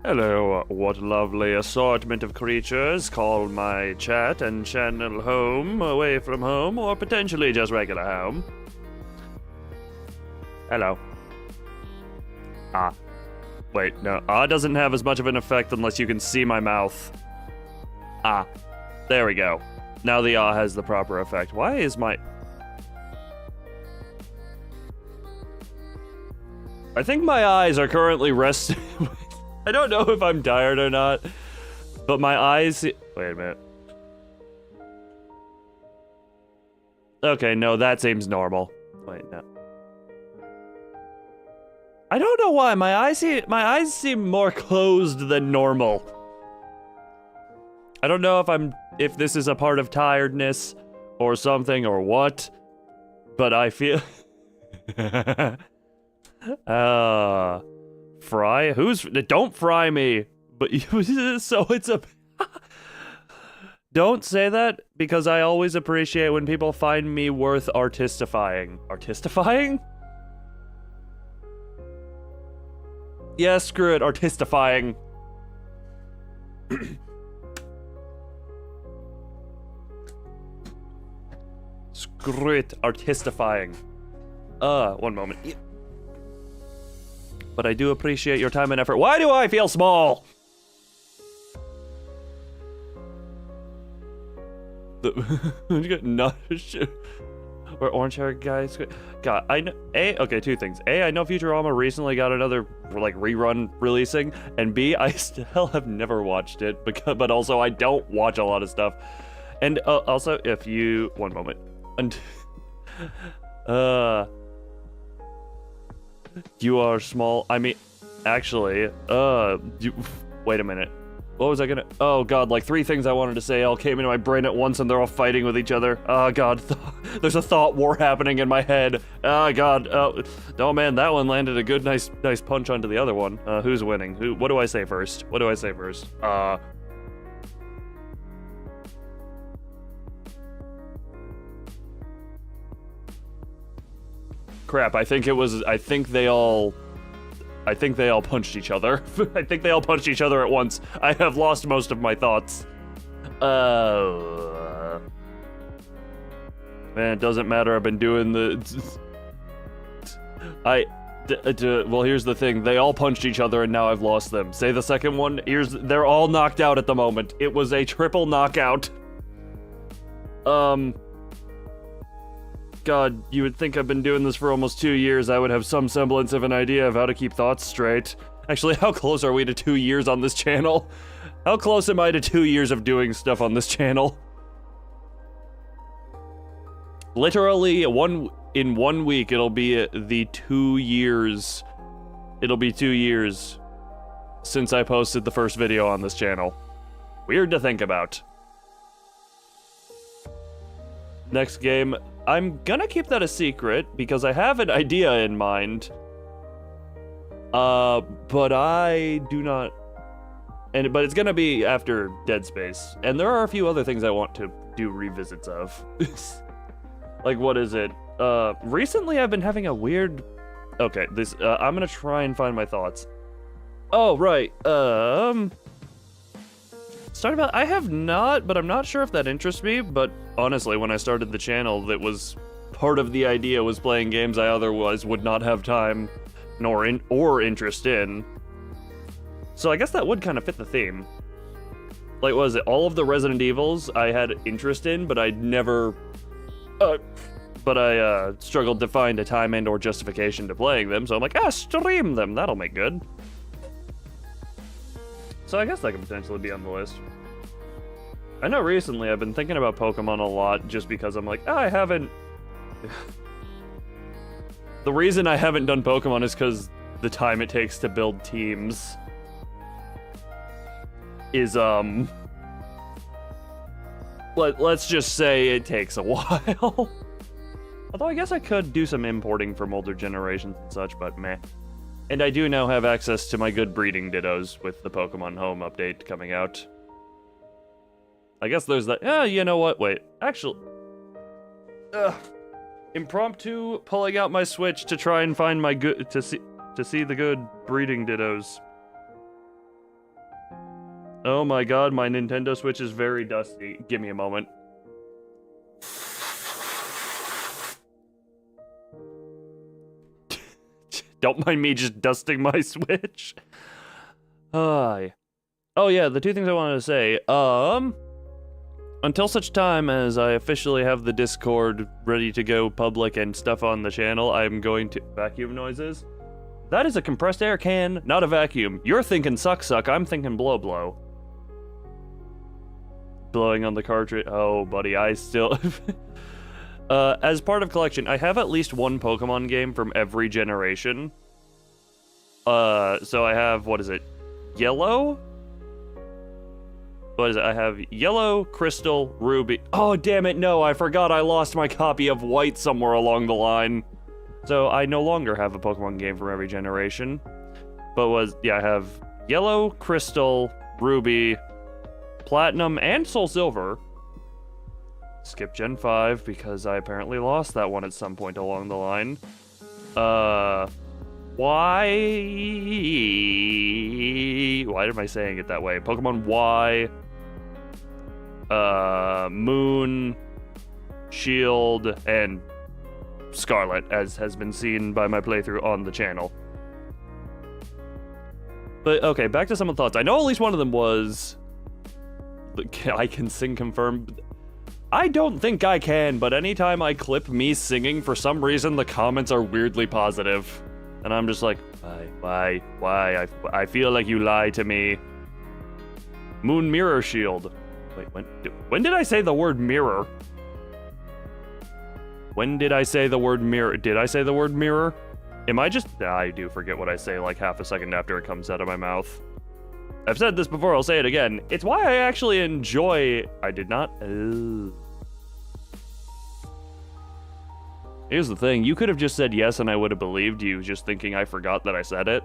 Hello, what lovely assortment of creatures call my chat and channel home, away from home, or potentially just regular home. Hello. Ah. Wait, no. Ah doesn't have as much of an effect unless you can see my mouth. Ah. There we go. Now the ah has the proper effect. Why is my... I think my eyes are currently resting. I don't know if I'm tired or not, but my eyes... Wait a minute. Okay, no, that seems normal. Wait, no. I don't know why, my eyes seem more closed than normal. I don't know if this is a part of tiredness or something or what, but I feel... Fry? Don't fry me! But so it's a... Don't say that, because I always appreciate when people find me worth artistifying. Artistifying? Yeah, screw it, artistifying. Screw it, artistifying. One moment. But I do appreciate your time and effort. Why do I feel small? You got not shit. Where orange hair guys. God, I know. Okay, two things. A, I know Futurama recently got another like rerun releasing, and B, I still have never watched it but also I don't watch a lot of stuff. And also, if you one moment, and you are small. I mean, actually, wait a minute. What was I gonna? Oh god, like 3 things I wanted to say all came into my brain at once and they're all fighting with each other. Oh god, there's a thought war happening in my head. Oh god, oh man, that one landed a good, nice punch onto the other one. Who's winning? What do I say first? What do I say first? Crap, I think they all punched each other. I think they all punched each other at once. I have lost most of my thoughts. Man, it doesn't matter. I've been doing well, here's the thing. They all punched each other and now I've lost them. Say the second one. They're all knocked out at the moment. It was a triple knockout. God, you would think I've been doing this for almost 2 years. I would have some semblance of an idea of how to keep thoughts straight. Actually, how close are we to 2 years on this channel? How close am I to 2 years of doing stuff on this channel? Literally, in 1 week, it'll be the 2 years. It'll be 2 years since I posted the first video on this channel. Weird to think about. Next game. I'm gonna keep that a secret because I have an idea in mind. But I do not... But it's gonna be after Dead Space. And there are a few other things I want to do revisits of. Like, what is it? Recently I've been having a weird... Okay, I'm gonna try and find my thoughts. Oh, right, I have not, but I'm not sure if that interests me, but honestly, when I started the channel, that was part of the idea was playing games I otherwise would not have time or interest in. So I guess that would kind of fit the theme. Like, what was it? All of the Resident Evils I had interest in, but I'd never... but I struggled to find a time and or justification to playing them, so I'm like, stream them, that'll make good. So I guess that could potentially be on the list. I know recently I've been thinking about Pokemon a lot just because I'm like, I haven't... The reason I haven't done Pokemon is because the time it takes to build teams is, let's just say it takes a while. Although I guess I could do some importing from older generations and such, but meh. And I do now have access to my good breeding dittos with the Pokemon Home update coming out. I guess there's that. You know what? Wait. Actually. Impromptu pulling out my Switch to try and find my good. To see the good breeding dittos. Oh my god, my Nintendo Switch is very dusty. Give me a moment. Don't mind me just dusting my Switch. Hi. Oh yeah, the two things I wanted to say. Until such time as I officially have the Discord ready to go public and stuff on the channel, I'm going to... Vacuum noises? That is a compressed air can, not a vacuum. You're thinking suck, I'm thinking blow. Blowing on the cartridge. Oh, buddy, I still... as part of collection, I have at least one Pokemon game from every generation. So I have, what is it? Yellow? What is it? I have Yellow, Crystal, Ruby. Oh, damn it, no, I forgot I lost my copy of White somewhere along the line. So I no longer have a Pokemon game from every generation. But I have Yellow, Crystal, Ruby, Platinum, and Soul Silver. Skip Gen 5 because I apparently lost that one at some point along the line. Why am I saying it that way? Pokemon Y, Moon, Shield, and Scarlet, as has been seen by my playthrough on the channel. But okay, back to some of the thoughts. I know at least one of them was... I can sing confirm. I don't think I can, but anytime I clip me singing, for some reason the comments are weirdly positive. And I'm just like, why? I feel like you lie to me. Moon Mirror Shield. Wait, when did I say the word mirror? When did I say the word mirror? Did I say the word mirror? Am I just... I do forget what I say like half a second after it comes out of my mouth. I've said this before, I'll say it again. It's why I actually enjoy... I did not... Here's the thing, you could have just said yes and I would have believed you, just thinking I forgot that I said it.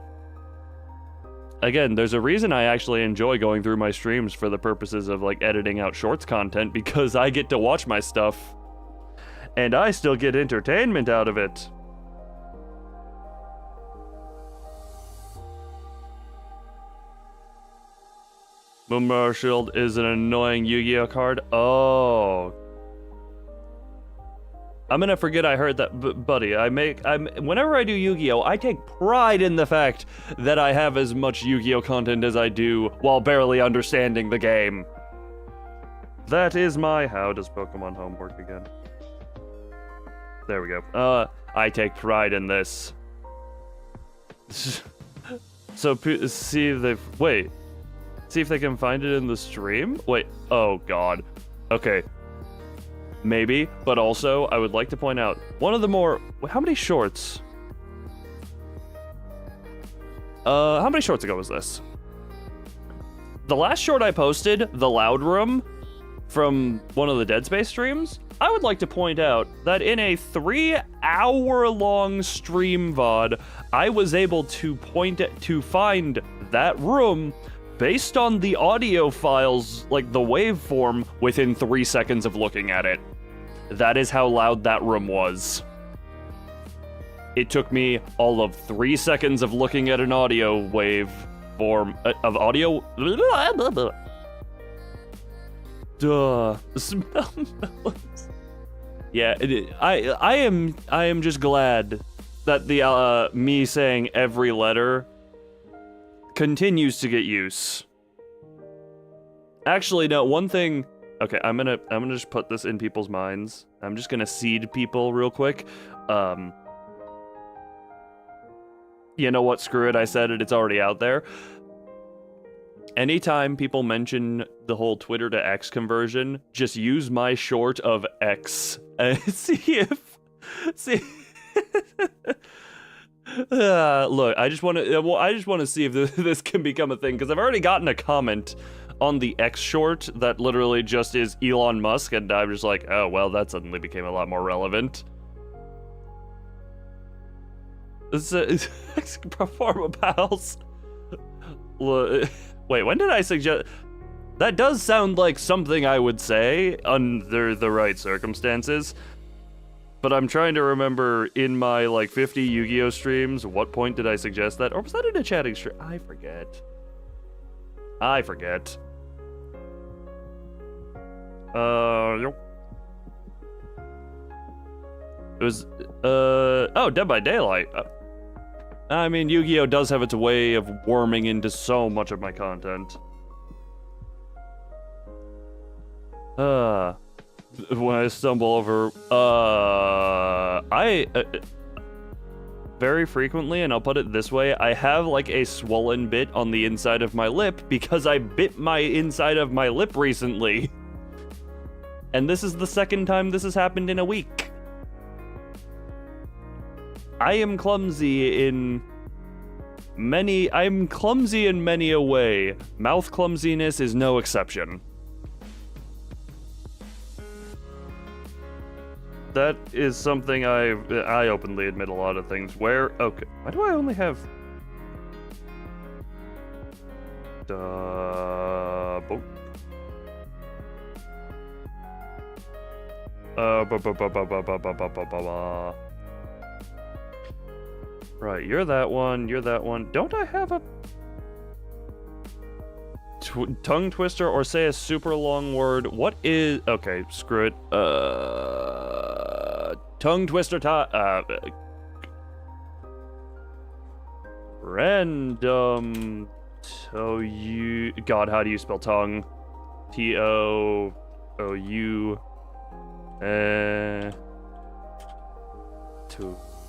Again, there's a reason I actually enjoy going through my streams for the purposes of, like, editing out shorts content, because I get to watch my stuff. And I still get entertainment out of it. Moon Mirror Shield is an annoying Yu-Gi-Oh card. Oh. I'm gonna forget I heard that, buddy. Whenever I do Yu-Gi-Oh, I take pride in the fact that I have as much Yu-Gi-Oh content as I do while barely understanding the game. That is my... How does Pokemon Home work again? There we go. I take pride in this. So, see if they... Wait. See if they can find it in the stream? Wait. Oh, God. Okay. Maybe, but also, I would like to point out, one of the more... How many shorts? How many shorts ago was this? The last short I posted, The Loud Room, from one of the Dead Space streams, I would like to point out that in a 3-hour-long stream VOD, I was able to find that room based on the audio files, like the waveform, within 3 seconds of looking at it. That is how loud that room was. It took me all of 3 seconds of looking at an audio waveform of audio. Duh. Smell melons. Yeah, I am just glad that the me saying every letter continues to get use. Actually, no, one thing... Okay, I'm gonna just put this in people's minds. I'm just gonna seed people real quick. You know what? Screw it, I said it, it's already out there. Anytime people mention the whole Twitter to X conversion, just use my short of X and see if... look, I just want to see if this can become a thing, because I've already gotten a comment on the X short that literally just is Elon Musk, and I'm just like, oh, well, that suddenly became a lot more relevant. It's Proforma Pals. Wait, when did I suggest... That does sound like something I would say under the right circumstances. But I'm trying to remember in my, like, 50 Yu-Gi-Oh streams, what point did I suggest that? Or was that in a chatting stream? I forget. Yep. It was, oh, Dead by Daylight. I mean, Yu-Gi-Oh! Does have its way of warming into so much of my content. When I stumble over, very frequently, and I'll put it this way, I have like a swollen bit on the inside of my lip because I bit my inside of my lip recently. And this is the second time this has happened in a week. I'm clumsy in many a way. Mouth clumsiness is no exception. That is something I openly admit a lot of things. Okay, why do I only have... Boop. Right, you're that one. Don't I have a... tongue twister or say a super long word? What is... Okay, screw it. Tongue twister random... God, how do you spell tongue? T-O-O-U...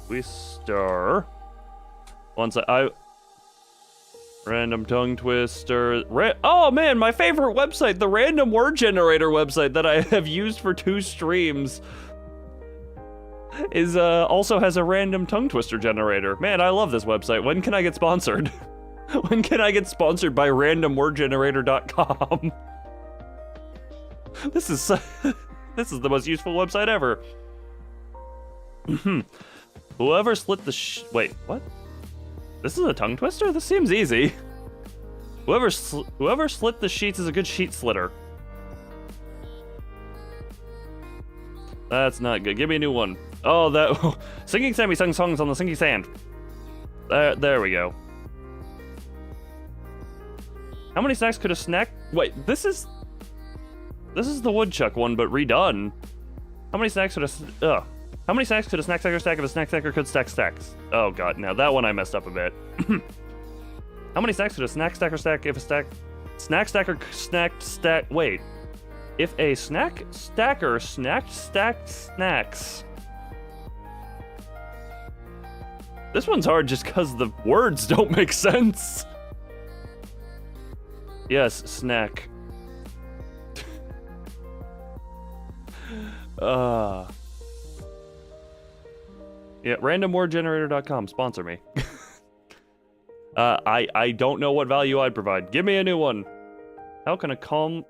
Twister... Once random tongue twister. Oh man, my favorite website, the random word generator website that I have used for 2 streams, is also has a random tongue twister generator. Man, I love this website. When can I get sponsored? When can I get sponsored by randomwordgenerator.com? This is the most useful website ever. Whoever slit the wait, what? This is a tongue twister? This seems easy. Whoever slit the sheets is a good sheet slitter. That's not good. Give me a new one. Oh, that... Singing Sammy sung songs on the sinking sand. There we go. How many snacks could a snack... Wait, this is the woodchuck one, but redone. How many snacks could a... How many snacks could a snack stacker stack if a snack stacker could stack stacks? Oh god, now that one I messed up a bit. How many snacks could a snack stacker stack if a snack stacker stack... Wait. If a snack stacker stacked snacks... This one's hard just because the words don't make sense. Yes, snack. Yeah, randomwordgenerator.com, sponsor me. I don't know what value I'd provide. Give me a new one. How can a calm...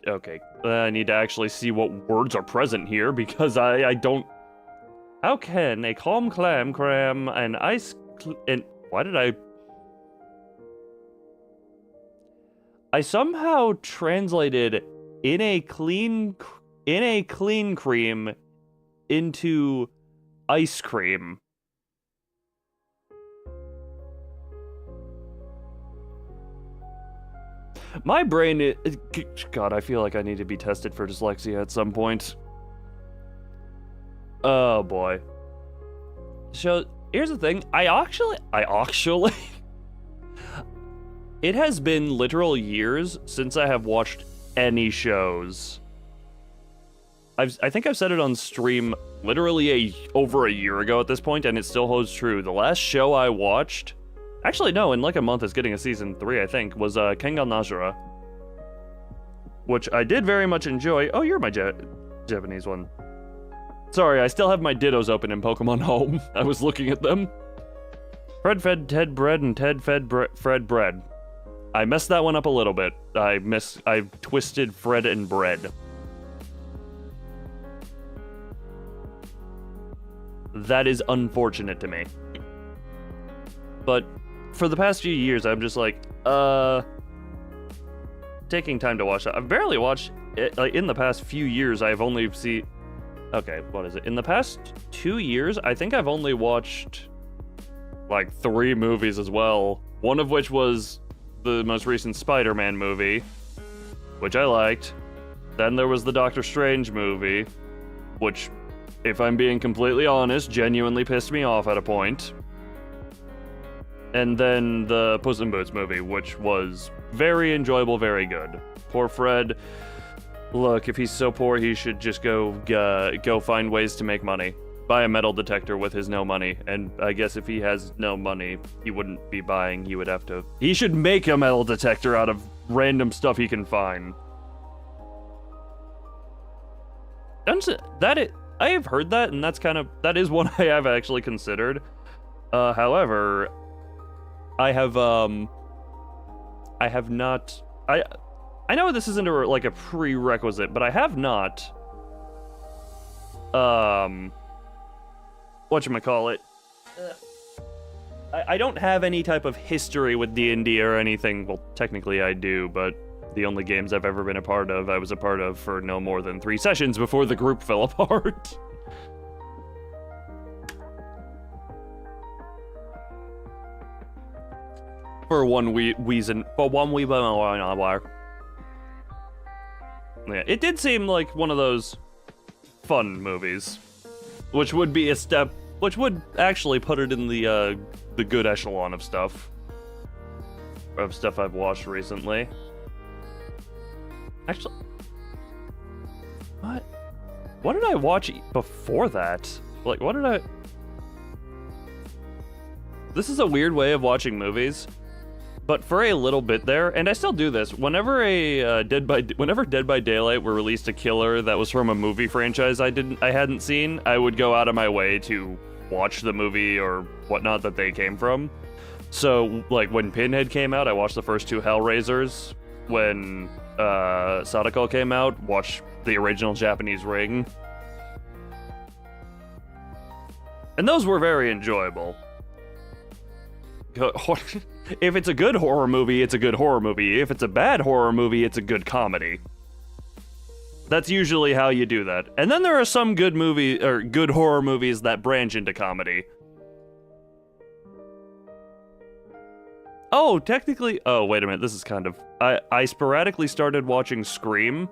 Okay, I need to actually see what words are present here because I don't... How can a calm cram and ice... and why did I somehow translated in a clean cream into ice cream. My brain is... God, I feel like I need to be tested for dyslexia at some point. Oh boy. So, here's the thing. I actually... It has been literal years since I have watched any shows. I think I've said it on stream literally over a year ago at this point, and it still holds true. The last show I watched... Actually, no, in like a month it's getting a season 3, I think, was Kengan Najura. Which I did very much enjoy. Oh, you're my Japanese one. Sorry, I still have my dittos open in Pokemon Home. I was looking at them. Fred fed Ted bread and Ted fed Fred bread. I messed that one up a little bit. I twisted Fred and bread. That is unfortunate to me. But for the past few years, I'm just like, taking time to watch that. I've barely watched it. Like, in the past few years, I've only seen... Okay, what is it? In the past 2 years, I think I've only watched, like, 3 movies as well. One of which was the most recent Spider-Man movie, which I liked. Then there was the Doctor Strange movie, which, if I'm being completely honest, genuinely pissed me off at a point. And then the Puss in Boots movie, which was very enjoyable, very good. Poor Fred. Look, if he's so poor, he should just go find ways to make money. Buy a metal detector with his no money. And I guess if he has no money, he wouldn't be buying. He would have to... He should make a metal detector out of random stuff he can find. I have heard that, and that is one I have actually considered. However, I have not... I know this isn't like a prerequisite, but I have not, whatchamacallit, I don't have any type of history with D&D or anything. Well, technically I do, but the only games I've ever been a part of, I was a part of for no more than 3 sessions before the group fell apart. For one reason. Yeah, it did seem like one of those fun movies, which would be a step, which would actually put it in the good echelon of stuff I've watched recently. Actually, what did I watch before that? Like, what did I... This is a weird way of watching movies. But for a little bit there, and I still do this, whenever Dead by Daylight were released a killer that was from a movie franchise I hadn't seen, I would go out of my way to watch the movie or whatnot that they came from. So, like, when Pinhead came out, I watched the first 2 Hellraisers. When Sadako came out, watched the original Japanese Ring. And those were very enjoyable. If it's a good horror movie, it's a good horror movie. If it's a bad horror movie, it's a good comedy. That's usually how you do that. And then there are some good horror movies that branch into comedy. Oh, technically... Oh, wait a minute, this is kind of... I sporadically started watching Scream,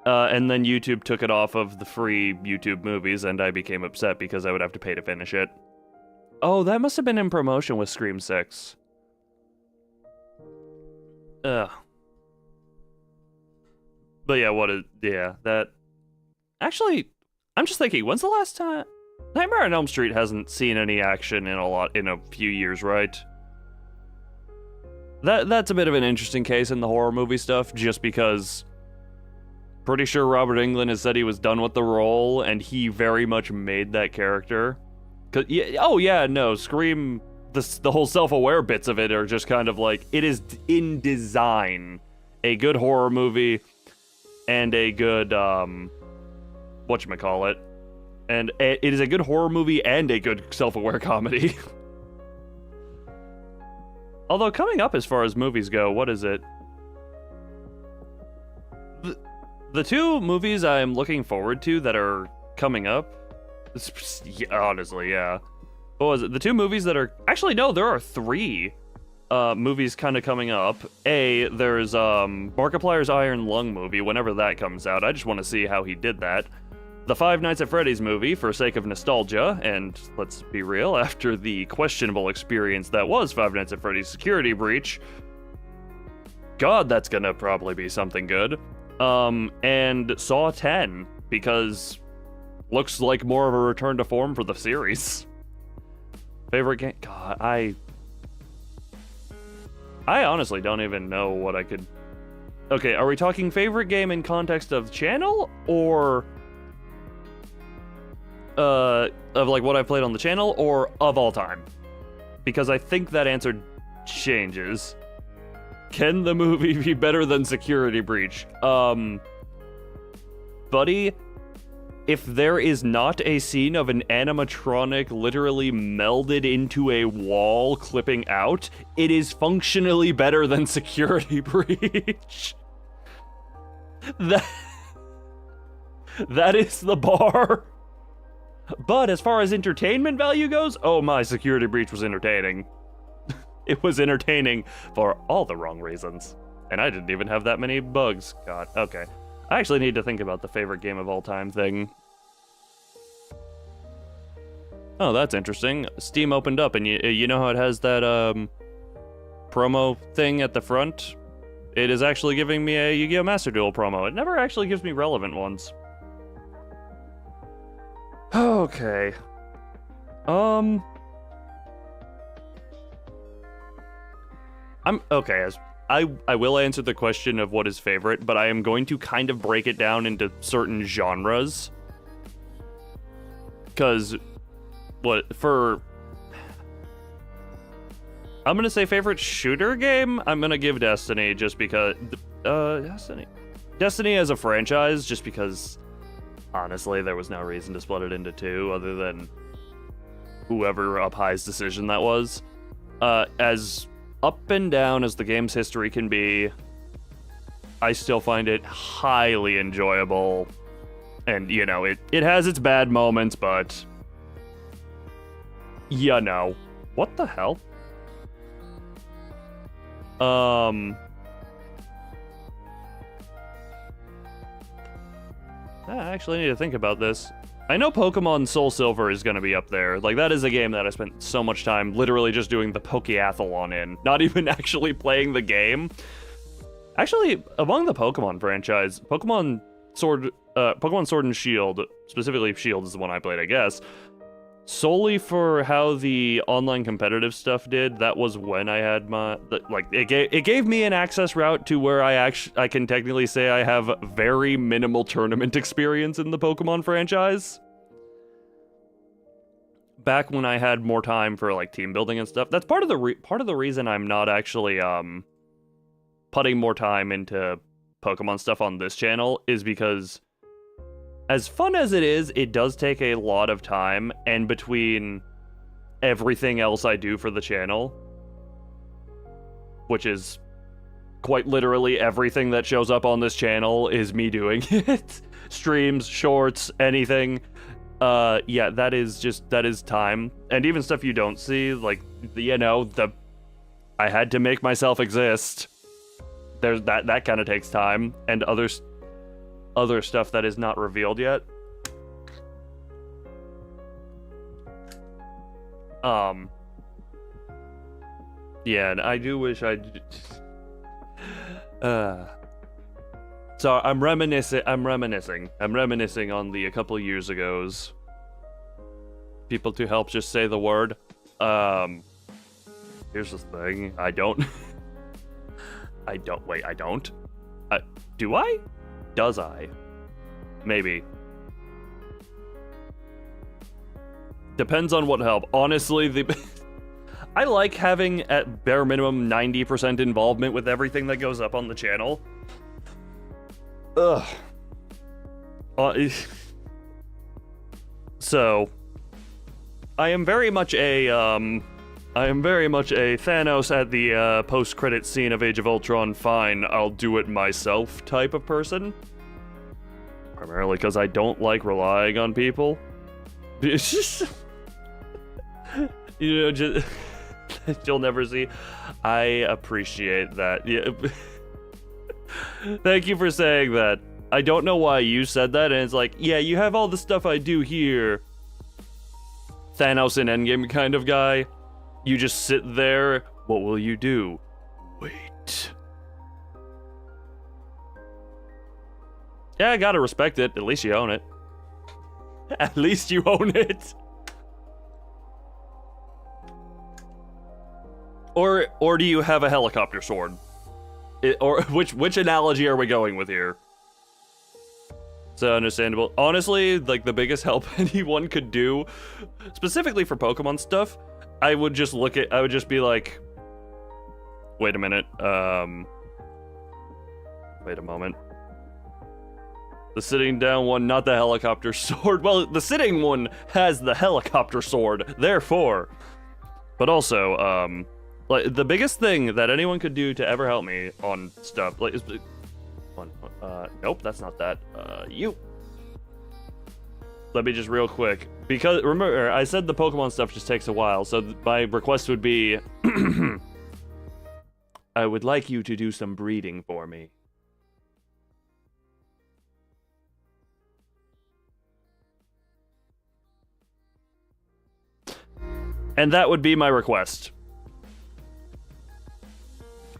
and then YouTube took it off of the free YouTube movies, and I became upset because I would have to pay to finish it. Oh, that must have been in promotion with Scream 6. Ugh. But yeah, that... Actually, I'm just thinking, when's the last time... Nightmare on Elm Street hasn't seen any action in a few years, right? That's a bit of an interesting case in the horror movie stuff, just because... Pretty sure Robert Englund has said he was done with the role, and he very much made that character. Scream, the whole self-aware bits of it are just kind of like, it is in design a good horror movie and a good, whatchamacallit, and it is a good horror movie and a good self-aware comedy. Although, coming up as far as movies go, what is it? The 2 movies I'm looking forward to that are coming up, honestly, yeah. What was it? The 2 movies that are... Actually, no, there are 3 movies kind of coming up. There's Markiplier's Iron Lung movie, whenever that comes out. I just want to see how he did that. The Five Nights at Freddy's movie, for sake of nostalgia, and let's be real, after the questionable experience that was Five Nights at Freddy's Security Breach, God, that's gonna probably be something good. And Saw 10, because... looks like more of a return to form for the series. Favorite game? God, I honestly don't even know what I could... Okay, are we talking favorite game in context of channel, or... of like what I've played on the channel, or of all time? Because I think that answer changes. Can the movie be better than Security Breach? Buddy... If there is not a scene of an animatronic literally melded into a wall clipping out, it is functionally better than Security Breach. That is the bar. But as far as entertainment value goes, oh my, Security Breach was entertaining. It was entertaining for all the wrong reasons. And I didn't even have that many bugs. God, okay. I actually need to think about the favorite game of all time thing. Oh, that's interesting. Steam opened up, and you know how it has that promo thing at the front? It is actually giving me a Yu-Gi-Oh! Master Duel promo. It never actually gives me relevant ones. Okay. I'm okay. As I will answer the question of what is favorite, but I am going to kind of break it down into certain genres. Because I'm gonna say favorite shooter game. I'm gonna give Destiny just because Destiny as a franchise, just because honestly there was no reason to split it into two other than whoever up high's decision that was. As up and down as the game's history can be, I still find it highly enjoyable. And, you know, it has its bad moments, but... you know. What the hell? I actually need to think about this. I know Pokemon Soul Silver is going to be up there. Like, that is a game that I spent so much time literally just doing the Pokeathlon in. Not even actually playing the game. Actually, among the Pokemon franchise, Pokemon Sword and Shield, specifically Shield is the one I played, I guess, solely for how the online competitive stuff did. That was when I had my, like, it gave me an access route to where I can technically say I have very minimal tournament experience in the Pokemon franchise. Back when I had more time for like team building and stuff. That's part of the reason I'm not actually putting more time into Pokemon stuff on this channel, is because as fun as it is, it does take a lot of time, and between everything else I do for the channel, which is quite literally everything that shows up on this channel is me doing it. Streams, shorts, anything. Yeah, that is time. And even stuff you don't see, like, you know, I had to make myself exist. There's that kind of takes time, and other stuff that is not revealed yet. Yeah, and I do wish so I'm reminiscing on the a couple years ago's people to help just say the word. Here's the thing. Do I? Does I? Maybe. Depends on what help. Honestly, I like having at bare minimum 90% involvement with everything that goes up on the channel. Ugh. So, I am very much a Thanos at the post-credit scene of Age of Ultron, fine, I'll do it myself type of person. Primarily because I don't like relying on people. It's just... you know, just... you'll never see. I appreciate that. Yeah. Thank you for saying that. I don't know why you said that, and it's like, yeah, you have all the stuff I do here. Thanos in Endgame kind of guy. You just sit there. What will you do? Wait. Yeah, I gotta respect it. At least you own it. At least you own it. Or do you have a helicopter sword? Or which analogy are we going with here? So understandable. Honestly, like, the biggest help anyone could do, specifically for Pokemon stuff, I would just be like, wait a minute, wait a moment. The sitting down one, not the helicopter sword. Well, the sitting one has the helicopter sword, therefore. But also, like, the biggest thing that anyone could do to ever help me on stuff, like, is... nope, that's not that. You. Let me just real quick, because remember, I said the Pokemon stuff just takes a while, so my request would be, I would like you to do some breeding for me. And that would be my request.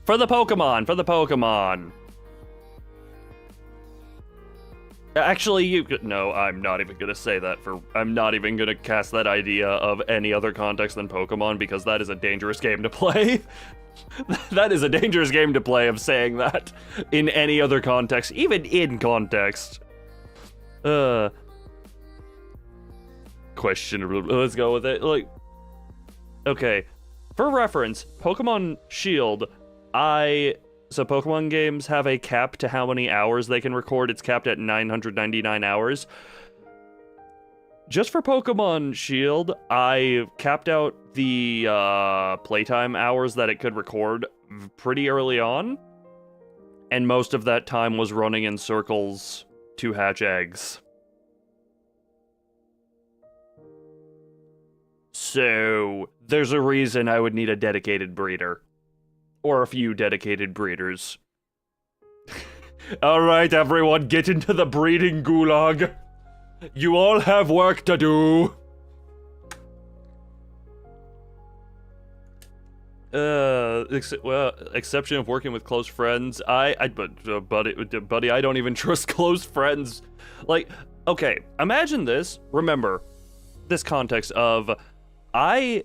For the Pokemon. Actually, no, I'm not even gonna say that I'm not even gonna cast that idea of any other context than Pokemon, because that is a dangerous game to play. That is a dangerous game to play, of saying that in any other context, even in context. Questionable. Let's go with it. Like, okay, for reference, Pokemon Shield, so Pokemon games have a cap to how many hours they can record. It's capped at 999 hours. Just for Pokemon Shield, I capped out the playtime hours that it could record pretty early on. And most of that time was running in circles to hatch eggs. So, there's a reason I would need a dedicated breeder. Or a few dedicated breeders. Alright, everyone, get into the breeding gulag. You all have work to do. Exception of working with close friends. Buddy, I don't even trust close friends. Like, okay, imagine this. Remember, this context of, I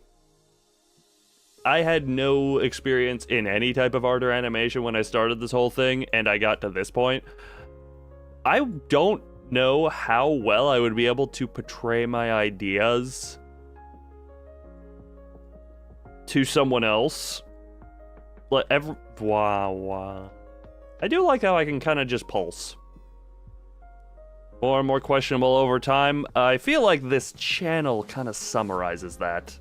had no experience in any type of art or animation when I started this whole thing, and I got to this point. I don't know how well I would be able to portray my ideas to someone else. Like, wow. I do like how I can kind of just pulse. More and more questionable over time. I feel like this channel kind of summarizes that.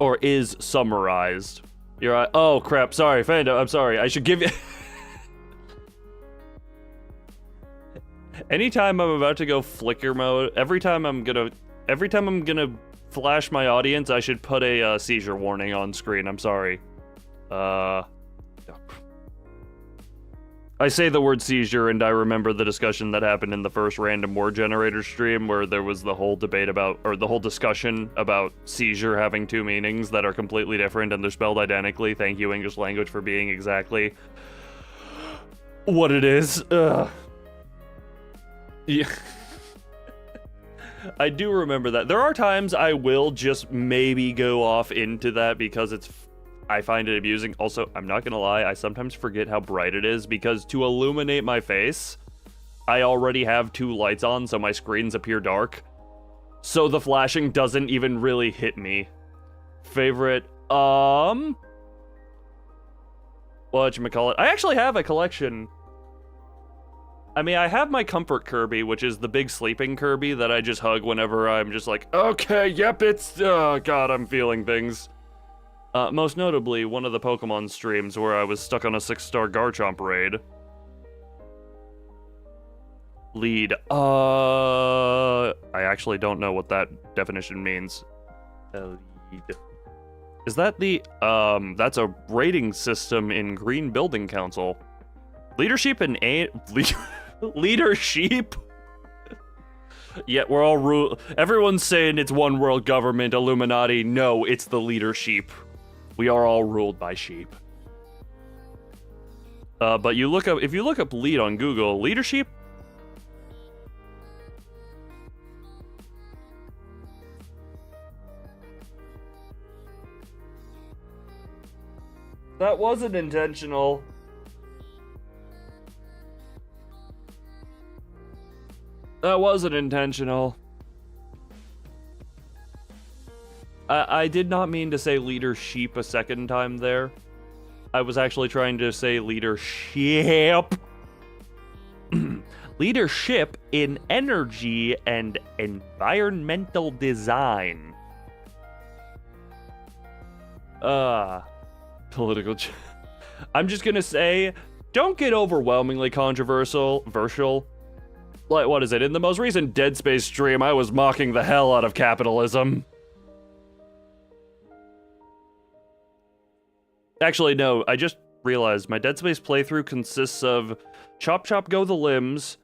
Or is summarized. You're right. Oh crap, sorry, Fando, I'm sorry. I should give you... Anytime I'm about to go flicker mode, every time I'm gonna flash my audience, I should put a seizure warning on screen. I'm sorry. I say the word seizure and I remember the discussion that happened in the first random word generator stream where there was the whole debate about, or the whole discussion about seizure having two meanings that are completely different and they're spelled identically. Thank you, English language, for being exactly what it is. Yeah. I do remember that. There are times I will just maybe go off into that because I find it amusing. Also, I'm not gonna lie, I sometimes forget how bright it is because to illuminate my face, I already have two lights on, so my screens appear dark. So the flashing doesn't even really hit me. Favorite, whatchamacallit? I actually have a collection. I mean, I have my comfort Kirby, which is the big sleeping Kirby that I just hug whenever I'm just like, okay, yep, it's, oh god, I'm feeling things. Most notably, one of the Pokemon streams where I was stuck on a 6-star Garchomp raid. Lead. I actually don't know what that definition means. Lead. Is that the, that's a rating system in Green Building Council. Leadership and leadership? Yeah, we're all everyone's saying it's one world government, Illuminati. No, it's the leadership. We are all ruled by sheep. But if you look up lead on Google, leadership. That wasn't intentional. That wasn't intentional. I did not mean to say leadership a second time there. I was actually trying to say leadership. Leadership in energy and environmental design. Political. I'm just gonna say, don't get overwhelmingly controversial. Like, what is it? In the most recent Dead Space stream, I was mocking the hell out of capitalism. Actually, no, I just realized my Dead Space playthrough consists of chop chop go the limbs,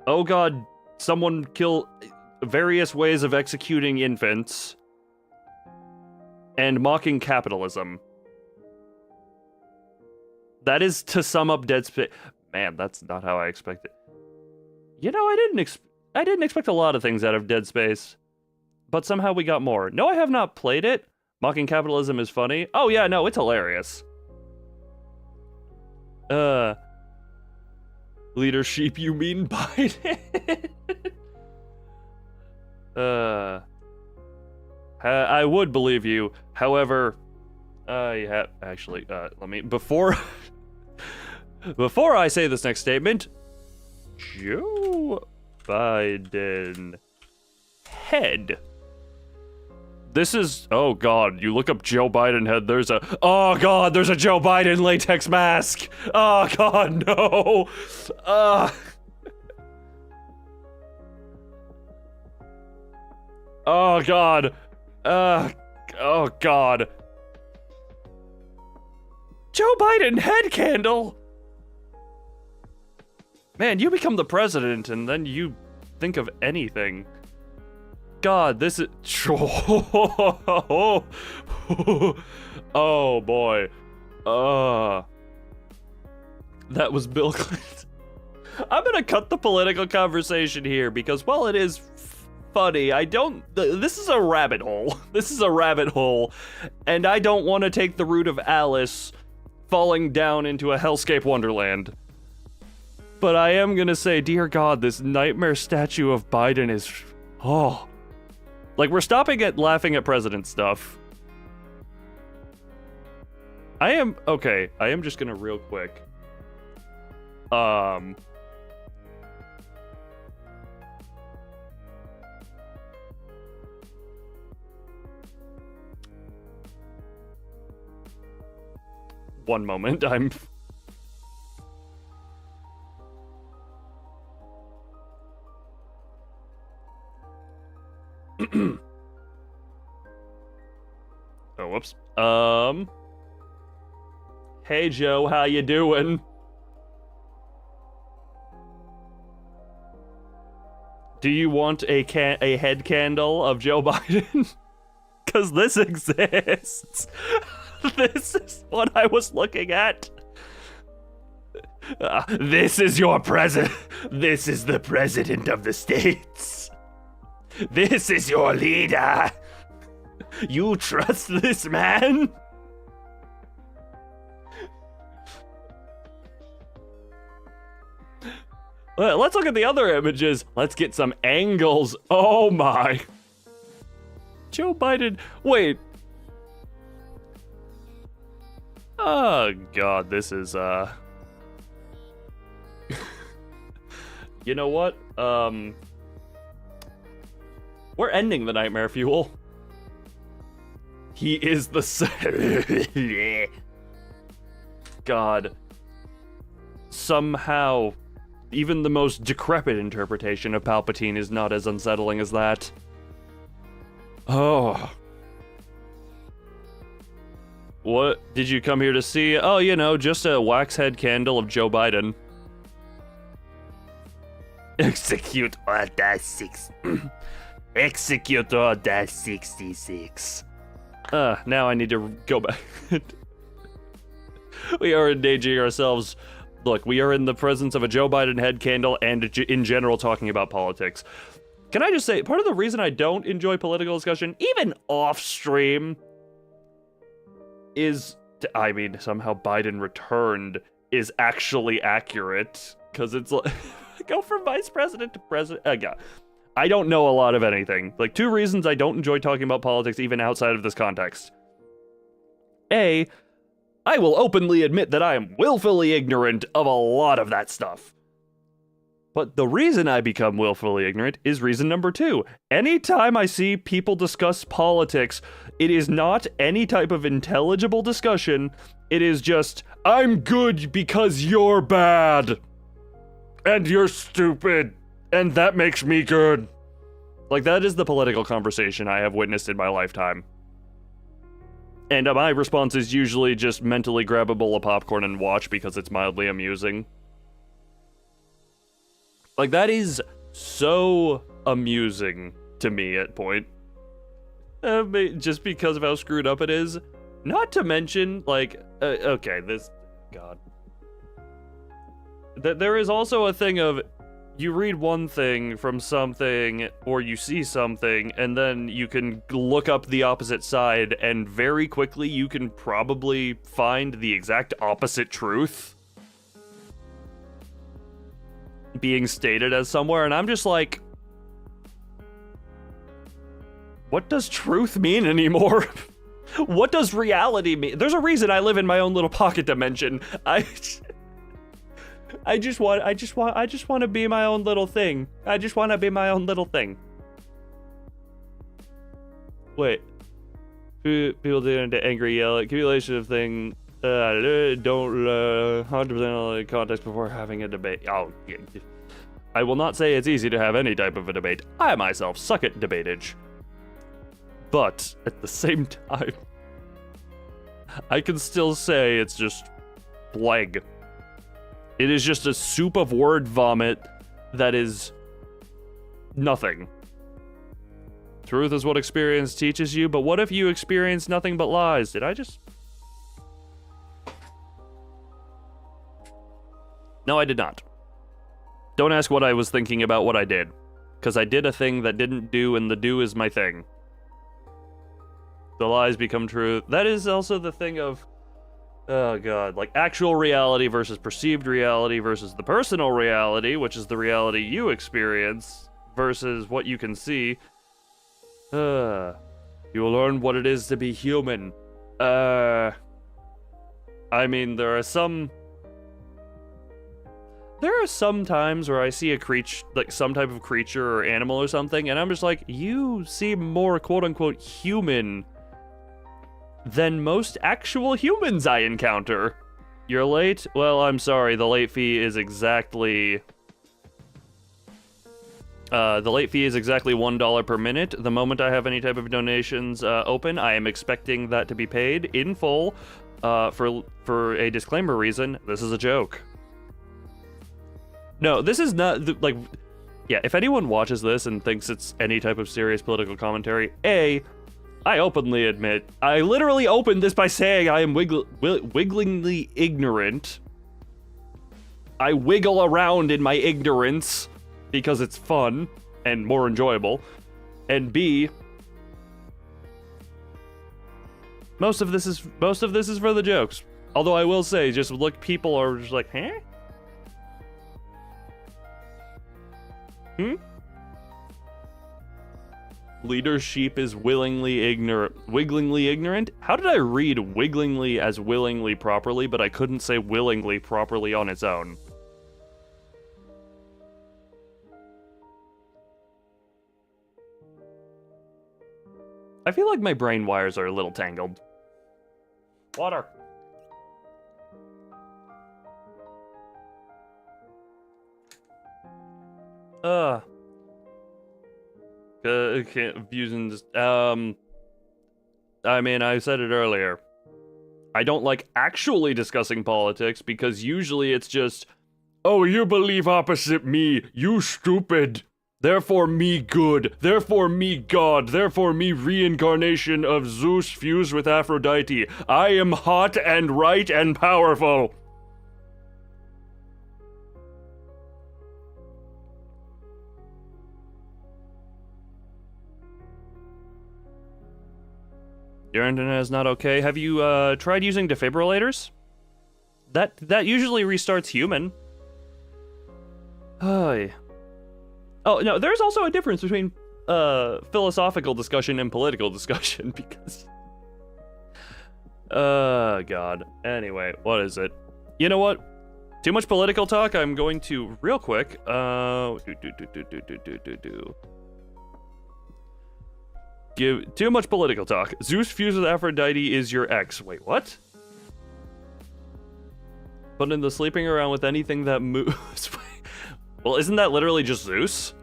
oh god, someone kill, various ways of executing infants, and mocking capitalism. That is to sum up Dead Space. Man, that's not how I expected. You know, I didn't expect a lot of things out of Dead Space, but somehow we got more. No, I have not played it. Mocking capitalism is funny. Oh yeah, no, it's hilarious. Leadership, you mean Biden? I would believe you. However, yeah, actually, let me, before I say this next statement, Joe Biden head. This is, oh god, you look up Joe Biden head, oh god, there's a Joe Biden latex mask. Oh god, no. Oh god. Oh god. Joe Biden head candle. Man, you become the president and then you think of anything. God, this is... Oh, boy. That was Bill Clinton. I'm gonna cut the political conversation here because while it is funny, this is a rabbit hole. This is a rabbit hole, and I don't want to take the route of Alice falling down into a hellscape wonderland. But I am gonna say, dear God, this nightmare statue of Biden is... Oh... Like, we're stopping at laughing at president stuff. Okay, I am just gonna real quick. One moment, Oh, whoops. Hey Joe, how you doing? Do you want a head candle of Joe Biden? Cause this exists. This is what I was looking at. This is your president. This is the president of the States. This is your leader. You trust this man? Let's look at the other images. Let's get some angles. Oh my. Joe Biden. Wait. Oh god, this is You know what? We're ending the nightmare fuel. He is the God. Somehow, even the most decrepit interpretation of Palpatine is not as unsettling as that. Oh. What did you come here to see? Oh, you know, just a wax head candle of Joe Biden. Execute Order 6. Execute Order 66. Now I need to go back. We are endangering ourselves. Look, we are in the presence of a Joe Biden head candle and in general talking about politics. Can I just say, part of the reason I don't enjoy political discussion, even off stream, is, I mean, somehow Biden returned is actually accurate. Because it's like, go from vice president to president. Yeah. I don't know a lot of anything. Like, 2 reasons I don't enjoy talking about politics even outside of this context. A, I will openly admit that I am willfully ignorant of a lot of that stuff. But the reason I become willfully ignorant is reason number 2. Anytime I see people discuss politics, it is not any type of intelligible discussion. It is just, I'm good because you're bad. And you're stupid. And that makes me good. Like, that is the political conversation I have witnessed in my lifetime. And my response is usually just mentally grab a bowl of popcorn and watch because it's mildly amusing. Like, that is so amusing to me at point. just because of how screwed up it is. Not to mention, like, okay, God. There is also a thing of, you read one thing from something, or you see something, and then you can look up the opposite side, and very quickly you can probably find the exact opposite truth being stated as somewhere, and I'm just like, what does truth mean anymore? What does reality mean? There's a reason I live in my own little pocket dimension. I just want to be my own little thing. I just want to be my own little thing. Wait. People didn't angry yell at accumulation of thing. Don't 100% of context before having a debate. Oh, yeah. I will not say it's easy to have any type of a debate. I myself suck at debatage. But at the same time, I can still say it's just bleg. It is just a soup of word vomit that is nothing. Truth is what experience teaches you, but what if you experience nothing but lies? Did I just... No, I did not. Don't ask what I was thinking about what I did, because I did a thing that didn't do, and the do is my thing. The lies become true. That is also the thing of, oh god, like actual reality versus perceived reality versus the personal reality, which is the reality you experience, versus what you can see. You will learn what it is to be human. I mean, there are some times where I see a creature, like some type of creature or animal or something, and I'm just like, you seem more quote-unquote human than most actual humans I encounter. You're late? Well, I'm sorry, the late fee is exactly... $1 per minute. The moment I have any type of donations open, I am expecting that to be paid in full. For a disclaimer reason, this is a joke. No, this is not, like... Yeah, if anyone watches this and thinks it's any type of serious political commentary, I openly admit, I literally opened this by saying I am wigglingly ignorant. I wiggle around in my ignorance because it's fun and more enjoyable. And B, most of this is for the jokes. Although I will say, just look, people are just like, huh? Leadership is wigglingly ignorant? How did I read wigglingly as willingly properly, but I couldn't say willingly properly on its own? I feel like my brain wires are a little tangled. Water. Confusing this. I mean, I said it earlier. I don't like actually discussing politics because usually it's just, oh, you believe opposite me, you stupid. Therefore me good. Therefore me God. Therefore me reincarnation of Zeus fused with Aphrodite. I am hot and right and powerful. Your internet is not okay. Have you tried using defibrillators? That usually restarts human. Hi. Oh no, there's also a difference between philosophical discussion and political discussion because. God. Anyway, what is it? You know what? Too much political talk. I'm going to real quick. Give too much political talk. Zeus fused with Aphrodite is your ex. Wait, what? But in the sleeping around with anything that moves. Well, isn't that literally just Zeus?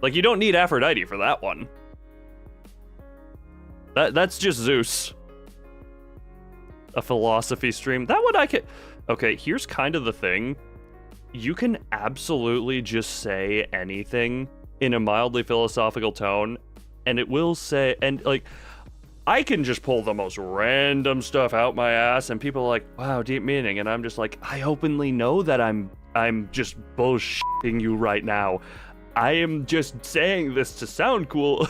Like, you don't need Aphrodite for that one. That's just Zeus. A philosophy stream. That one I can... Okay, here's kind of the thing. You can absolutely just say anything in a mildly philosophical tone, and it will say, and like, I can just pull the most random stuff out my ass, and people are like, wow, deep meaning, and I'm just like, I openly know that I'm just bullshitting you right now. I am just saying this to sound cool,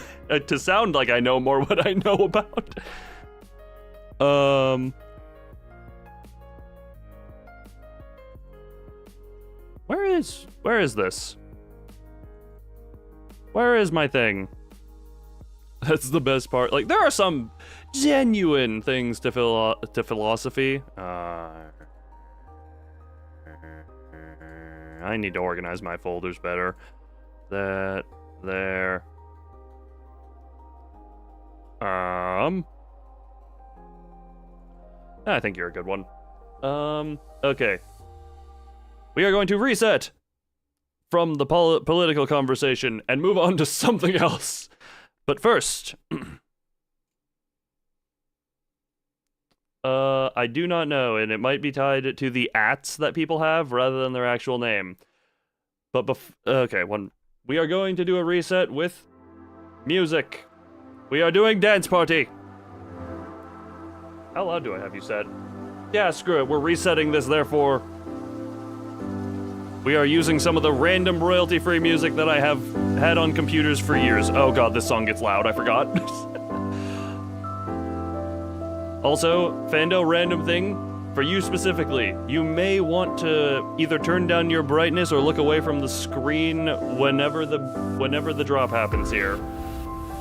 to sound like I know more what I know about. Where is this? Where is my thing? That's the best part. Like, there are some genuine things to philosophy. I need to organize my folders better. That, there. I think you're a good one. Okay. We are going to reset from the political conversation and move on to something else. But first, I do not know, and it might be tied to the ats that people have rather than their actual name. But okay, we are going to do a reset with music. We are doing Dance Party. How loud do I have you set? Yeah, screw it. We're resetting this, therefore. We are using some of the random royalty-free music that I have had on computers for years. Oh god, this song gets loud, I forgot. Also, Fando, random thing, for you specifically, you may want to either turn down your brightness or look away from the screen whenever the drop happens here.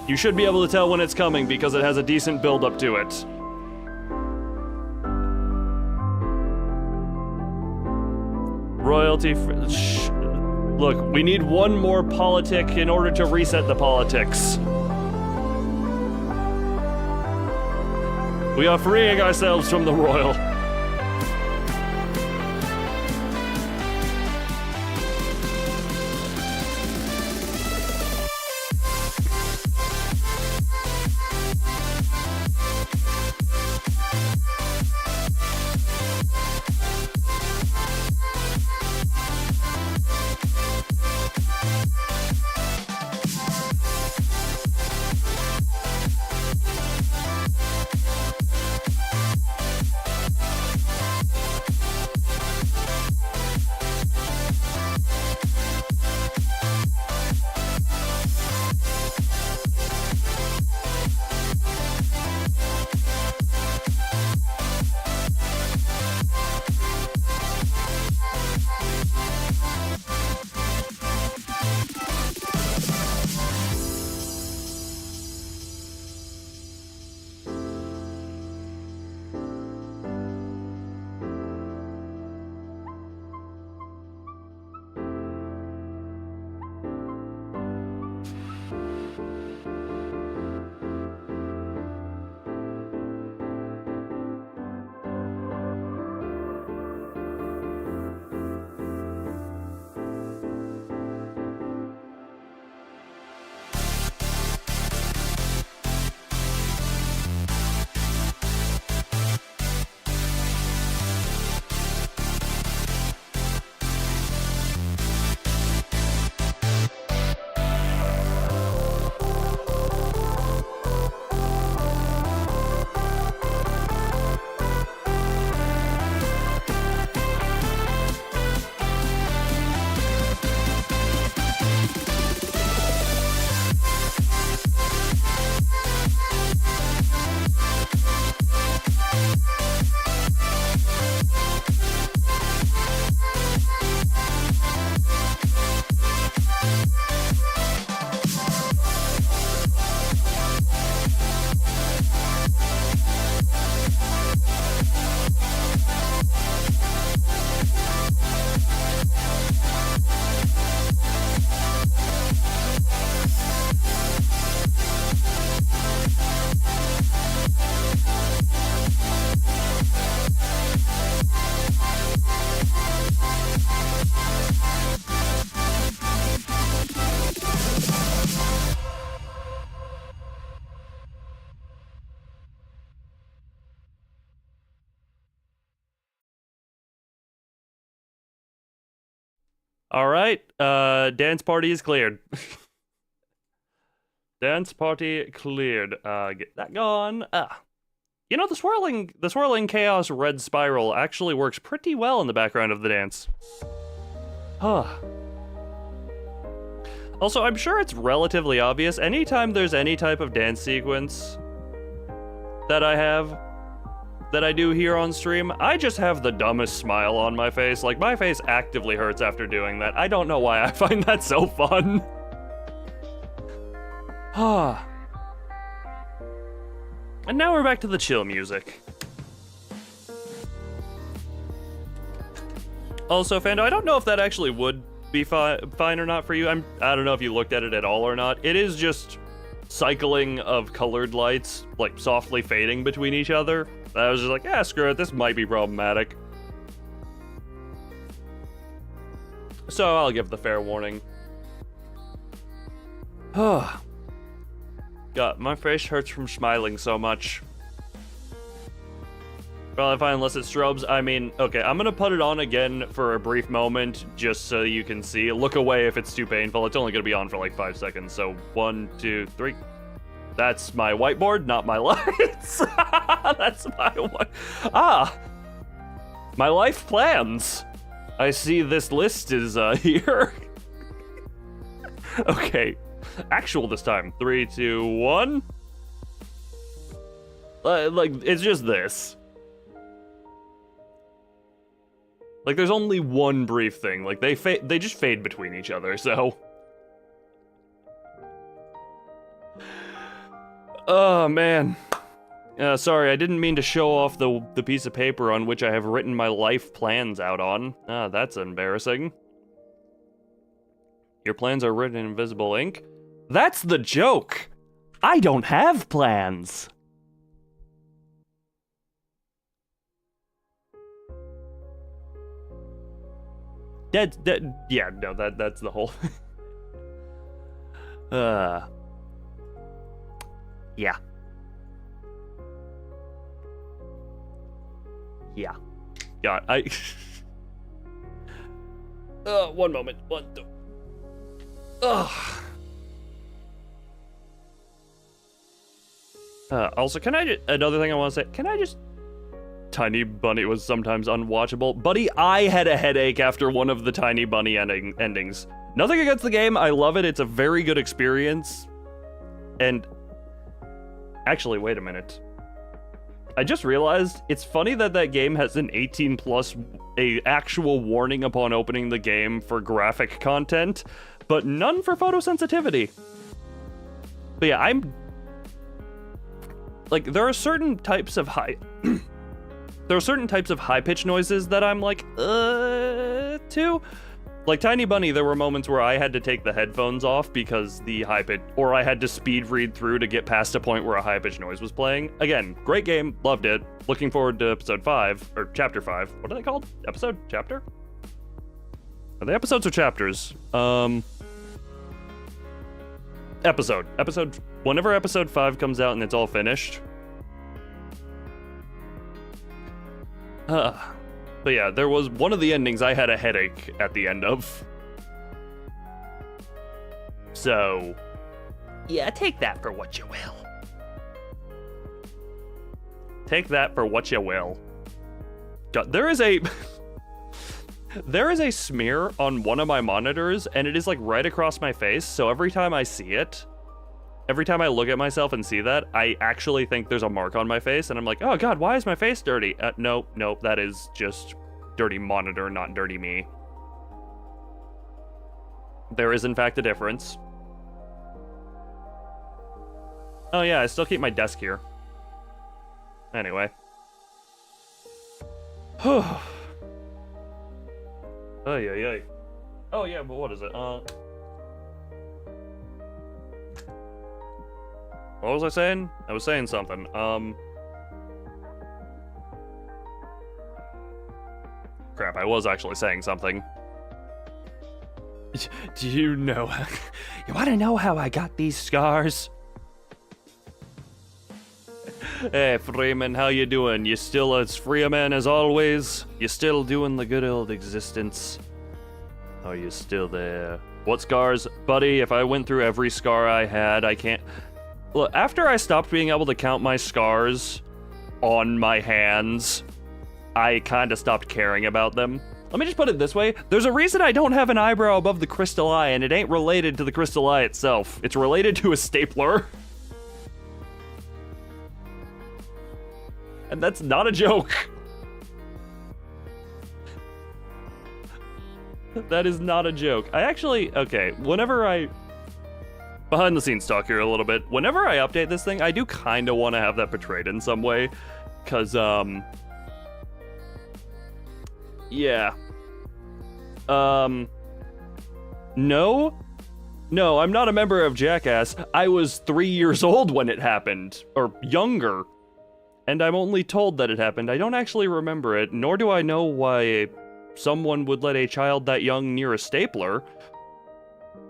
You should be able to tell when it's coming because it has a decent build-up to it. Royalty look, we need one more politic in order to reset the politics. We are freeing ourselves from the royal. All right, dance party is cleared. Dance party cleared. Get that going. You know, the swirling chaos red spiral actually works pretty well in the background of the dance. Also, I'm sure it's relatively obvious. Anytime there's any type of dance sequence that I do here on stream, I just have the dumbest smile on my face. Like, my face actively hurts after doing that. I don't know why I find that so fun. And now we're back to the chill music. Also, Fando, I don't know if that actually would be fine or not for you. I don't know if you looked at it at all or not. It is just cycling of colored lights, like softly fading between each other. I was just like, yeah, screw it, this might be problematic. So I'll give the fair warning. God, my face hurts from smiling so much. Probably fine unless it strobes. I mean, okay, I'm gonna put it on again for a brief moment, just so you can see. Look away if it's too painful. It's only gonna be on for like 5 seconds. So 1, 2, 3. That's my whiteboard, not my lights. That's my my life plans. I see this list is here. Okay. Actual this time. 3, 2, 1. Like, it's just this. Like, there's only one brief thing. Like, they just fade between each other, so. Oh, man. Sorry, I didn't mean to show off the piece of paper on which I have written my life plans out on. That's embarrassing. Your plans are written in invisible ink? That's the joke! I don't have plans! Yeah, no, that's the whole... Yeah. Yeah. God, one moment. Also, another thing I want to say, can I just... Tiny Bunny was sometimes unwatchable. Buddy, I had a headache after one of the Tiny Bunny endings. Nothing against the game, I love it, it's a very good experience. And... Actually, wait a minute. I just realized, it's funny that that game has an 18 plus, a actual warning upon opening the game for graphic content, but none for photosensitivity. But yeah, like, there are certain types of high pitch noises that I'm like, to. Like Tiny Bunny, there were moments where I had to take the headphones off because the high pitch, or I had to speed read through to get past a point where a high pitch noise was playing. Again, great game, loved it. Looking forward to episode 5, or chapter 5. What are they called? Episode? Chapter? Are they episodes or chapters? Episode. Whenever episode 5 comes out and it's all finished. But yeah, there was one of the endings I had a headache at the end of. So, yeah, take that for what you will. Take that for what you will. God, there is a smear on one of my monitors, and it is like right across my face, so every time I see it, every time I look at myself and see that, I actually think there's a mark on my face, and I'm like, oh god, why is my face dirty? No, that is just dirty monitor, not dirty me. There is, in fact, a difference. Oh yeah, I still keep my desk here. Anyway. Oh yeah. Oh yeah, but what is it? What was I saying? I was saying something. Crap, I was actually saying something. Do you know? You want to know how I got these scars? Hey, Freeman, how you doing? You still as free a man as always? You still doing the good old existence? Are you still there? What scars? Buddy, if I went through every scar I had, I can't... Look, after I stopped being able to count my scars on my hands, I kind of stopped caring about them. Let me just put it this way. There's a reason I don't have an eyebrow above the crystal eye, and it ain't related to the crystal eye itself. It's related to a stapler. And that's not a joke. That is not a joke. I actually, okay, whenever I... Behind the scenes talk here a little bit. Whenever I update this thing, I do kind of want to have that portrayed in some way. Because, yeah. No, I'm not a member of Jackass. I was 3 years old when it happened. Or younger. And I'm only told that it happened. I don't actually remember it, nor do I know why someone would let a child that young near a stapler.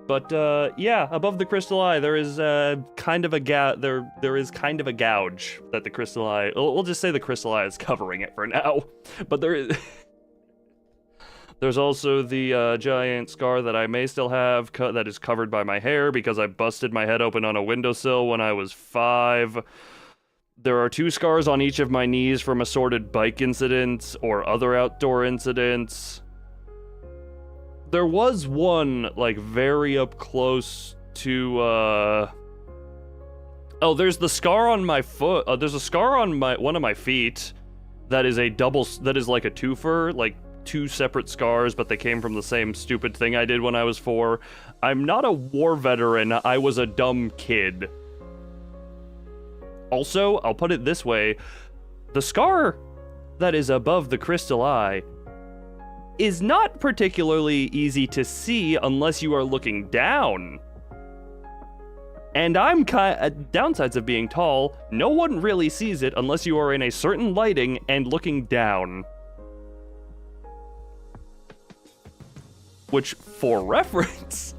But, yeah, above the crystal eye, there is kind of a there is kind of a gouge that the crystal eye... We'll just say the crystal eye is covering it for now. But there is... There's also the giant scar that I may still have that is covered by my hair because I busted my head open on a windowsill when I was 5. There are 2 scars on each of my knees from assorted bike incidents or other outdoor incidents. There was one, like, very up close to, Oh, there's the scar on my foot. There's a scar on one of my feet that is like a twofer, like 2 separate scars, but they came from the same stupid thing I did when I was 4. I'm not a war veteran, I was a dumb kid. Also, I'll put it this way, the scar that is above the crystal eye is not particularly easy to see unless you are looking down. And downsides of being tall, no one really sees it unless you are in a certain lighting and looking down. Which, for reference,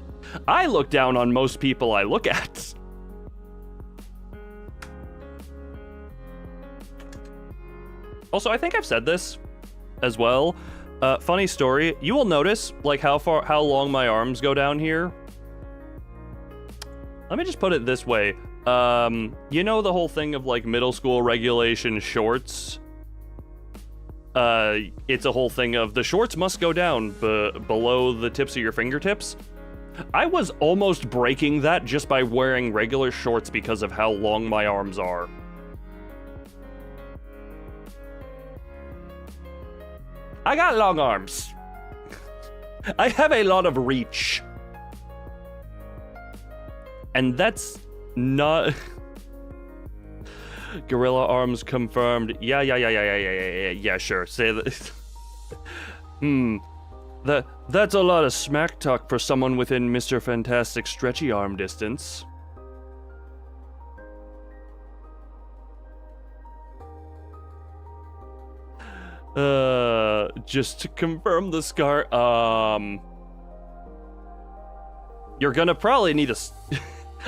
I look down on most people I look at. Also, I think I've said this as well. Funny story, you will notice, like, how long my arms go down here. Let me just put it this way. You know the whole thing of, like, middle school regulation shorts? It's a whole thing of the shorts must go down below the tips of your fingertips. I was almost breaking that just by wearing regular shorts because of how long my arms are. I got long arms. I have a lot of reach. And that's not... Gorilla arms confirmed. Yeah, sure. Say that. That's a lot of smack talk for someone within Mr. Fantastic's stretchy arm distance. Just to confirm the scar, you're gonna probably need a...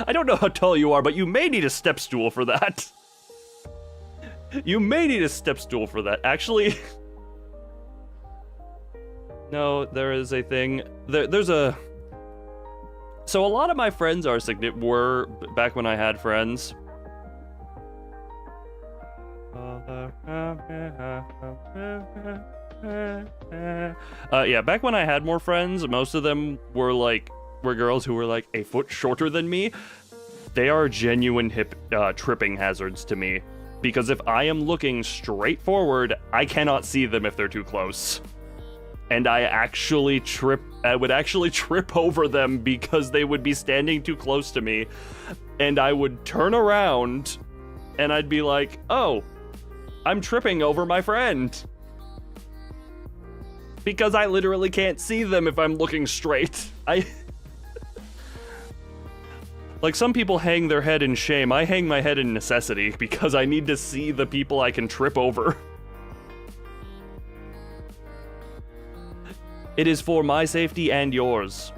I don't know how tall you are, but you may need a step stool for that. You may need a step stool for that. Actually... No, there is a thing. There's a... So a lot of my friends were, back when I had friends... yeah, back when I had more friends, most of them were girls who were like a foot shorter than me. They are genuine tripping hazards to me. Because if I am looking straight forward, I cannot see them if they're too close. And I would actually trip over them because they would be standing too close to me. And I would turn around and I'd be like, oh, I'm tripping over my friend. Because I literally can't see them if I'm looking straight. Like, some people hang their head in shame. I hang my head in necessity because I need to see the people I can trip over. It is for my safety and yours.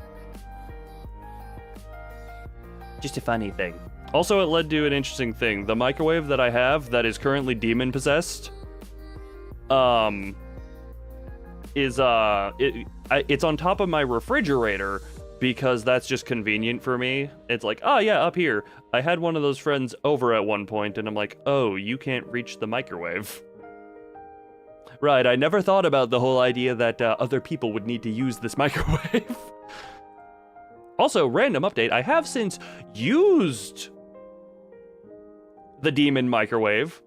Just a funny thing. Also, it led to an interesting thing. The microwave that I have that is currently demon-possessed, it's on top of my refrigerator because that's just convenient for me. It's like, oh yeah, up here. I had one of those friends over at one point, and I'm like, oh, you can't reach the microwave. Right, I never thought about the whole idea that other people would need to use this microwave. Also, random update, I have since used the demon microwave.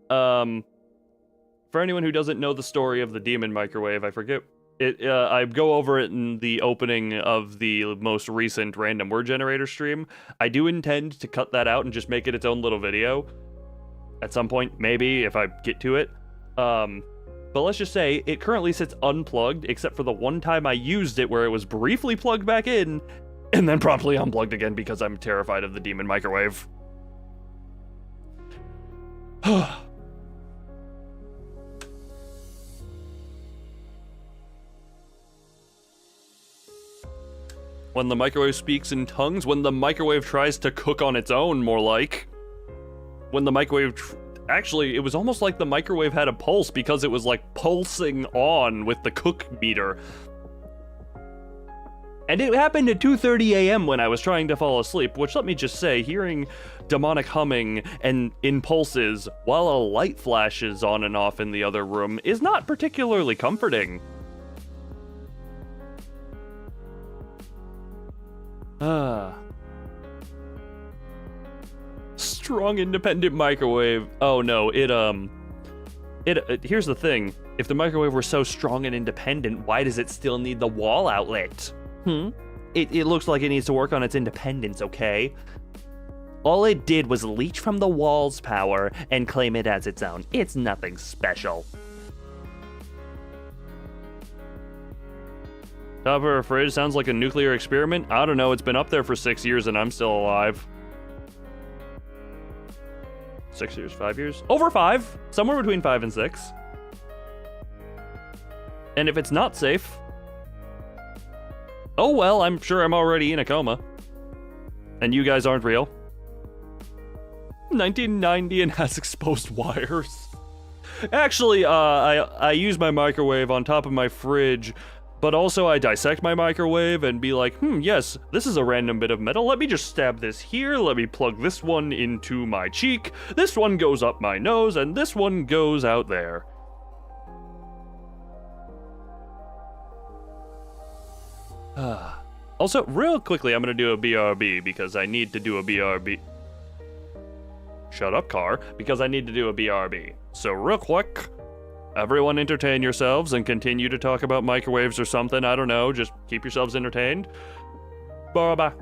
For anyone who doesn't know the story of the demon microwave, I forget it. I go over it in the opening of the most recent random word generator stream. I do intend to cut that out and just make it its own little video at some point, maybe if I get to it. But let's just say it currently sits unplugged, except for the one time I used it where it was briefly plugged back in and then promptly unplugged again because I'm terrified of the demon microwave. When the microwave speaks in tongues, when the microwave tries to cook on its own, more like. When the microwave... Actually, it was almost like the microwave had a pulse because it was like pulsing on with the cook meter. And it happened at 2:30 a.m. when I was trying to fall asleep, which, let me just say, hearing demonic humming and impulses while a light flashes on and off in the other room is not particularly comforting. Strong independent microwave. Oh no, here's the thing. If the microwave were so strong and independent, why does it still need the wall outlet? It looks like it needs to work on its independence, okay? All it did was leech from the wall's power and claim it as its own. It's nothing special. Top of our fridge sounds like a nuclear experiment. I don't know, it's been up there for 6 years and I'm still alive. 6 years, 5 years? Over 5, somewhere between 5 and 6. And if it's not safe, oh well, I'm sure I'm already in a coma. And you guys aren't real. 1990 and has exposed wires. Actually, I use my microwave on top of my fridge, but also I dissect my microwave and be like, yes, this is a random bit of metal. Let me just stab this here. Let me plug this one into my cheek. This one goes up my nose, and this one goes out there. Also, real quickly, I'm gonna do a BRB because I need to do a BRB. Shut up, car, because I need to do a BRB. So real quick, everyone entertain yourselves and continue to talk about microwaves or something. I don't know, just keep yourselves entertained. Bye-bye.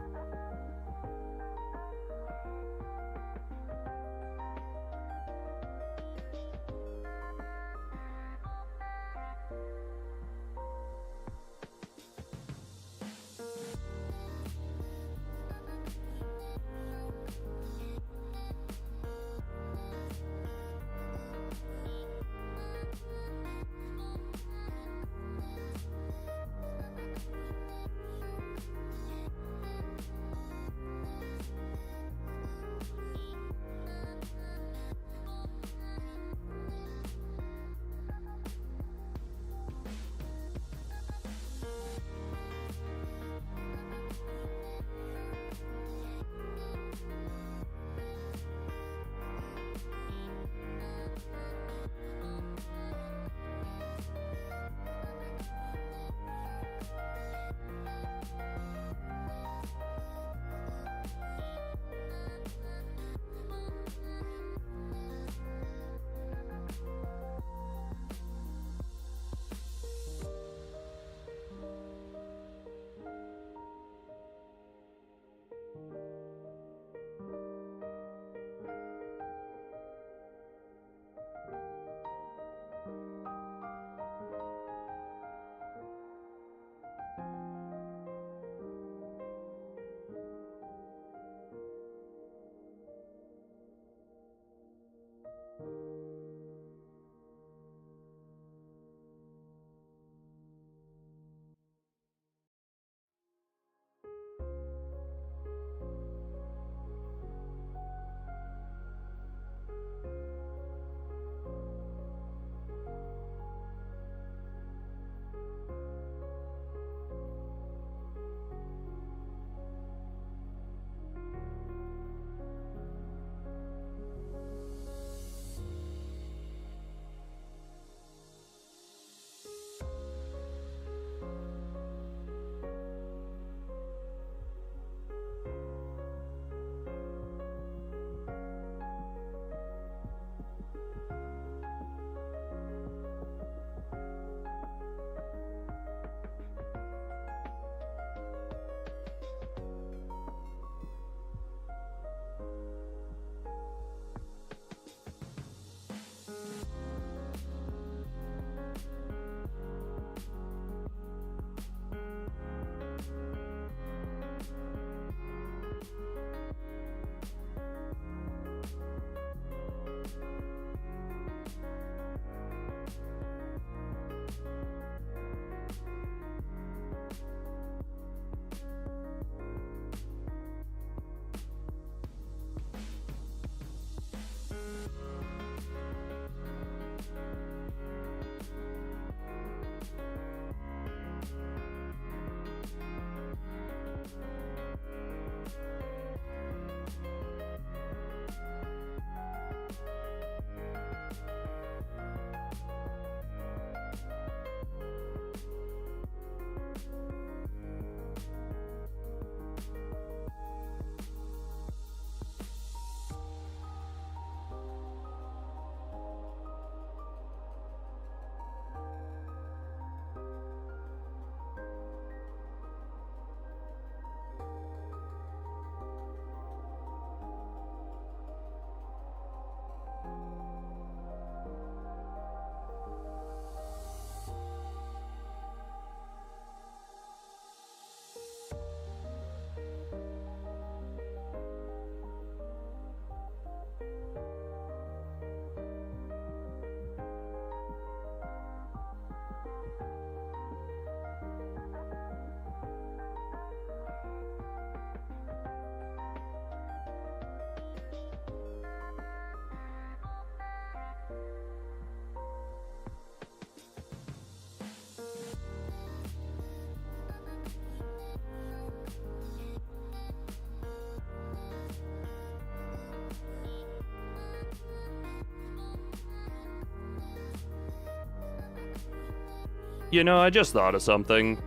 You know, I just thought of something.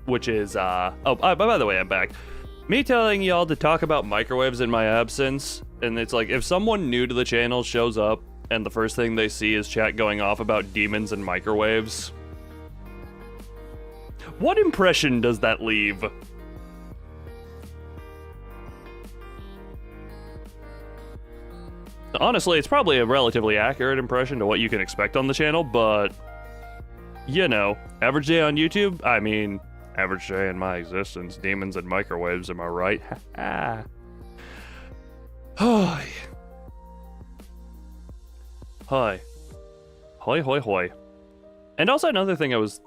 Which is, by the way, I'm back. Me telling y'all to talk about microwaves in my absence, and it's like, if someone new to the channel shows up, and the first thing they see is chat going off about demons and microwaves, what impression does that leave? Honestly, it's probably a relatively accurate impression to what you can expect on the channel, but, you know, average day on YouTube? I mean, average day in my existence, demons and microwaves, am I right? Ha ha. Hi. Hoi hoi hoi. And also another thing I was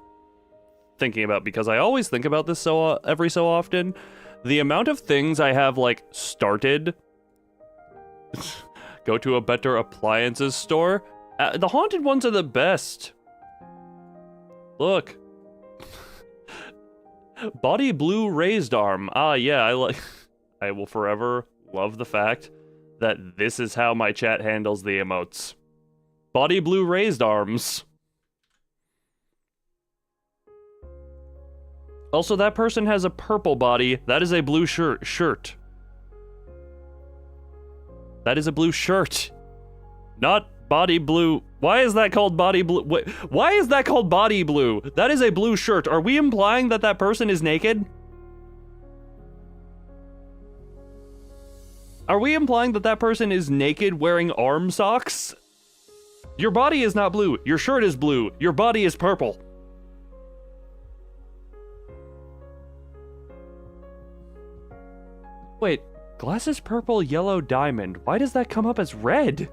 thinking about, because I always think about this every so often, the amount of things I have, like, started... Go to a better appliances store. The haunted ones are the best. Look. Body blue raised arm. Ah, yeah, I will forever love the fact that this is how my chat handles the emotes. Body blue raised arms. Also, that person has a purple body. That is a blue shirt. That is a blue shirt. Not body blue. Why is that called body blue? Wait, why is that called body blue? That is a blue shirt. Are we implying that that person is naked? Are we implying that that person is naked wearing arm socks? Your body is not blue. Your shirt is blue. Your body is purple. Wait. Glasses purple, yellow, diamond. Why does that come up as red?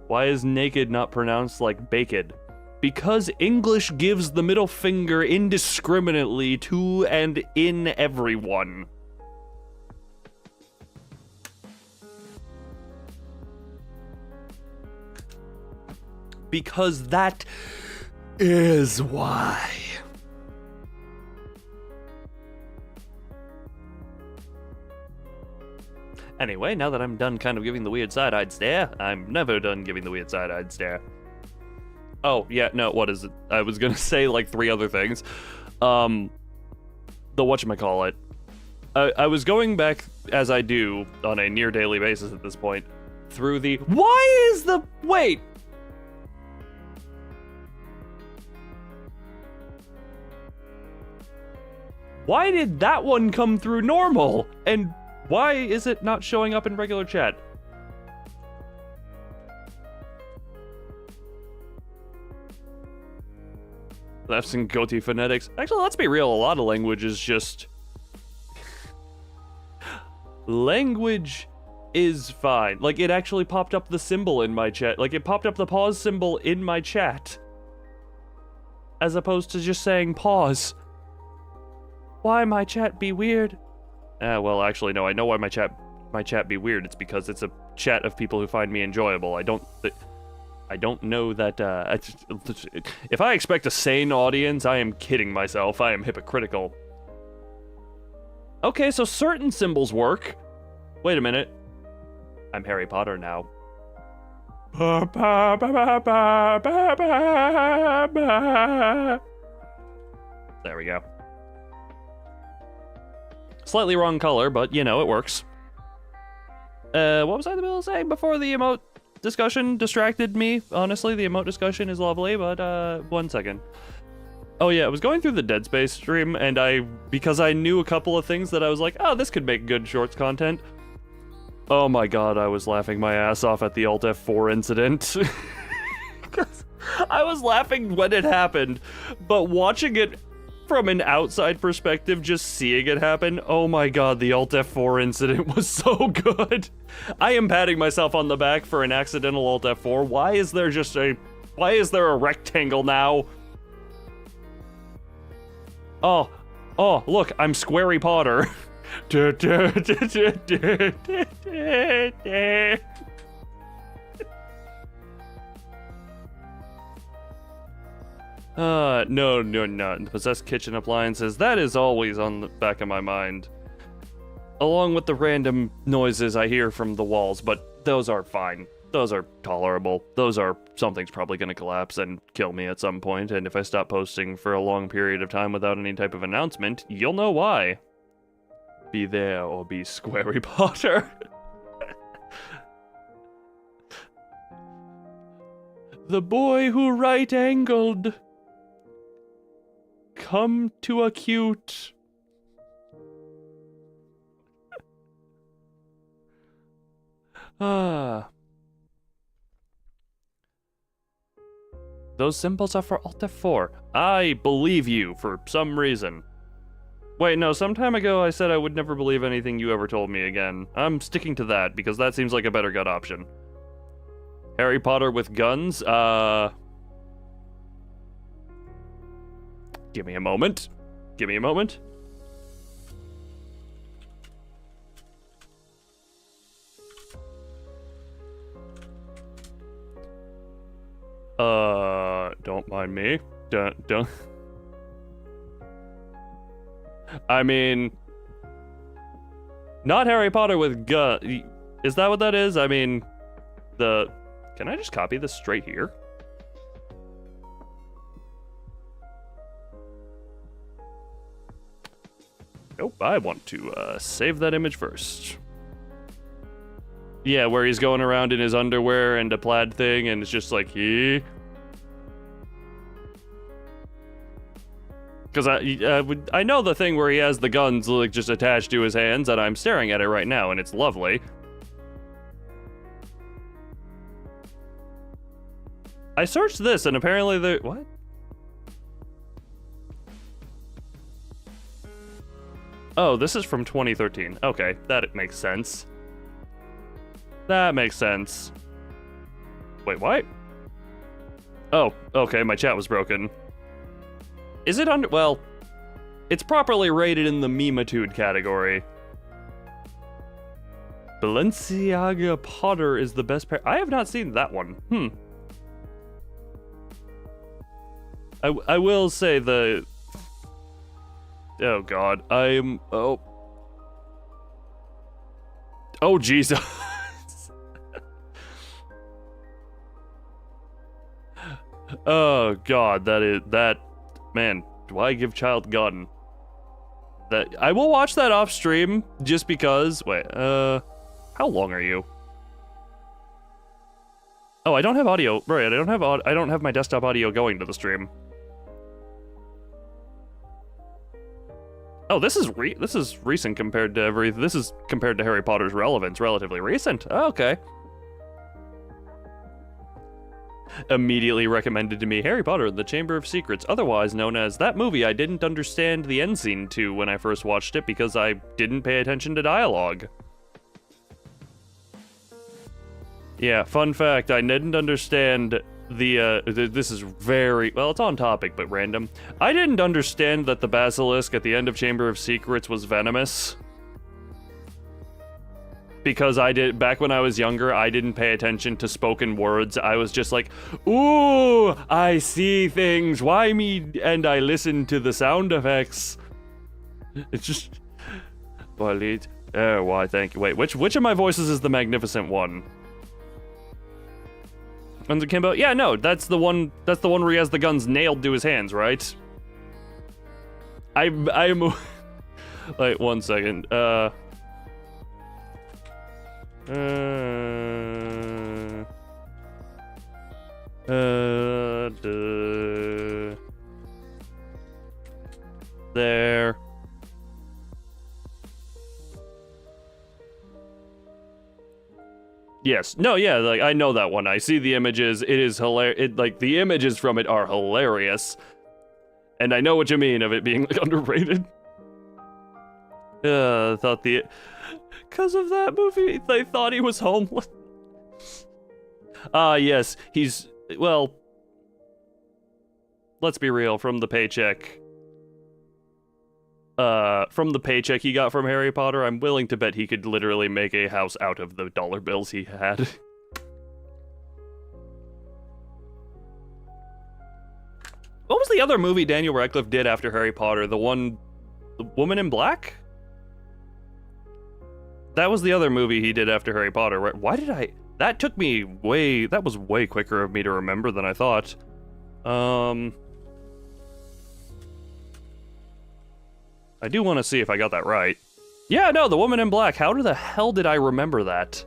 Why is naked not pronounced like baked? Because English gives the middle finger indiscriminately to and in everyone. Because that is why. Anyway, now that I'm done kind of giving the weird side-eyed stare, I'm never done giving the weird side-eyed stare. Oh, yeah, no, what is it? I was gonna say, like, 3 other things. The whatchamacallit. I was going back, as I do, on a near-daily basis at this point, through the... Why is the... Wait! Why did that one come through normal? And... why is it not showing up in regular chat? That's in goatee phonetics. Actually, let's be real, a lot of language is just... language is fine. Like, it actually popped up the symbol in my chat. Like, it popped up the pause symbol in my chat. As opposed to just saying pause. Why my chat be weird? Well, actually, no. I know why my chat be weird. It's because it's a chat of people who find me enjoyable. I don't know that. If I expect a sane audience, I am kidding myself. I am hypocritical. Okay, so certain symbols work. Wait a minute. I'm Harry Potter now. There we go. Slightly wrong color, but, you know, it works. What was I in the middle of saying before the emote discussion distracted me? Honestly, the emote discussion is lovely, but, 1 second. Oh yeah, I was going through the Dead Space stream, and because I knew a couple of things that I was like, oh, this could make good shorts content. Oh my god, I was laughing my ass off at the Alt F4 incident. I was laughing when it happened, but watching it from an outside perspective, just seeing it happen, oh my god, the Alt F4 incident was so good. I am patting myself on the back for an accidental Alt F4. Why is there a rectangle now? Oh, look, I'm Squarey Potter. No. Possessed kitchen appliances, that is always on the back of my mind. Along with the random noises I hear from the walls, but those are fine. those are tolerable. Those are, something's probably gonna collapse and kill me at some point, and if I stop posting for a long period of time without any type of announcement, you'll know why. Be there or be Squarey Potter. The boy who right-angled. Come to acute. Those symbols are for Alt F4. I believe you for some reason. Wait, no, some time ago I said I would never believe anything you ever told me again. I'm sticking to that, because that seems like a better gut option. Harry Potter with guns, Give me a moment. Give me a moment. Don't mind me. Don't. I mean, not Harry Potter with gun. Is that what that is? I mean, can I just copy this straight here? Nope, I want to save that image first. Yeah, where he's going around in his underwear and a plaid thing, and it's just like, he. Because I know the thing where he has the guns like just attached to his hands, and I'm staring at it right now, and it's lovely. I searched this, and apparently what? Oh, this is from 2013. Okay, that makes sense. That makes sense. Wait, what? Oh, okay, my chat was broken. Is it under... Well, it's properly rated in the memitude category. Balenciaga Potter is the best pair... I have not seen that one. I will say the... Oh, God. Oh, Jesus. Oh, God. That... Man, do I give child gun? That... I will watch that off stream just because... Wait, how long are you? Oh, I don't have audio. Right, I don't have my desktop audio going to the stream. Oh, this is recent compared to this is compared to Harry Potter's relevance, relatively recent. Oh, okay. Immediately recommended to me Harry Potter and the Chamber of Secrets, otherwise known as that movie I didn't understand the end scene to when I first watched it because I didn't pay attention to dialogue. Yeah, fun fact, I didn't understand this is very, well, it's on topic, but random. I didn't understand that the basilisk at the end of Chamber of Secrets was venomous. Because back when I was younger, I didn't pay attention to spoken words. I was just like, ooh, I see things, why me? And I listened to the sound effects. It's just, why, thank you. Wait, which of my voices is the magnificent one? Uncle Kimbo? Yeah, no, that's the one where he has the guns nailed to his hands, right? I'm like, one second. There. Yes. No, yeah, like, I know that one. I see the images. It is hilarious. Like, the images from it are hilarious. And I know what you mean of it being, like, underrated. Thought because of that movie, they thought he was homeless. Yes, he's, well, let's be real, from the paycheck he got from Harry Potter, I'm willing to bet he could literally make a house out of the dollar bills he had. What was the other movie Daniel Radcliffe did after Harry Potter? The Woman in Black? That was the other movie he did after Harry Potter, right? Why did That took me that was way quicker of me to remember than I thought. I do want to see if I got that right. Yeah, no, the woman in black. How the hell did I remember that?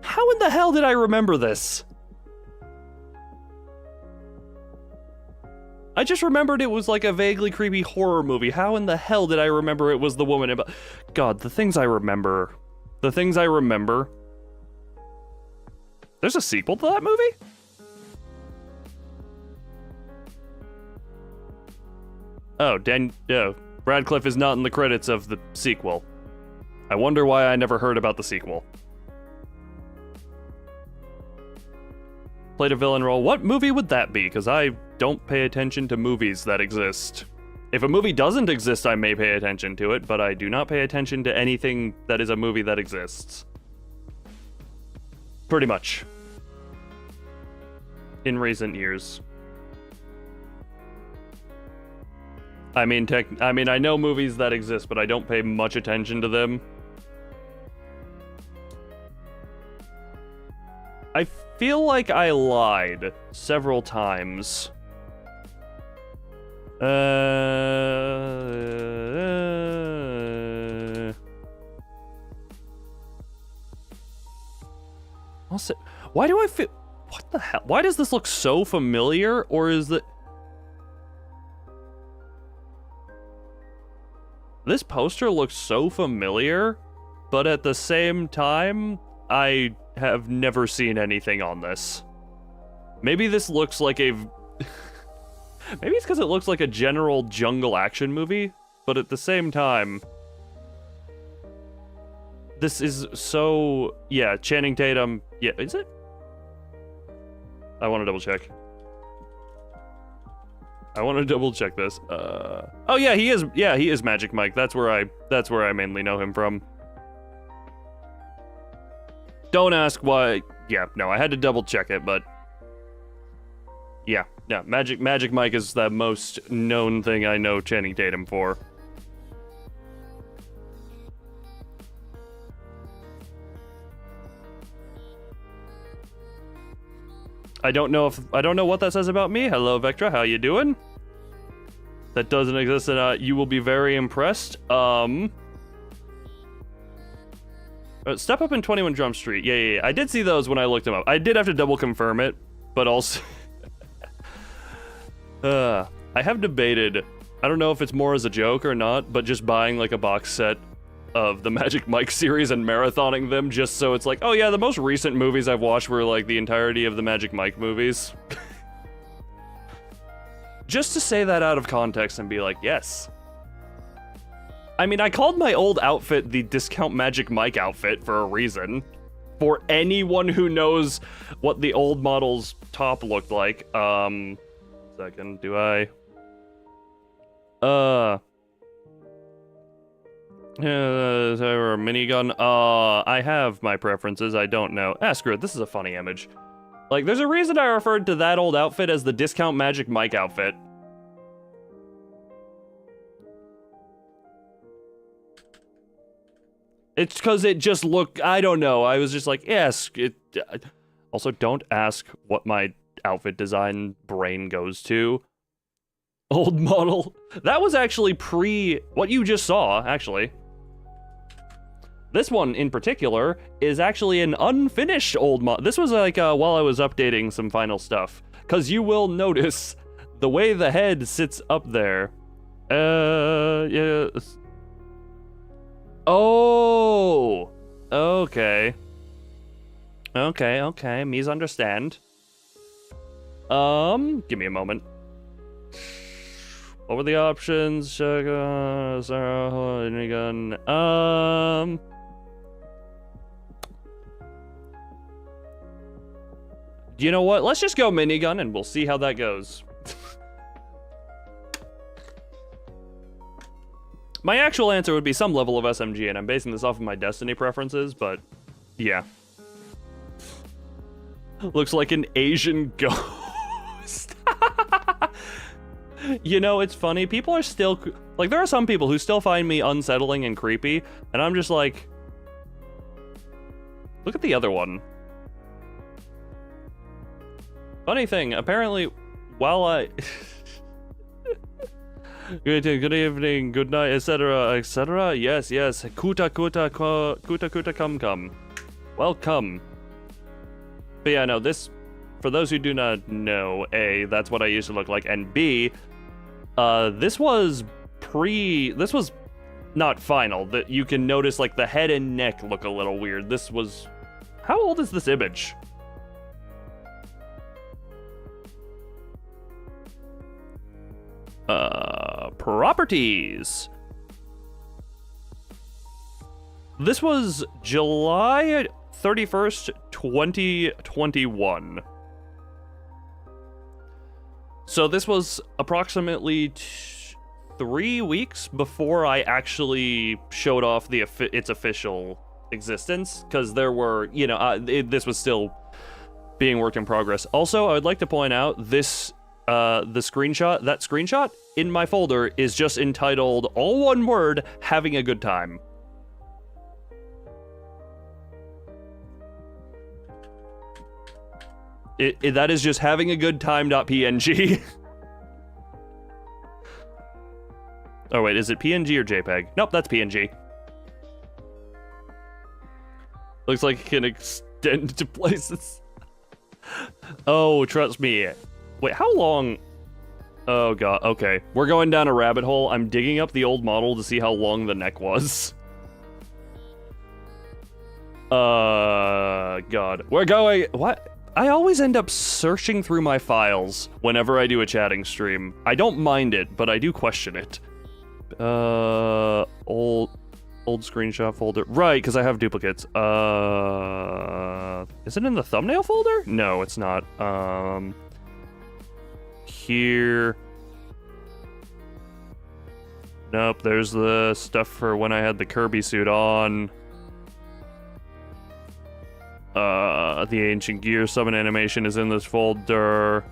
How in the hell did I remember this? I just remembered it was like a vaguely creepy horror movie. How in the hell did I remember it was the woman in black? God, the things I remember. The things I remember. There's a sequel to that movie? Oh, Radcliffe is not in the credits of the sequel. I wonder why I never heard about the sequel. Played a villain role. What movie would that be? Because I don't pay attention to movies that exist. If a movie doesn't exist, I may pay attention to it, but I do not pay attention to anything that is a movie that exists. Pretty much. In recent years. I mean, I know movies that exist, but I don't pay much attention to them. I feel like I lied several times. Also, why do I feel... What the hell? Why does this look so familiar, or is it... This poster looks so familiar, but at the same time, I have never seen anything on this. Maybe this looks like a... Maybe it's because it looks like a general jungle action movie, but at the same time... This is so... Yeah, Channing Tatum... Yeah, is it? I want to double check. I want to double check this. Oh yeah, he is. Yeah, he is Magic Mike. That's where I mainly know him from. Don't ask why. Yeah, no, I had to double check it, but yeah, Magic Mike is the most known thing I know Channing Tatum for. I don't know what that says about me. Hello, Vectra. How you doing? That doesn't exist, and you will be very impressed. Step Up in 21 Jump Street. Yeah. I did see those when I looked them up. I did have to double confirm it, but also... I have debated, I don't know if it's more as a joke or not, but just buying like a box set of the Magic Mike series and marathoning them just so it's like, oh yeah, the most recent movies I've watched were like the entirety of the Magic Mike movies. Just to say that out of context and be like, yes. I mean, I called my old outfit the Discount Magic Mike outfit for a reason. For anyone who knows what the old model's top looked like. Second, do I? Is there a minigun? I have my preferences, I don't know. Screw it, this is a funny image. Like, there's a reason I referred to that old outfit as the Discount Magic Mike outfit. It's because it just looked, I don't know, I was just like, yes. Also, don't ask what my outfit design brain goes to. Old model. That was actually what you just saw, actually. This one in particular is actually an unfinished old model. This was like while I was updating some final stuff. Because you will notice the way the head sits up there. Yeah. Oh! Okay. Okay. Me's understand. Give me a moment. What were the options? Minigun. You know what? Let's just go minigun and we'll see how that goes. My actual answer would be some level of SMG, and I'm basing this off of my Destiny preferences, but yeah. Looks like an Asian ghost. You know, it's funny. People are still, like, there are some people who still find me unsettling and creepy, and I'm just like, look at the other one. Funny thing, apparently, while I... good evening, good night, etc., etc. Yes, yes. Kuta, come. Welcome. But yeah, no, this, for those who do not know, A, that's what I used to look like, and B, this was not final. That you can notice, like, the head and neck look a little weird. This was, how old is this image? Properties. This was July 31st, 2021. So this was approximately 3 weeks before I actually showed off its official existence, because there were, you know, this was still being work in progress. Also, I would like to point out this, that screenshot in my folder is just entitled, all one word, having a good time. That is just having a good time.png. Oh wait, is it PNG or JPEG? Nope, that's PNG. Looks like it can extend to places. Oh, trust me. Wait, how long? Oh god, okay. We're going down a rabbit hole. I'm digging up the old model to see how long the neck was. God. We're going, what? I always end up searching through my files whenever I do a chatting stream. I don't mind it, but I do question it. Old screenshot folder. Right, because I have duplicates. Is it in the thumbnail folder? No, it's not. Here. Nope, there's the stuff for when I had the Kirby suit on. The Ancient Gear summon animation is in this folder.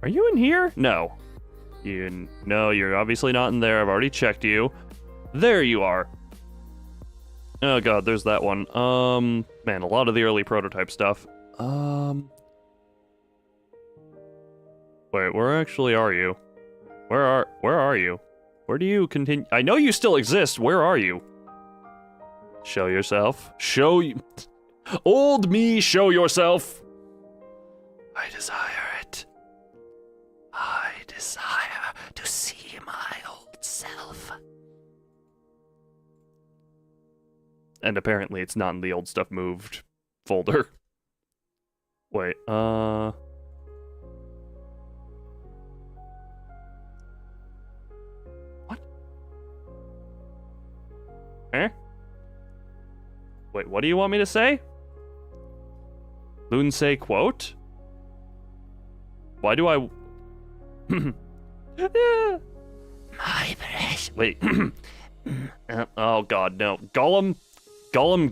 Are you in here? No. No, you're obviously not in there. I've already checked you. There you are. Oh god, there's that one. Man, a lot of the early prototype stuff. Wait, where actually are you? Where are you? Where do you continue? I know you still exist. Where are you? Show yourself. Show you. Old me, show yourself. I desire it. I desire to see my old self. And apparently it's not in the old stuff moved folder. Wait, What? Eh? Wait, what do you want me to say? Loon say quote? Why do I... My precious... Wait. Oh god, no. Gollum,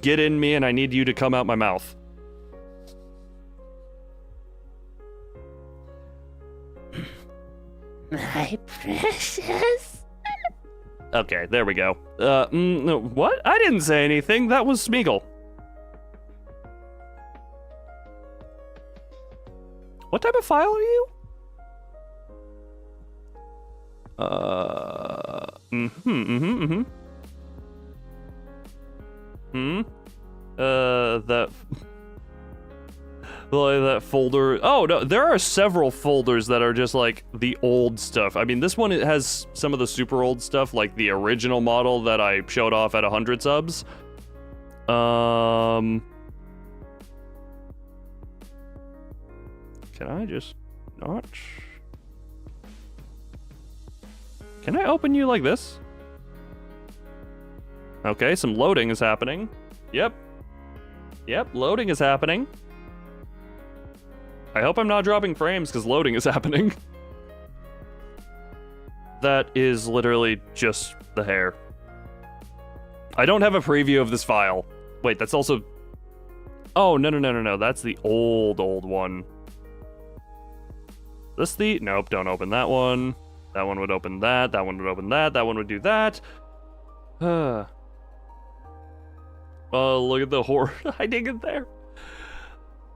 get in me and I need you to come out my mouth. My precious... Okay, there we go. No, what? I didn't say anything. That was Smeagol. What type of file are you? That folder. Oh, no, there are several folders that are just like the old stuff. I mean, this one, it has some of the super old stuff, like the original model that I showed off at 100 subs. Can I just not? Can I open you like this? Okay, some loading is happening. Yep, loading is happening. I hope I'm not dropping frames, because loading is happening. That is literally just the hair. I don't have a preview of this file. Wait, that's also... Oh, no. That's the old one. This the... Nope, don't open that one. That one would open that. That one would open that. That one would do that. Oh, look at the horde hiding in there.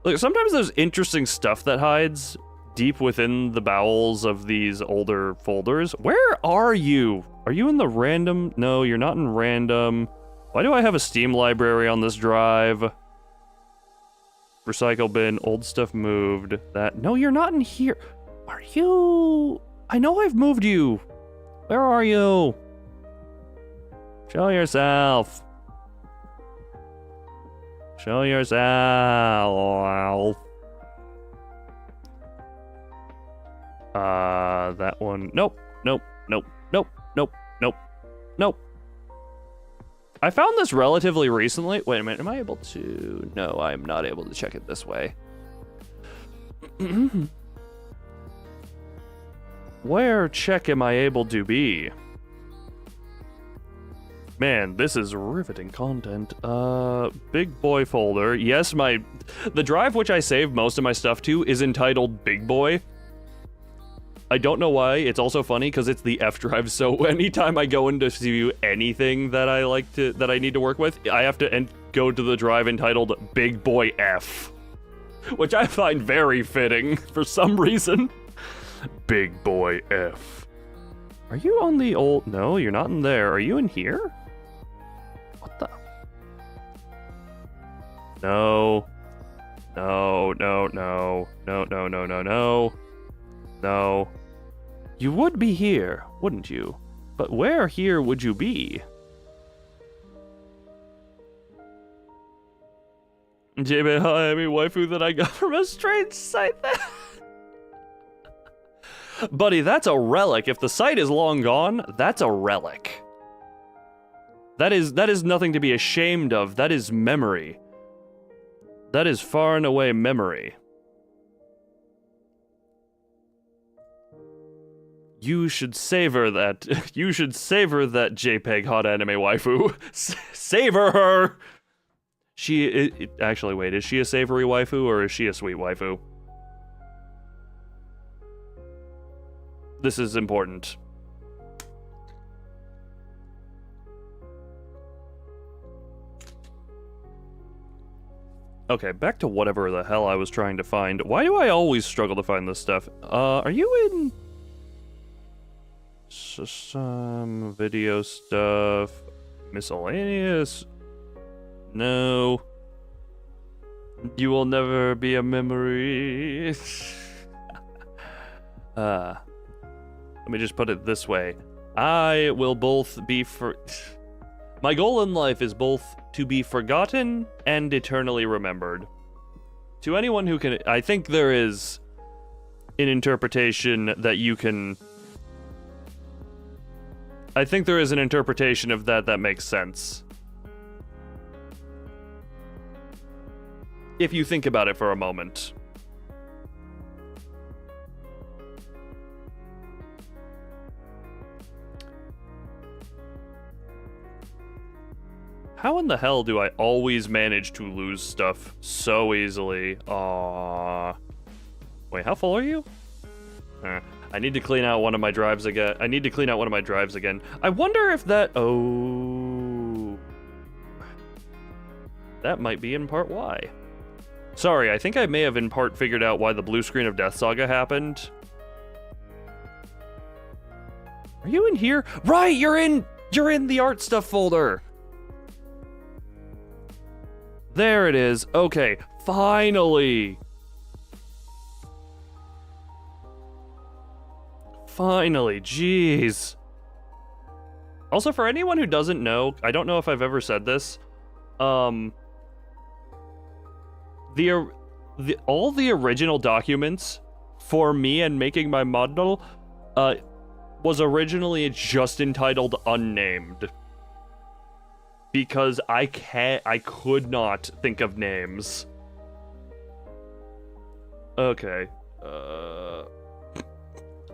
Look, sometimes there's interesting stuff that hides deep within the bowels of these older folders. Where are you? Are you in the random? No, you're not in random. Why do I have a Steam library on this drive? Recycle bin, old stuff moved. That, no, you're not in here. Are you? I know I've moved you. Where are you? Show yourself. Show yourself. That one. Nope, nope, nope, nope, nope, nope, nope. I found this relatively recently. Wait a minute, am I able to? No, I am not able to check it this way. Where check am I able to be? Man, this is riveting content. Big boy folder. Yes, the drive which I save most of my stuff to is entitled Big Boy. I don't know why. It's also funny because it's the F drive, so anytime I go in to view anything that that I need to work with, I have to go to the drive entitled Big Boy F, which I find very fitting for some reason. Big Boy F. Are you on the old... No, you're not in there. Are you in here? What the... No. No, no, no. No, no, no, no, no. No. You would be here, wouldn't you? But where here would you be? JB, hi, I'm a waifu that I got from a strange site there. Buddy, that's a relic. If the site is long gone, that's a relic. That is nothing to be ashamed of. That is memory. That is far and away memory. You should savor that. You should savor that JPEG hot anime waifu. Savor her! Actually, wait, is she a savory waifu or is she a sweet waifu? This is important. Okay, back to whatever the hell I was trying to find. Why do I always struggle to find this stuff? Are you in... Some video stuff... Miscellaneous? No. You will never be a memory. Let me just put it this way. I will both be My goal in life is both to be forgotten and eternally remembered. To anyone who can... I think there is an interpretation that you can... I think there is an interpretation of that makes sense. If you think about it for a moment. How in the hell do I always manage to lose stuff so easily? Aww. Wait, how full are you? I need to clean out one of my drives again. I wonder if that... Oh... That might be in part why. Sorry, I think I may have in part figured out why the blue screen of Death Saga happened. Are you in here? Right, you're in the art stuff folder. There it is. Okay, finally. Finally, jeez. Also, for anyone who doesn't know, I don't know if I've ever said this. All the original documents for me and making my model was originally just entitled Unnamed. Because I could not think of names. Okay.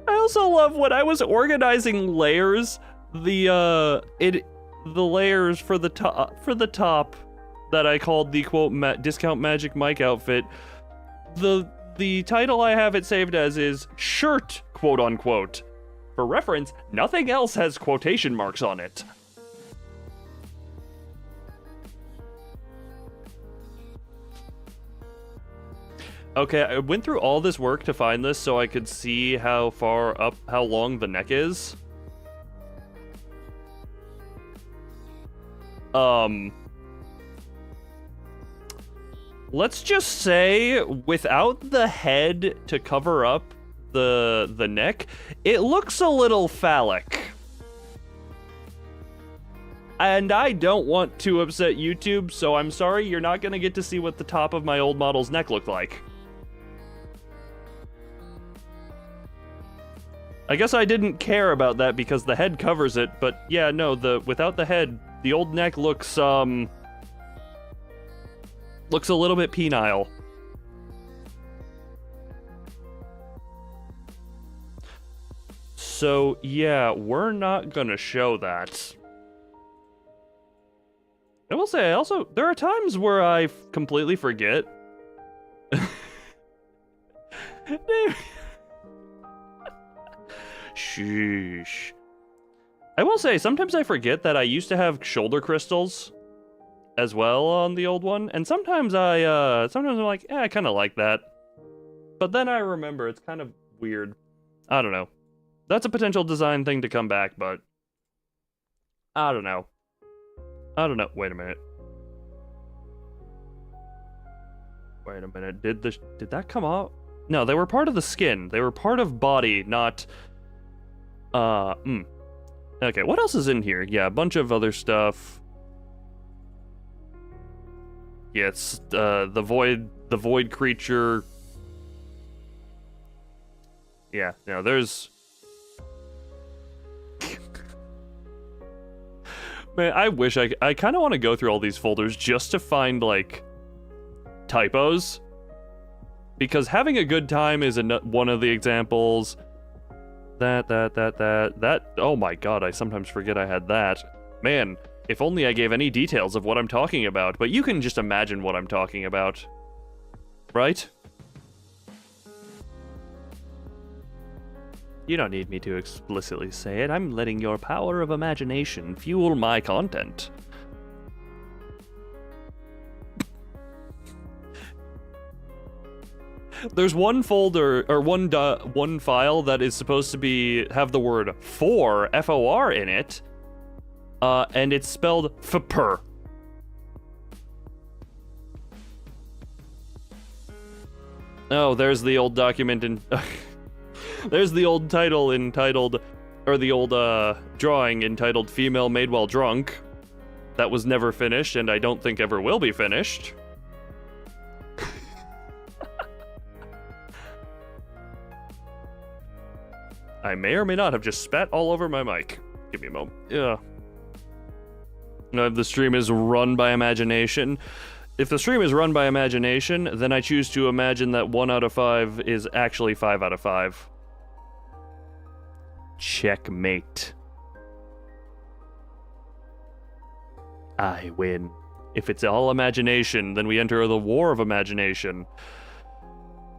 I also love when I was organizing layers, the layers for the top that I called the quote discount magic mic outfit. The the title I have it saved as is shirt, quote unquote. For reference, nothing else has quotation marks on it. Okay, I went through all this work to find this so I could see how long the neck is. Let's just say, without the head to cover up the neck, it looks a little phallic. And I don't want to upset YouTube, so I'm sorry, you're not gonna get to see what the top of my old model's neck looked like. I guess I didn't care about that because the head covers it, but yeah, no, without the head, the old neck looks a little bit penile. So, yeah, we're not gonna show that. I will say, also, there are times where I completely forget. Sheesh. I will say, sometimes I forget that I used to have shoulder crystals as well on the old one, and sometimes I'm like, I kind of like that. But then I remember it's kind of weird. I don't know. That's a potential design thing to come back, but I don't know. Wait a minute. Did that come off? No, they were part of the skin. They were part of body, not Okay, what else is in here? Yeah, a bunch of other stuff. Yeah, it's the void creature. Yeah, no, there's Man, I wish I kind of want to go through all these folders just to find, like, typos. Because having a good time is one of the examples. That. Oh my god, I sometimes forget I had that. Man, if only I gave any details of what I'm talking about. But you can just imagine what I'm talking about. Right? You don't need me to explicitly say it. I'm letting your power of imagination fuel my content. There's one folder, or one file that is supposed to have the word for, F-O-R, in it, and it's spelled FPR. Oh, there's the old document in... There's the old title entitled, or the old drawing entitled Female Made While Drunk. That was never finished, and I don't think ever will be finished. I may or may not have just spat all over my mic. Give me a moment. Yeah. No, if the stream is run by imagination. If the stream is run by imagination, then I choose to imagine that 1 out of 5 is actually 5 out of 5. Checkmate. I win. If it's all imagination, then we enter the war of imagination.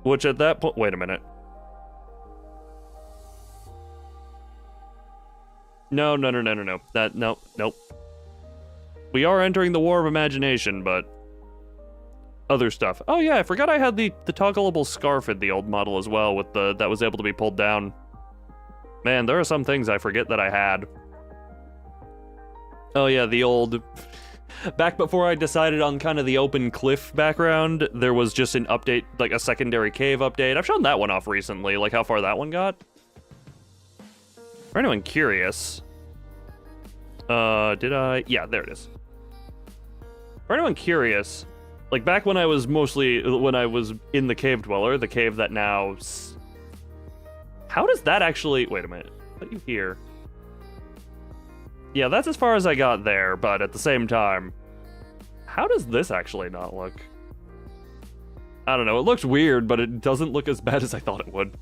Which at that point... Wait a minute. No. Nope. We are entering the war of imagination, but... other stuff. Oh yeah, I forgot I had the toggleable scarf in the old model as well, with that was able to be pulled down. Man, there are some things I forget that I had. Oh yeah, the old... Back before I decided on kind of the open cliff background, there was just an update, like a secondary cave update. I've shown that one off recently, like how far that one got. For anyone curious... did I... Yeah, there it is. For anyone curious... Like, back when I was in the Cave Dweller, the cave that now... How does that actually... Wait a minute. What do you hear? Yeah, that's as far as I got there, but at the same time... How does this actually not look? I don't know, it looks weird, but it doesn't look as bad as I thought it would.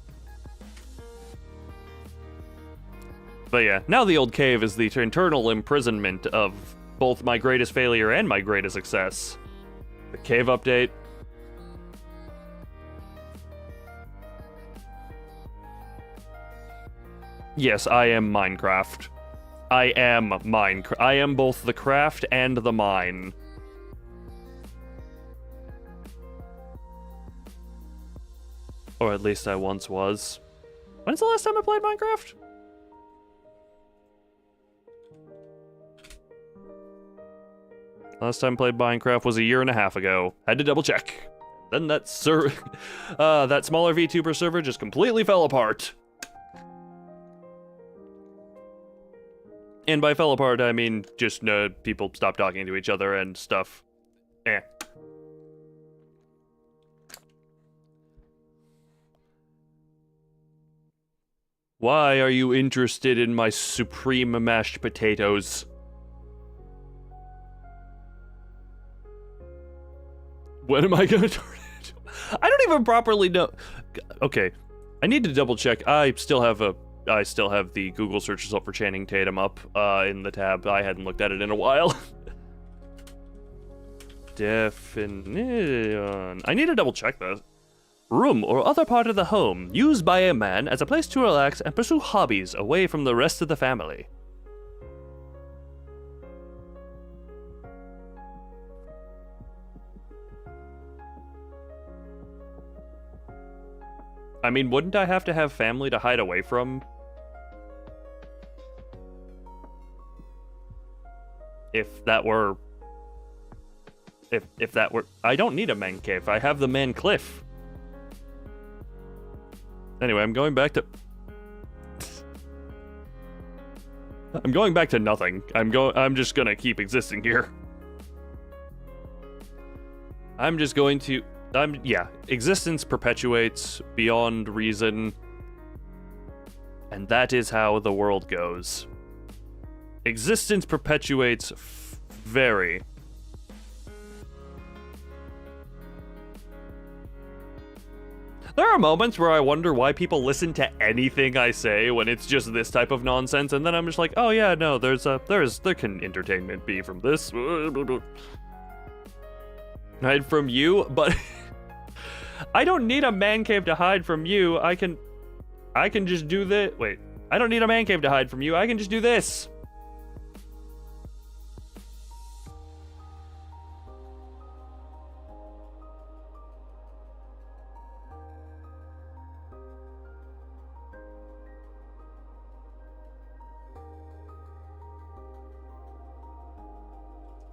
But yeah, now the old cave is the internal imprisonment of both my greatest failure and my greatest success. The cave update. Yes, I am Minecraft. I am Minecraft. I am both the craft and the mine. Or at least I once was. When's the last time I played Minecraft? Last time I played Minecraft was a year and a half ago. Had to double check. Then that that smaller VTuber server just completely fell apart. And by fell apart, I mean just people stopped talking to each other and stuff. Why are you interested in my supreme mashed potatoes? When am I gonna turn it? I don't even properly know. Okay, I need to double check. I still have the Google search result for Channing Tatum up in the tab. I hadn't looked at it in a while. Definition. I need to double check this. Room or other part of the home used by a man as a place to relax and pursue hobbies away from the rest of the family. I mean, wouldn't I have to have family to hide away from? If that were... If that were... I don't need a man cave. I have the man cliff. Anyway, I'm going back to... I'm going back to nothing. I'm just gonna keep existing here. I'm just going to... yeah, existence perpetuates beyond reason, and that is how the world goes. Existence perpetuates very. There are moments where I wonder why people listen to anything I say when it's just this type of nonsense, and then I'm just like, oh yeah, no, there can entertainment be from this. Hide from you, but I don't need a man cave to hide from you. I can just do this. Wait, I don't need a man cave to hide from you. I can just do this.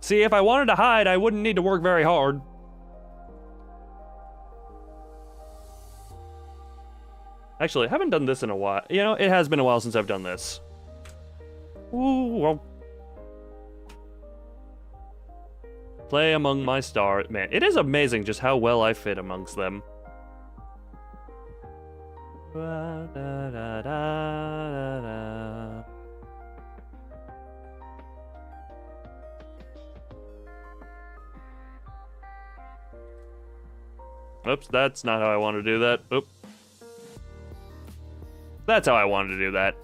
See, if I wanted to hide, I wouldn't need to work very hard. Actually, I haven't done this in a while. You know, it has been a while since I've done this. Ooh, well. Play among my stars. Man, it is amazing just how well I fit amongst them. Da, da, da, da, da. Oops, that's not how I want to do that. Oop. That's how I wanted to do that.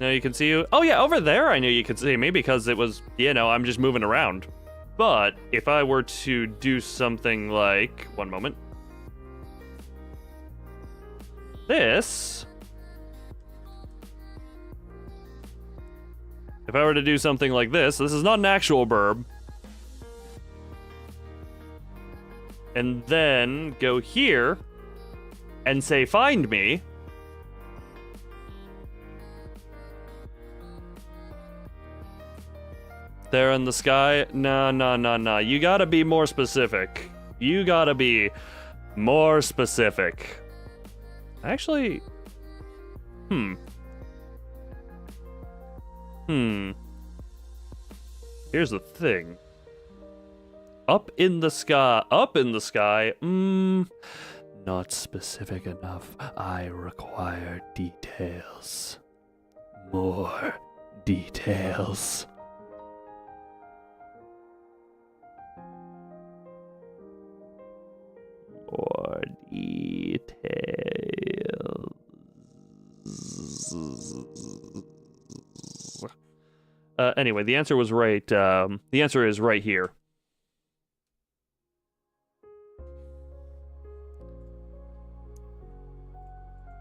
Now you can see you. Oh yeah, over there I knew you could see me because it was, you know, I'm just moving around. But if I were to do something like, one moment. This. If I were to do something like this is not an actual burb. And then go here and say, find me. There in the sky? No. You gotta be more specific. You gotta be more specific. Actually, Here's the thing. Up in the sky, not specific enough. I require details. More details. More details. Anyway, the answer was right. The answer is right here.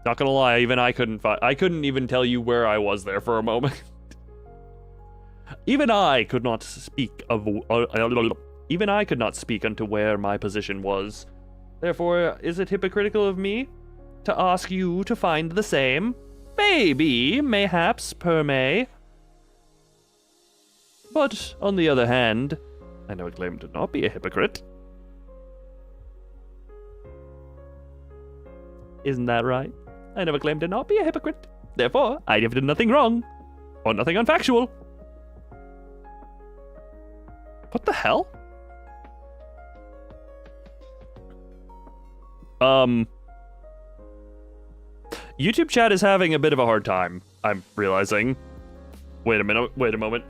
Not gonna lie, even I couldn't even tell you where I was there for a moment. Even I could not speak unto where my position was. Therefore, is it hypocritical of me to ask you to find the same? Maybe, mayhaps, per may. But, on the other hand, I never claim to not be a hypocrite. Isn't that right? I never claimed to not be a hypocrite. Therefore, I have done nothing wrong. Or nothing unfactual. What the hell? YouTube chat is having a bit of a hard time, I'm realizing. Wait a moment.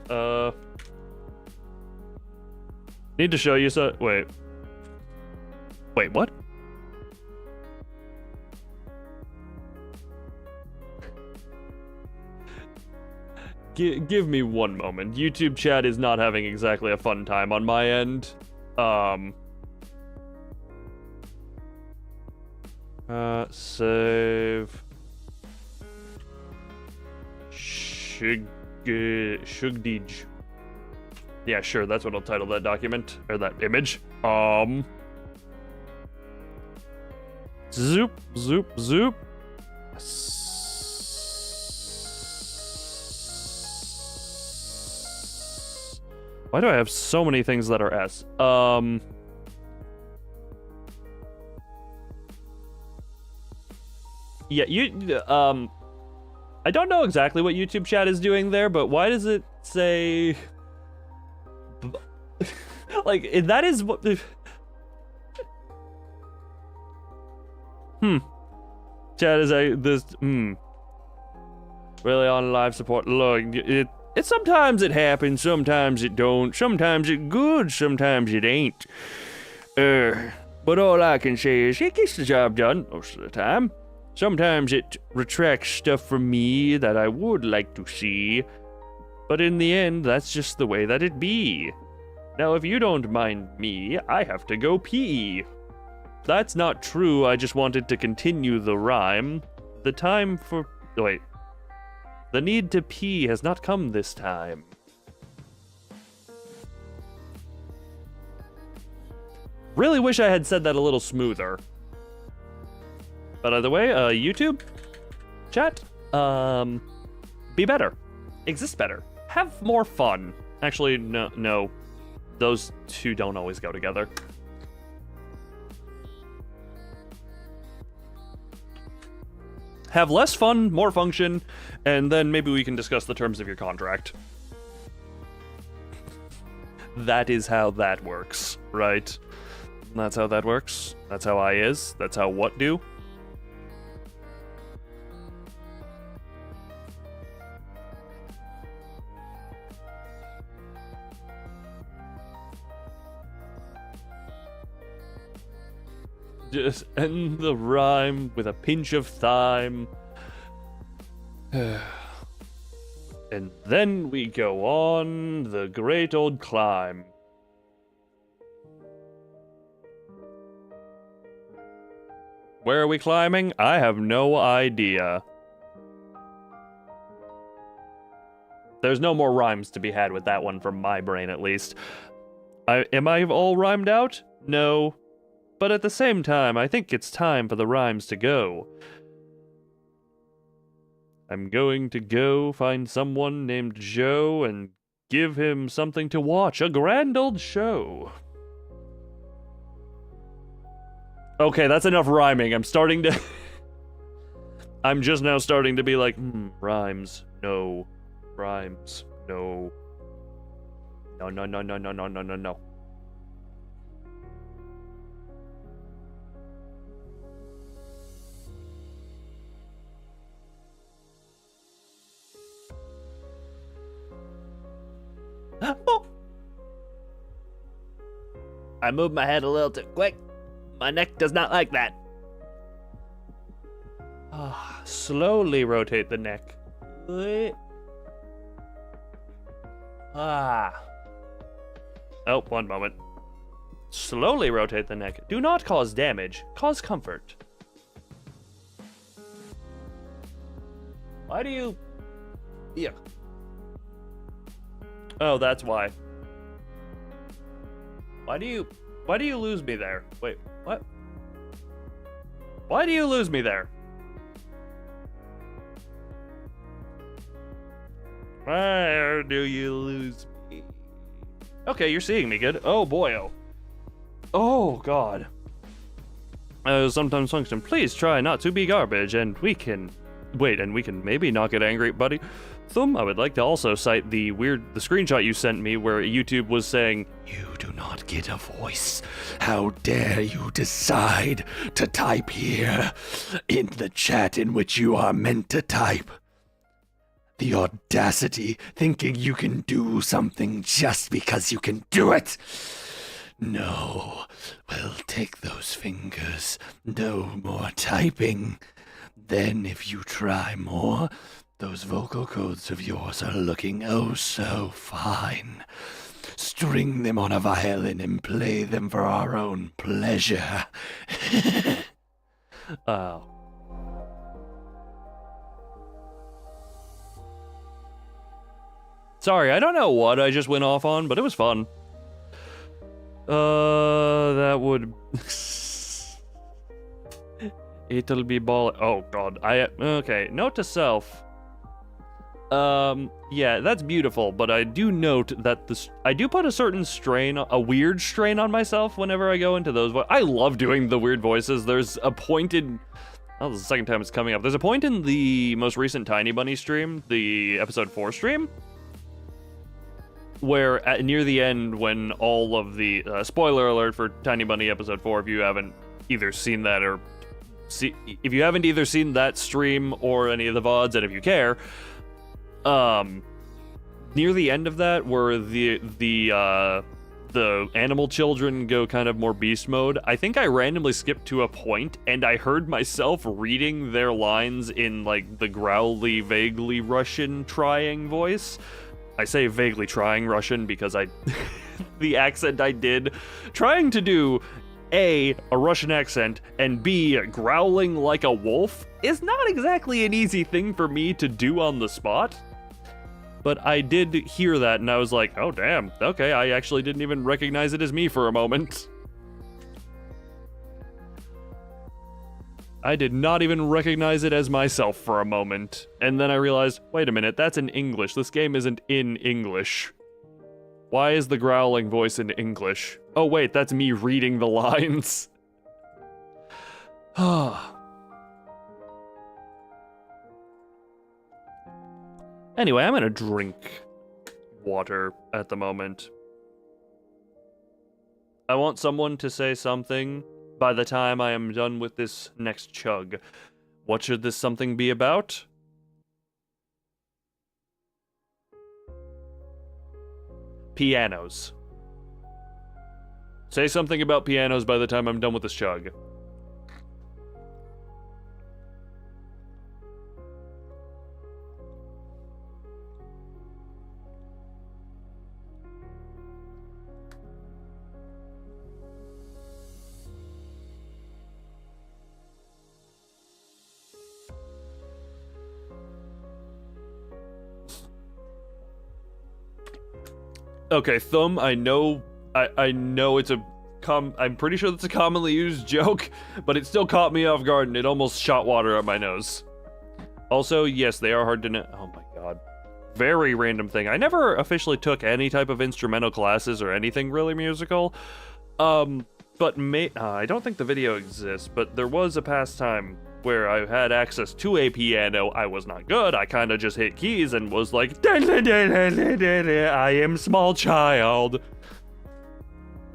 Need to show you wait, what? Give me one moment. YouTube chat is not having exactly a fun time on my end. Save. Shugdij. Yeah, sure, that's what I'll title that document, or that image. Zoop. Why do I have so many things that are S? Yeah, I don't know exactly what YouTube chat is doing there, but why does it say... like, that is what... Chat is really on live support. Look, it sometimes it happens, sometimes it don't, sometimes it good, sometimes it ain't. But all I can say is it gets the job done most of the time. Sometimes it retracts stuff from me that I would like to see, but in the end, that's just the way that it be. Now, if you don't mind me, I have to go pee. That's not true, I just wanted to continue the rhyme. The time for... wait. The need to pee has not come this time. Really wish I had said that a little smoother. But either way, YouTube, chat, be better, exist better, have more fun. Actually, no, those two don't always go together. Have less fun, more function, and then maybe we can discuss the terms of your contract. That is how that works, right? That's how that works. That's how I is. That's how what do. Just end the rhyme with a pinch of thyme. And then we go on the great old climb. Where are we climbing? I have no idea. There's no more rhymes to be had with that one from my brain, at least. Am I all rhymed out? No. But at the same time, I think it's time for the rhymes to go. I'm going to go find someone named Joe and give him something to watch. A grand old show. Okay, that's enough rhyming. I'm starting to... I'm just now starting to be like, rhymes. No. Rhymes. No. No. Oh. I moved my head a little too quick. My neck does not like that. Slowly rotate the neck. Oh, one moment. Slowly rotate the neck. Do not cause damage. Cause comfort. Why do you... Yeah. Oh, that's why. Why do you lose me there? Wait, what? Why do you lose me there? Where do you lose me? Okay, you're seeing me good. Oh boy, oh. Oh god. Sometimes function. Please try not to be garbage, and we can... Wait, and we can maybe not get angry, buddy. Thumb, I would like to also cite the screenshot you sent me where YouTube was saying, "You do not get a voice. How dare you decide to type here in the chat in which you are meant to type? The audacity, thinking you can do something just because you can do it. No, we'll take those fingers. No more typing. Then if you try more, those vocal cords of yours are looking oh so fine. String them on a violin and play them for our own pleasure." Oh. Sorry, I don't know what I just went off on, but it was fun. That would... It'll be ball... Oh, God. Okay, note to self. Yeah, that's beautiful, but I do note that I do put a certain strain, a weird strain on myself whenever I go into those I love doing the weird voices. There's a point in... Oh, this is the second time it's coming up. There's a point in the most recent Tiny Bunny stream, the episode 4 stream, where near the end when all of the... spoiler alert for Tiny Bunny episode 4 if you haven't either seen that or... if you haven't either seen that stream or any of the VODs, and if you care, near the end of that, where the animal children go kind of more beast mode, I think I randomly skipped to a point, and I heard myself reading their lines in, like, the growly, vaguely Russian trying voice. I say vaguely trying Russian because the accent I did, trying to do A, Russian accent, and B, growling like a wolf, is not exactly an easy thing for me to do on the spot. But I did hear that, and I was like, oh damn, okay, I actually didn't even recognize it as me for a moment. I did not even recognize it as myself for a moment. And then I realized, wait a minute, that's in English. This game isn't in English. Why is the growling voice in English? Oh wait, that's me reading the lines. Anyway, I'm gonna drink water at the moment. I want someone to say something by the time I am done with this next chug. What should this something be about? Pianos. Say something about pianos by the time I'm done with this chug. Okay, Thumb, I know it's I'm pretty sure that's a commonly used joke, but it still caught me off guard and it almost shot water up my nose. Also, yes, they are hard to know. Oh my god. Very random thing. I never officially took any type of instrumental classes or anything really musical. But I don't think the video exists, but there was a past time where I had access to a piano. I was not good. I kind of just hit keys and was like, I am small child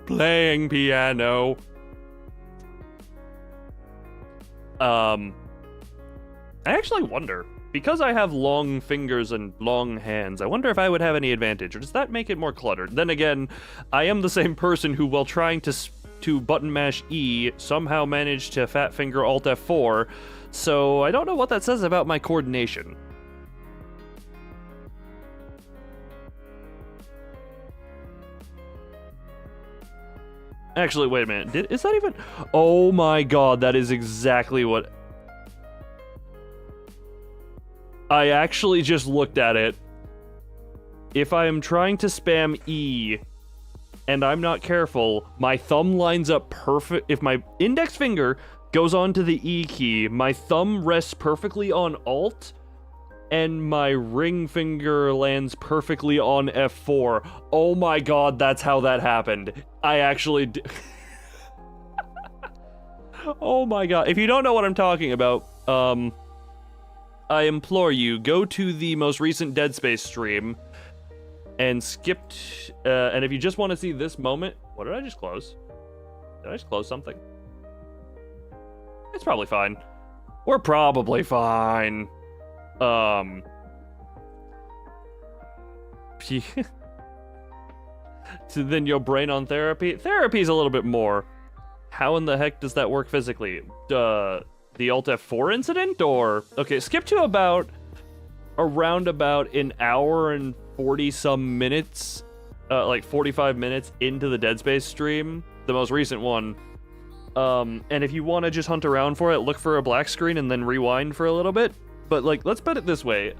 playing piano. I actually wonder, because I have long fingers and long hands, I wonder if I would have any advantage, or does that make it more cluttered? Then again, I am the same person who, while trying to button mash E, somehow managed to fat finger Alt F4, so I don't know what that says about my coordination. Actually, wait a minute, is that even... Oh my god, that is exactly what... I actually just looked at it. If I am trying to spam E and I'm not careful, my thumb lines up perfect. If my index finger goes onto the E key, my thumb rests perfectly on Alt, and my ring finger lands perfectly on F4. Oh my god, that's how that happened. I actually Oh my god. If you don't know what I'm talking about, I implore you, go to the most recent Dead Space stream and skipped, and if you just want to see this moment, what did I just close? Did I just close something? It's probably fine. We're probably fine. So then your brain on therapy? Therapy's a little bit more. How in the heck does that work physically? The Alt F4 incident, or... Okay, skip to around about an hour and 40-some minutes, like 45 minutes into the Dead Space stream, the most recent one. And if you want to just hunt around for it, look for a black screen and then rewind for a little bit. But, like, let's put it this way.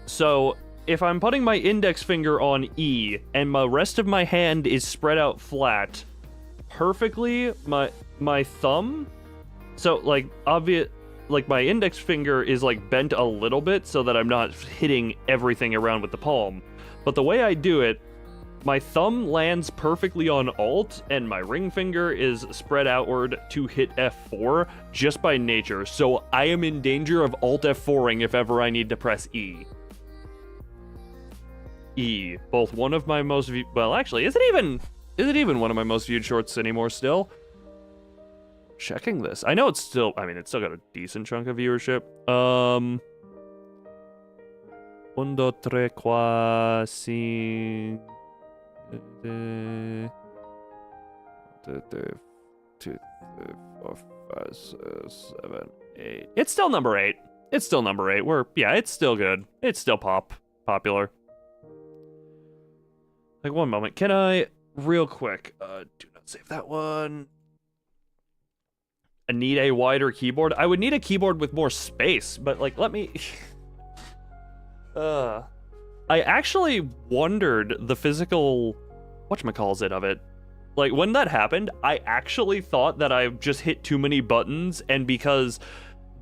So, if I'm putting my index finger on E, and the rest of my hand is spread out flat, perfectly, my thumb... So, like, like, my index finger is, like, bent a little bit so that I'm not hitting everything around with the palm. But the way I do it, my thumb lands perfectly on Alt, and my ring finger is spread outward to hit F4 just by nature. So I am in danger of Alt F4ing if ever I need to press E. E. Both one of my most viewed... Well, actually, is it even one of my most viewed shorts anymore still? Checking this. I know it's still... I mean, it's still got a decent chunk of viewership. 1, 2, 3, 4, 5... 2, 3, 4, 5, 6, 7, 8. It's still number 8. It's still number 8. Yeah, it's still good. It's still popular. Like, one moment. Can I, real quick, do not save that one. I need a wider keyboard. I would need a keyboard with more space, but, like, let me... I actually wondered the physical... whatchamacallit of it. Like, when that happened, I actually thought that I just hit too many buttons, and because,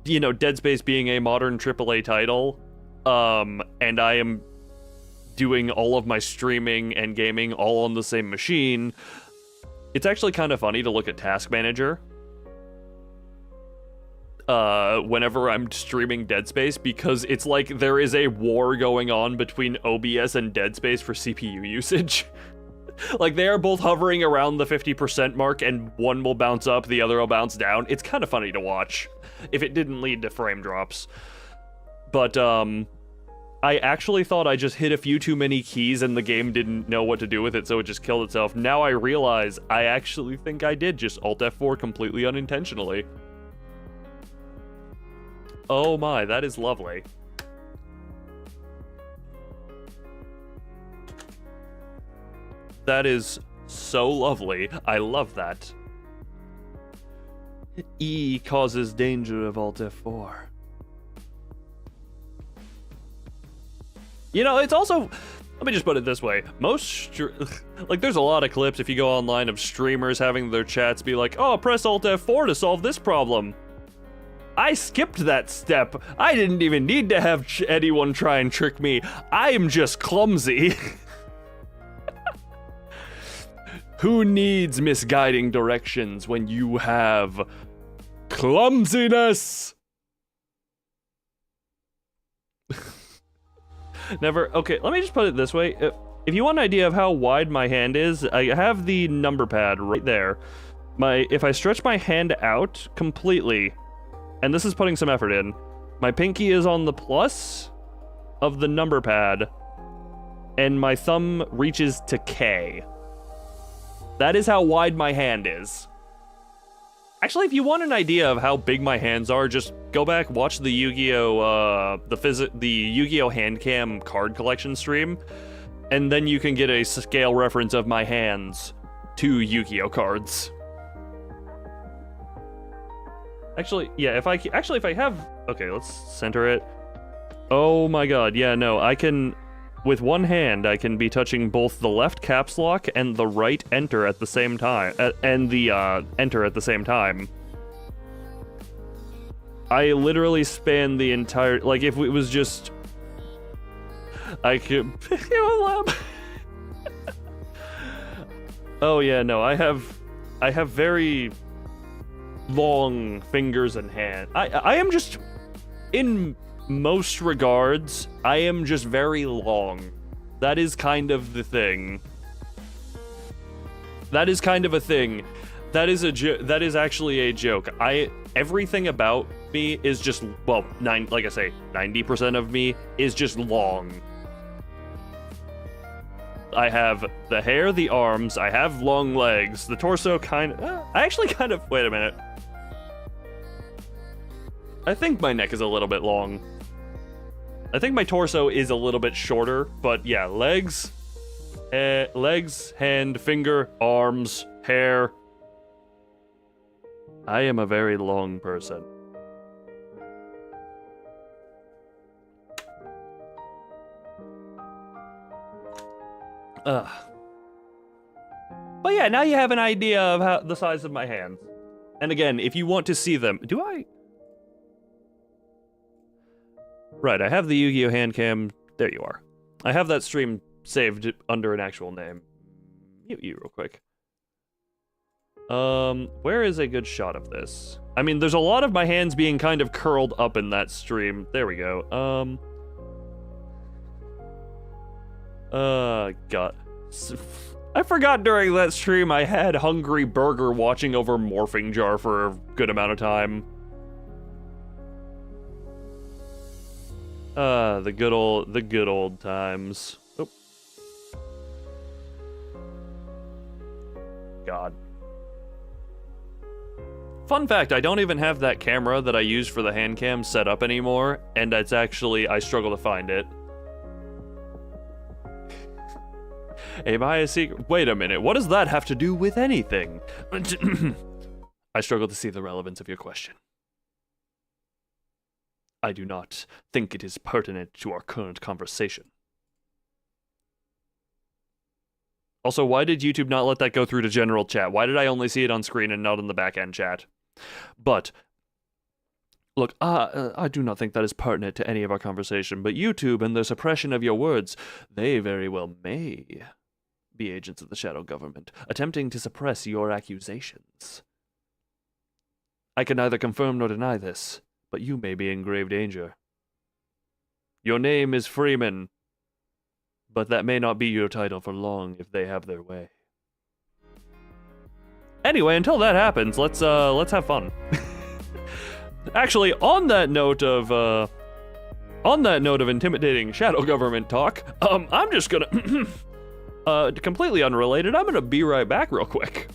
you know, Dead Space being a modern AAA title, and I am doing all of my streaming and gaming all on the same machine, it's actually kind of funny to look at Task Manager whenever I'm streaming Dead Space, because it's like there is a war going on between OBS and Dead Space for CPU usage. Like, they are both hovering around the 50% mark, and one will bounce up, the other will bounce down. It's kind of funny to watch, if it didn't lead to frame drops. But, I actually thought I just hit a few too many keys and the game didn't know what to do with it, so it just killed itself. Now I realize I actually think I did just Alt F4 completely unintentionally. Oh my, that is lovely. That is so lovely. I love that. E causes danger of Alt F4. You know, it's also... Let me just put it this way. Like, there's a lot of clips, if you go online, of streamers having their chats be like, oh, press Alt F4 to solve this problem. I skipped that step. I didn't even need to have anyone try and trick me. I am just clumsy. Who needs misguiding directions when you have clumsiness? Never. Okay, let me just put it this way. If you want an idea of how wide my hand is, I have the number pad right there. If I stretch my hand out completely, and this is putting some effort in, my pinky is on the plus of the number pad, and my thumb reaches to K. That is how wide my hand is. Actually, if you want an idea of how big my hands are, just go back, watch the Yu-Gi-Oh! The Yu-Gi-Oh! Handcam card collection stream, and then you can get a scale reference of my hands to Yu-Gi-Oh! Cards. Actually, yeah, if I have... Okay, let's center it. Oh my god, yeah, no, I can... With one hand, I can be touching both the left caps lock and the right enter at the same time. And the enter at the same time. I literally span the entire... Like, if it was just... I could... Oh yeah, no, I have very long fingers and hands. I am just... In most regards, I am just very long. That is kind of the thing. That is kind of a thing. That is actually a joke. Everything about me is just, well, like I say, 90% of me is just long. I have the hair, the arms, I have long legs, the torso I actually kind of, wait a minute. I think my neck is a little bit long. I think my torso is a little bit shorter, but yeah, legs, hand, finger, arms, hair. I am a very long person. But yeah, now you have an idea of the size of my hands. And again, if you want to see them, do I? Right, I have the Yu-Gi-Oh! Hand cam. There you are. I have that stream saved under an actual name. Mute you real quick. Where is a good shot of this? I mean, there's a lot of my hands being kind of curled up in that stream. There we go. God. I forgot during that stream I had Hungry Burger watching over Morphing Jar for a good amount of time. The good old times. Oh. God. Fun fact, I don't even have that camera that I use for the hand cam set up anymore, and it's actually, I struggle to find it. Am I a secret? Wait a minute, what does that have to do with anything? I struggle to see the relevance of your question. I do not think it is pertinent to our current conversation. Also, why did YouTube not let that go through to general chat? Why did I only see it on screen and not on the back-end chat? But, look, I do not think that is pertinent to any of our conversation, but YouTube and the suppression of your words, they very well may be agents of the shadow government, attempting to suppress your accusations. I can neither confirm nor deny this, but you may be in grave danger. Your name is Freeman, but that may not be your title for long if they have their way. Anyway, until that happens, let's have fun. Actually, on that note of intimidating shadow government talk, I'm just gonna completely unrelated. I'm gonna be right back real quick.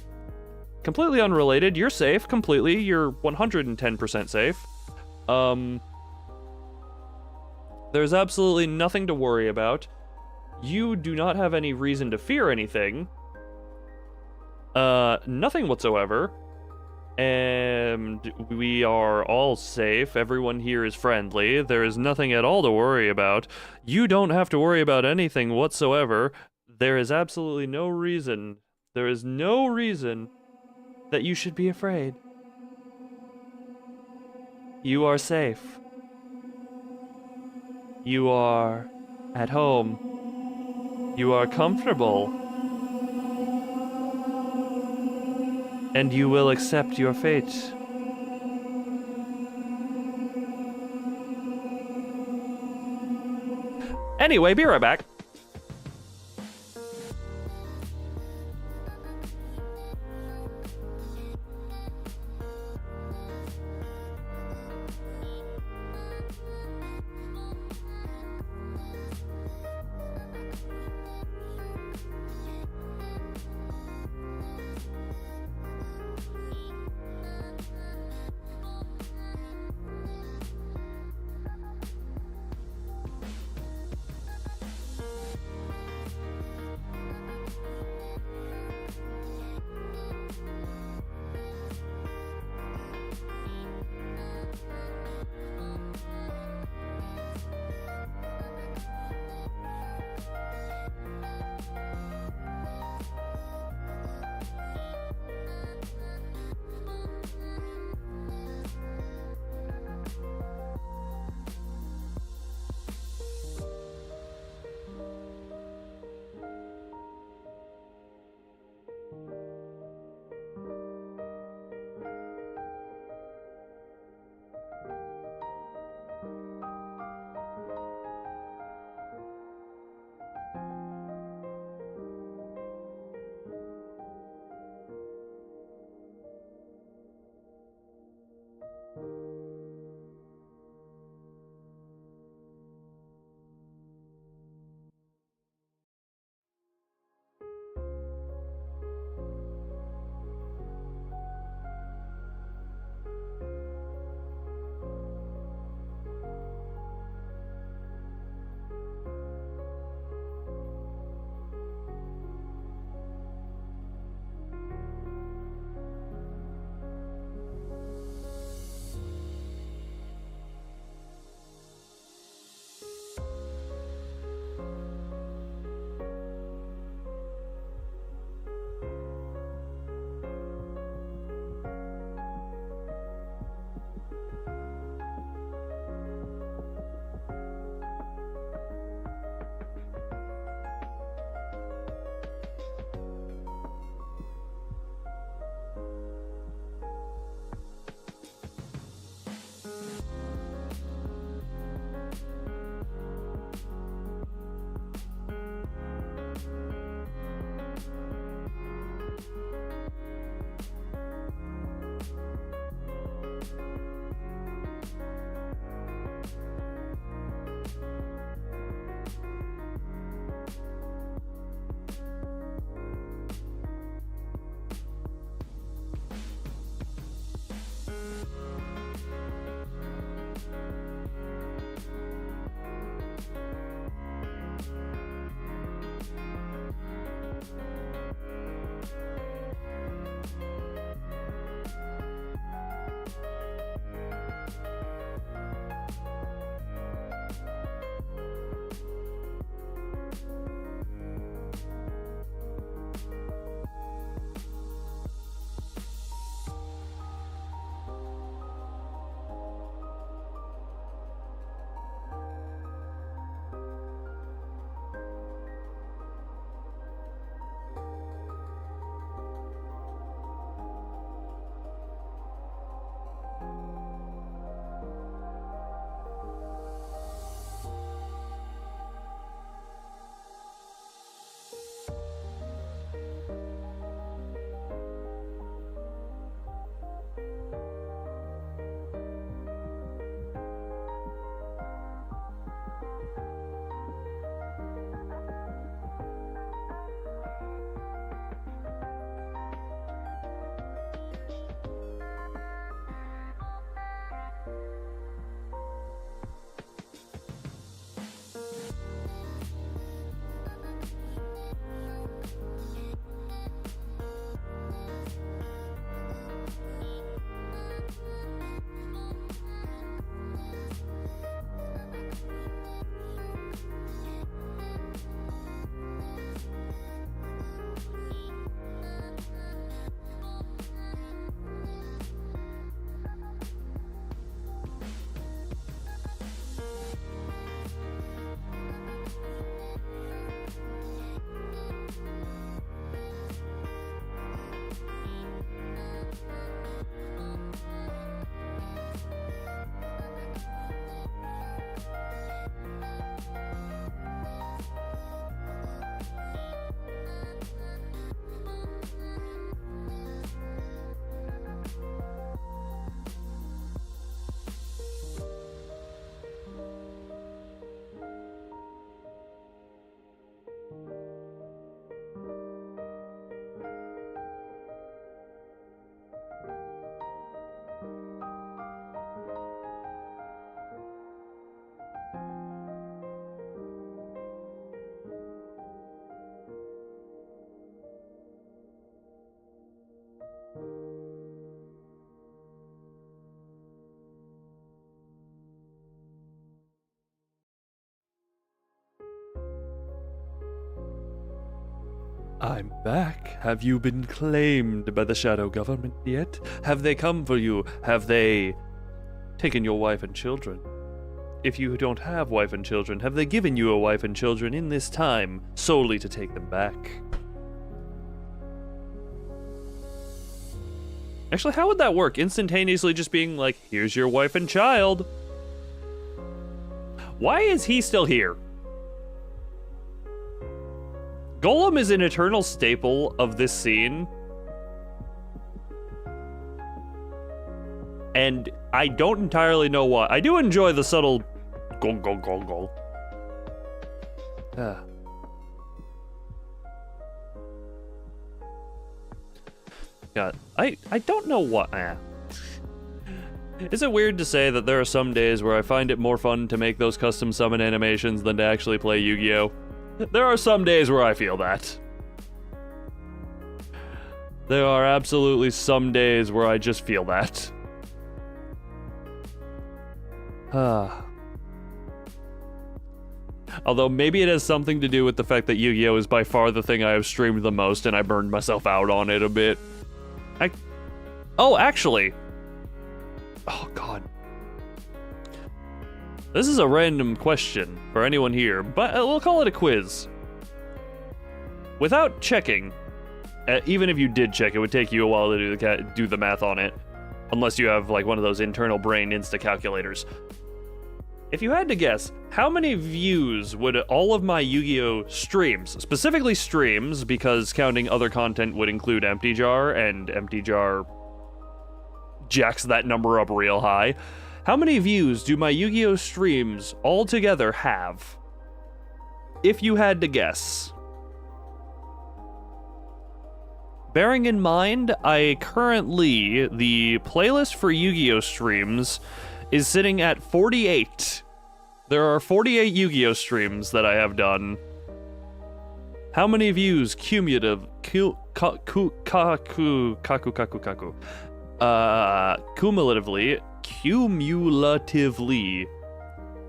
Completely unrelated. You're safe. Completely. You're 110% safe. There's absolutely nothing to worry about. You do not have any reason to fear anything. Nothing whatsoever. And we are all safe. Everyone here is friendly. There is nothing at all to worry about. You don't have to worry about anything whatsoever. There is absolutely no reason. There is no reason that you should be afraid. You are safe. You are at home. You are comfortable. And you will accept your fate. Anyway, be right back. I'm back. Have you been claimed by the shadow government yet? Have they come for you? Have they taken your wife and children? If you don't have wife and children, have they given you a wife and children in this time solely to take them back? Actually, how would that work? Instantaneously just being like, here's your wife and child. Why is he still here? Golem is an eternal staple of this scene. And I don't entirely know why. I do enjoy the subtle gong gong gong gong. God, I don't know what. Is it weird to say that there are some days where I find it more fun to make those custom summon animations than to actually play Yu-Gi-Oh? There are some days where I feel that. There are absolutely some days where I just feel that. Although maybe it has something to do with the fact that Yu-Gi-Oh is by far the thing I have streamed the most and I burned myself out on it a bit. Oh, actually. Oh, God. This is a random question for anyone here, but we'll call it a quiz. Without checking, even if you did check, it would take you a while to do the math on it, unless you have like one of those internal brain insta-calculators. If you had to guess, how many views would all of my Yu-Gi-Oh streams, specifically streams, because counting other content would include Empty Jar, and Empty Jar jacks that number up real high. How many views do my Yu-Gi-Oh streams altogether have? If you had to guess. bearing in mind, the playlist for Yu-Gi-Oh! Streams is sitting at 48. There are 48 Yu-Gi-Oh! Streams that I have done. How many views cumulatively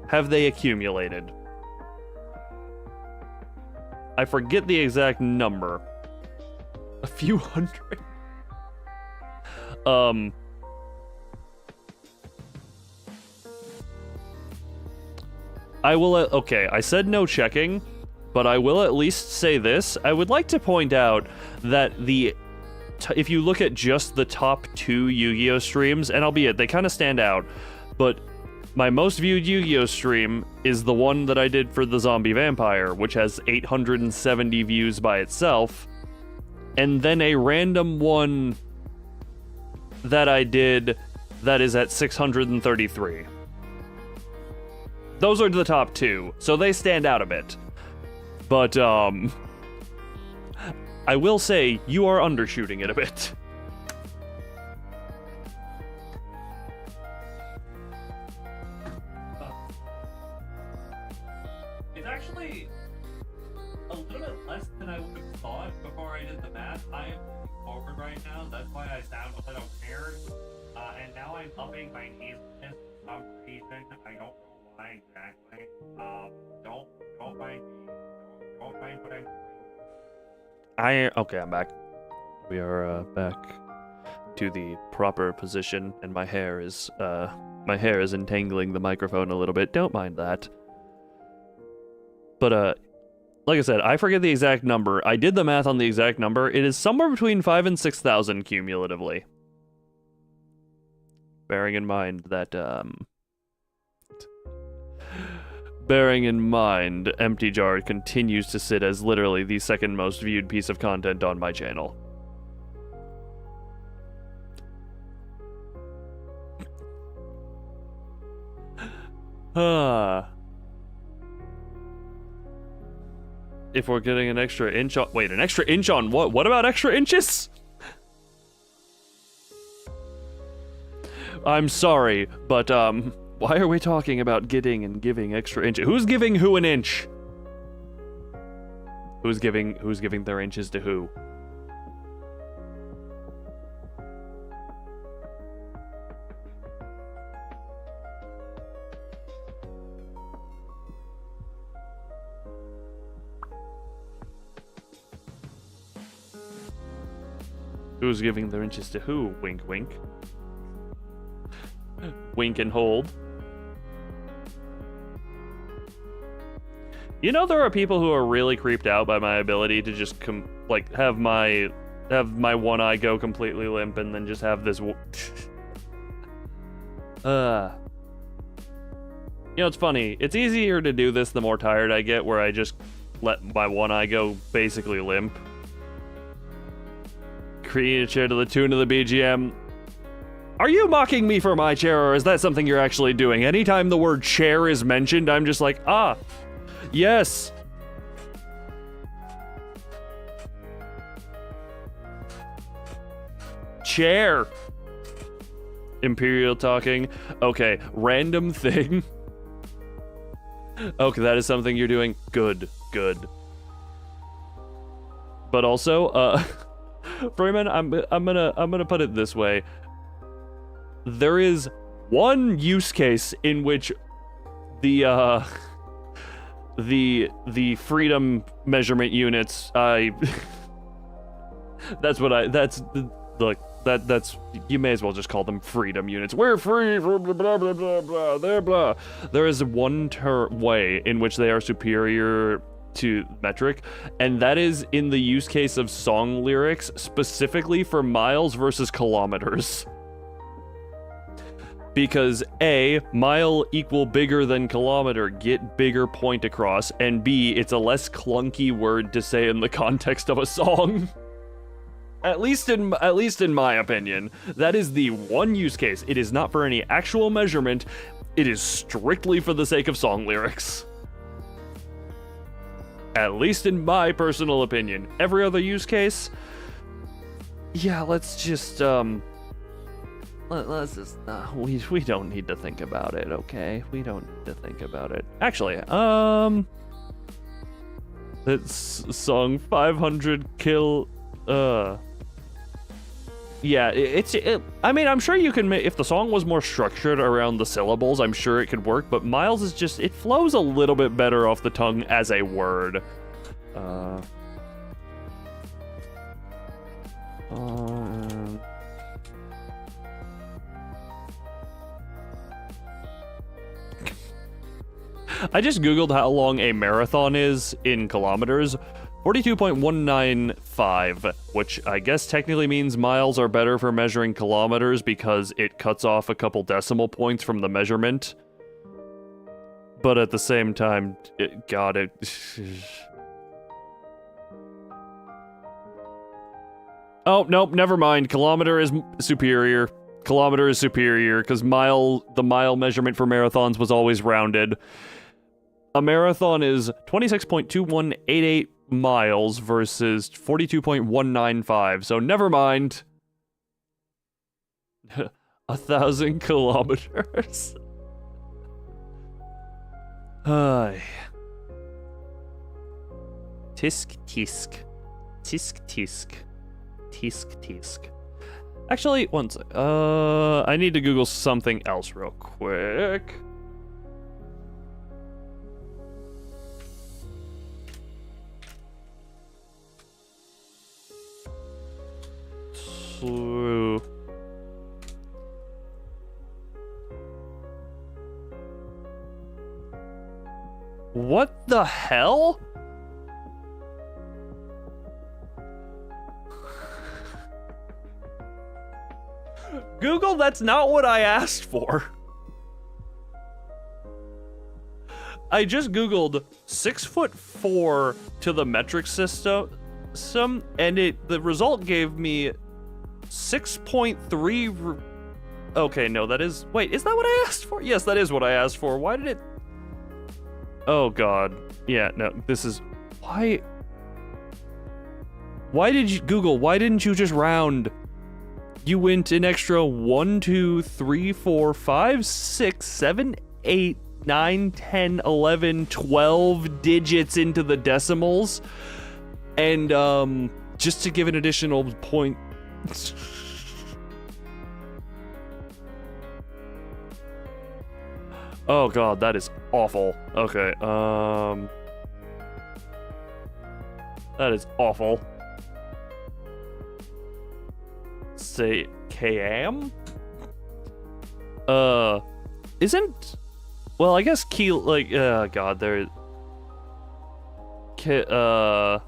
have they accumulated? I forget the exact number. A few hundred. I will, okay, I said no checking, but I will at least say this. I would like to point out that if you look at just the top 2 Yu-Gi-Oh! Streams, and albeit they kind of stand out, but my most viewed Yu-Gi-Oh! Stream is the one that I did for the Zombie Vampire, which has 870 views by itself, and then a random one that I did that is at 633. Those are the top 2, so they stand out a bit. But, I will say, you are undershooting it a bit. It's actually a little bit less than I would have thought before I did the math. I am forward right now, that's why I sound a little weird. And now I'm upping my nasally for some reason. I don't know why exactly. Don't mind me. Don't mind what I'm doing. Okay, I'm back. We are back to the proper position, and my hair is entangling the microphone a little bit. Don't mind that. But like I said, I forget the exact number. I did the math on the exact number. It is somewhere between 5,000 and 6,000 cumulatively. Bearing in mind that Empty Jar continues to sit as literally the second most viewed piece of content on my channel. If we're getting an extra inch on... Wait, an extra inch on what? What about extra inches? I'm sorry, but, why are we talking about getting and giving extra inches? Who's giving who an inch? Who's giving their inches to who? Who's giving their inches to who? Wink, wink. Wink and hold. You know, there are people who are really creeped out by my ability to just have my one eye go completely limp and then just have this. You know, it's funny. It's easier to do this the more tired I get, where I just let my one eye go basically limp. Create a chair to the tune of the BGM. Are you mocking me for my chair, or is that something you're actually doing? Anytime the word chair is mentioned, I'm just like, ah, yes. Chair. Imperial talking. Okay, random thing. Okay, that is something you're doing. Good, good. But also, Freeman, I'm gonna put it this way. There is one use case in which the freedom measurement units, that's you may as well just call them freedom units. We're free, blah, blah, blah, blah, blah, blah, blah. There is one way in which they are superior to metric, and that is in the use case of song lyrics, specifically for miles versus kilometers. Because A, mile equal bigger than kilometer, get bigger point across, and B, it's a less clunky word to say in the context of a song. At least in my opinion. That is the one use case. It is not for any actual measurement. It is strictly for the sake of song lyrics. At least in my personal opinion. Every other use case, Yeah, let's just let's just we don't need to think about it, okay? We don't need to think about it. Actually, it's song 500 kill yeah, I mean, I'm sure you can make, if the song was more structured around the syllables, I'm sure it could work, but Miles is just, it flows a little bit better off the tongue as a word. I just googled how long a marathon is in kilometers. 42.195, which I guess technically means miles are better for measuring kilometers because it cuts off a couple decimal points from the measurement. But at the same time, Oh, nope, never mind. Kilometer is superior. Kilometer is superior because the mile measurement for marathons was always rounded. A marathon is 26.2188 miles versus 42.195, so never mind. 1,000 kilometers. Ay. Tisk tisk. Tisk tisk. Tisk tisk. Actually, one sec. I need to Google something else real quick. What the hell? Google, that's not what I asked for. I just Googled 6'4" to the metric system, and the result gave me 6.3. Okay, no, that is. Wait, is that what I asked for? Yes, that is what I asked for. Why did it? Oh God. Yeah, no, this is why. Why did you Google? Why didn't you just round? You went an extra 1, 2, 3, 4, 5, 6, 7, 8, 9, 10, 11, 12 digits into the decimals, and just to give an additional point. Oh God, that is awful. Okay, that is awful. Say KM? Isn't, well, I guess God, there KM?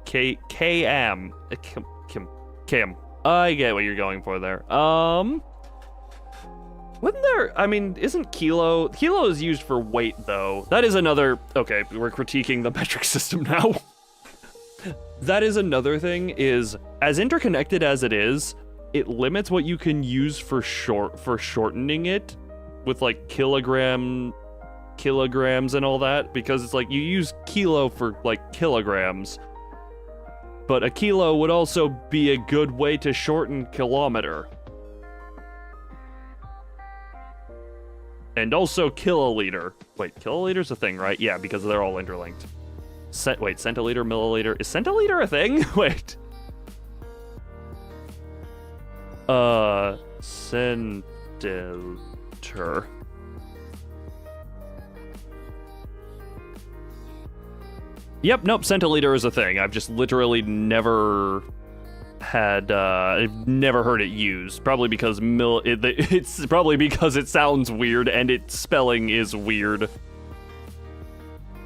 KM. I get what you're going for there. Wouldn't there, I mean, isn't kilo is used for weight, though. That is another, okay, we're critiquing the metric system now. That is another thing, is, as interconnected as it is, it limits what you can use for shortening it, with like kilograms and all that, because it's like, you use kilo for like kilograms, but a kilo would also be a good way to shorten kilometer. And also kiloliter. Wait, kiloliter's a thing, right? Yeah, because they're all interlinked. Wait, centiliter, milliliter. Is centiliter a thing? Wait. Centiliter. Yep, nope, centiliter is a thing. I've just literally never had, I've never heard it used. Probably because it's probably because it sounds weird and its spelling is weird.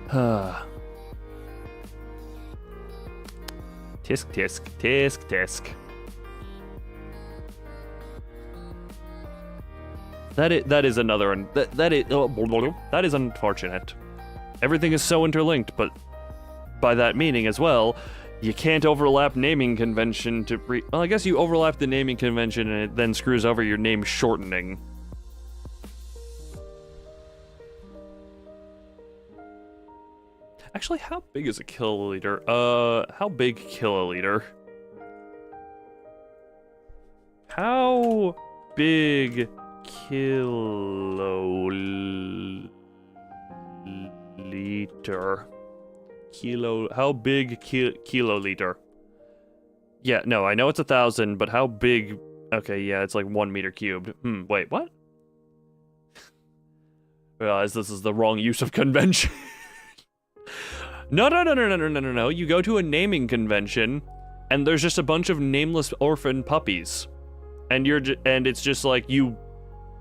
Tisk, tisk, tisk, tisk. That is another, that is unfortunate. Everything is so interlinked, but by that meaning as well, you can't overlap naming convention to well, I guess you overlap the naming convention and it then screws over your name shortening. Actually, how big is a kiloliter? How big kiloliter? How big kiloliter? How big kiloliter? Yeah, no, I know it's 1,000, but how big? Okay, yeah, it's like 1 meter cubed. Wait, what? I realize this is the wrong use of convention. No. You go to a naming convention, and there's just a bunch of nameless orphan puppies, and it's just like you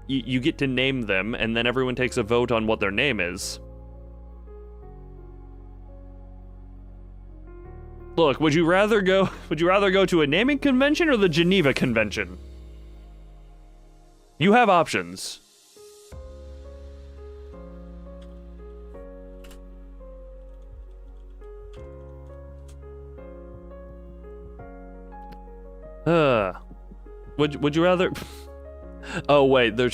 get to name them, and then everyone takes a vote on what their name is. Look, would you rather go to a naming convention or the Geneva Convention? You have options. Would you rather? Oh wait, they're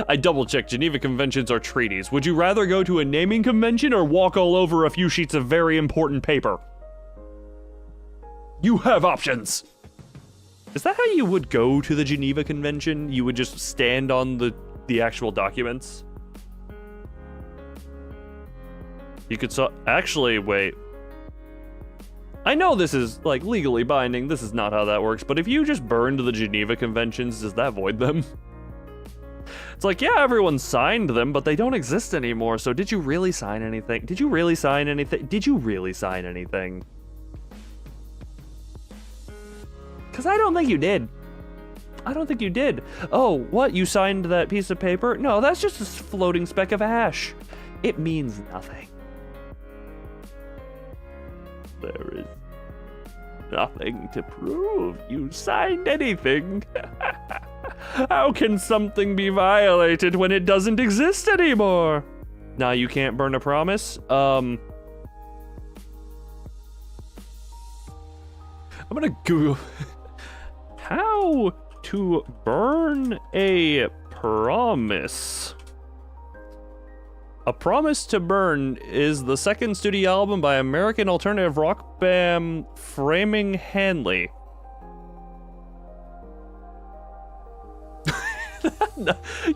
I double-checked. Geneva Conventions are treaties. Would you rather go to a naming convention or walk all over a few sheets of very important paper? You have options! Is that how you would go to the Geneva Convention? You would just stand on the actual documents? You could actually, wait. I know this is, like, legally binding. This is not how that works. But if you just burned the Geneva Conventions, does that void them? It's like, yeah, everyone signed them, but they don't exist anymore, so did you really sign anything? Did you really sign anything? Did you really sign anything? Because I don't think you did. I don't think you did. Oh, what? You signed that piece of paper? No, that's just a floating speck of ash. It means nothing. There is nothing to prove you signed anything. How can something be violated when it doesn't exist anymore? Nah, you can't burn a promise? I'm gonna Google how to burn a promise. A Promise to Burn is the second studio album by American alternative rock band Framing Hanley.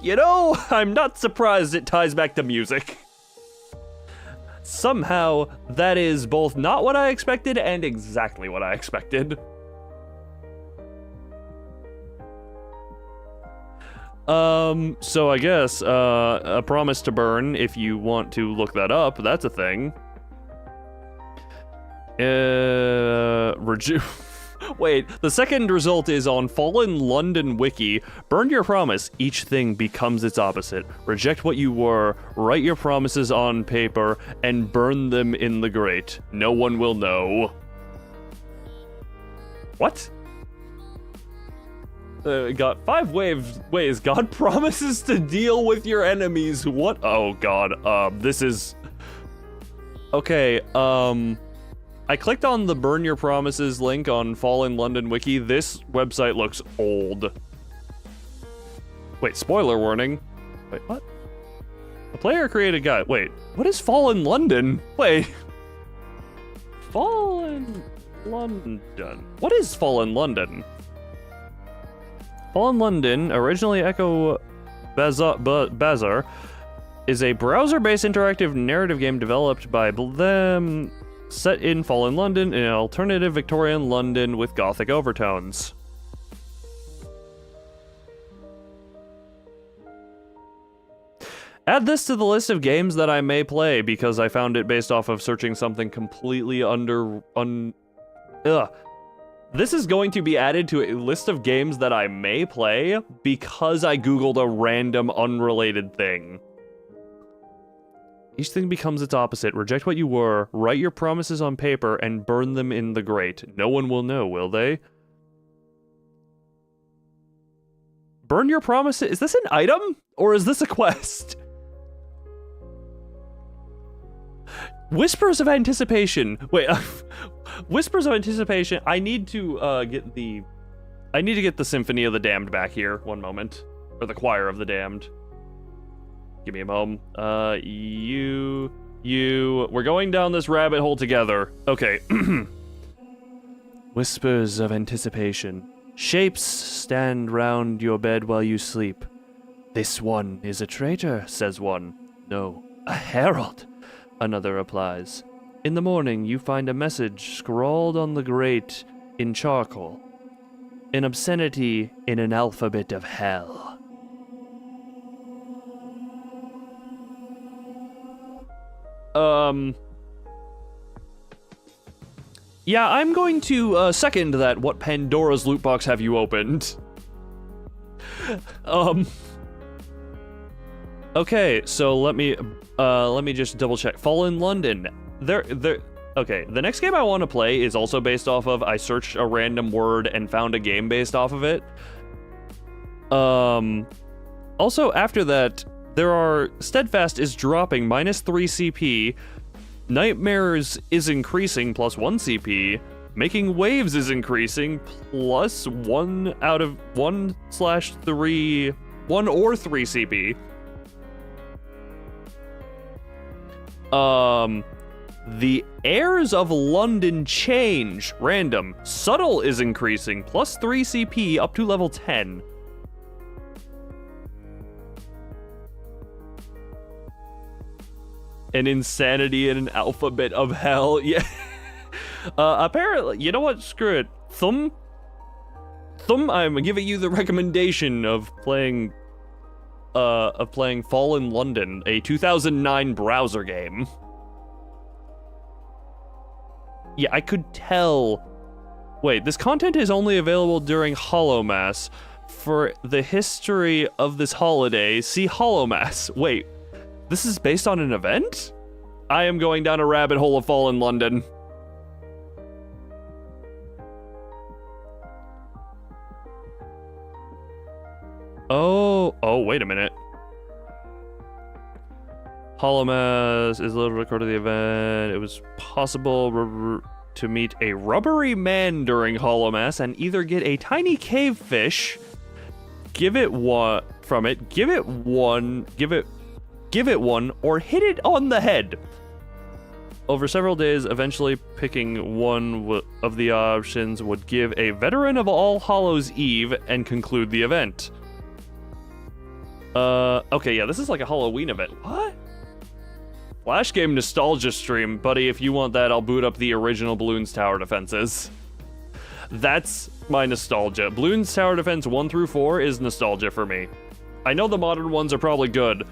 You know, I'm not surprised it ties back to music. Somehow, that is both not what I expected and exactly what I expected. So I guess, A Promise to Burn, if you want to look that up, that's a thing. Wait, the second result is on Fallen London Wiki. Burn your promise. Each thing becomes its opposite. Reject what you were, write your promises on paper, and burn them in the grate. No one will know. What? Got 5 ways God promises to deal with your enemies. What? Oh god, this is... Okay, I clicked on the Burn Your Promises link on Fallen London Wiki. This website looks old. Wait, spoiler warning. Wait, what? A player created guide. Wait, what is Fallen London? Wait. Fallen London. What is Fallen London? Fallen London, originally Echo Bazaar, is a browser-based interactive narrative game developed by them, set in Fallen London, in an alternative Victorian London with gothic overtones. Add this to the list of games that I may play, because I found it based off of searching something completely This is going to be added to a list of games that I may play because I googled a random unrelated thing. Each thing becomes its opposite. Reject what you were, write your promises on paper, and burn them in the grate. No one will know, will they? Burn your promises? Is this an item? Or is this a quest? Whispers of Anticipation. Wait, Whispers of Anticipation. I need to get the Symphony of the Damned back here. One moment. Or the Choir of the Damned. Give me a moment. We're going down this rabbit hole together. Okay. Whispers of anticipation. Shapes stand round your bed while you sleep. This one is a traitor, says one. No, a herald, another replies. In the morning, you find a message scrawled on the grate in charcoal. An obscenity in an alphabet of hell. Yeah, I'm going to second that. What Pandora's loot box have you opened? Okay, so let me just double check. Fallen London. Okay, the next game I want to play is also based off of, I searched a random word and found a game based off of it. Also, after that, there are, Steadfast is dropping -3 CP, Nightmares is increasing +1 CP, Making Waves is increasing +1 out of 1/3, 1 or 3 CP. The Heirs of London change, random. Subtle is increasing, +3 CP up to level 10. An insanity in an alphabet of hell, yeah. Apparently, you know what, screw it. Thumb, I'm giving you the recommendation of playing Fallen London, a 2009 browser game. Yeah, I could tell. Wait, this content is only available during Hallowmass. For the history of this holiday, see Hallowmass. Wait, this is based on an event? I am going down a rabbit hole of Fallen London. Oh, wait a minute. Hallowmass is a little record of the event. It was possible to meet a rubbery man during Hallowmass and either get a tiny cave fish, give it one, or hit it on the head. Over several days, eventually picking one of the options would give a veteran of All Hallows Eve and conclude the event. Okay, yeah, this is like a Halloween event. What? Flash game nostalgia stream. Buddy, if you want that, I'll boot up the original Bloons Tower Defenses. That's my nostalgia. Bloons Tower Defense 1 through 4 is nostalgia for me. I know the modern ones are probably good.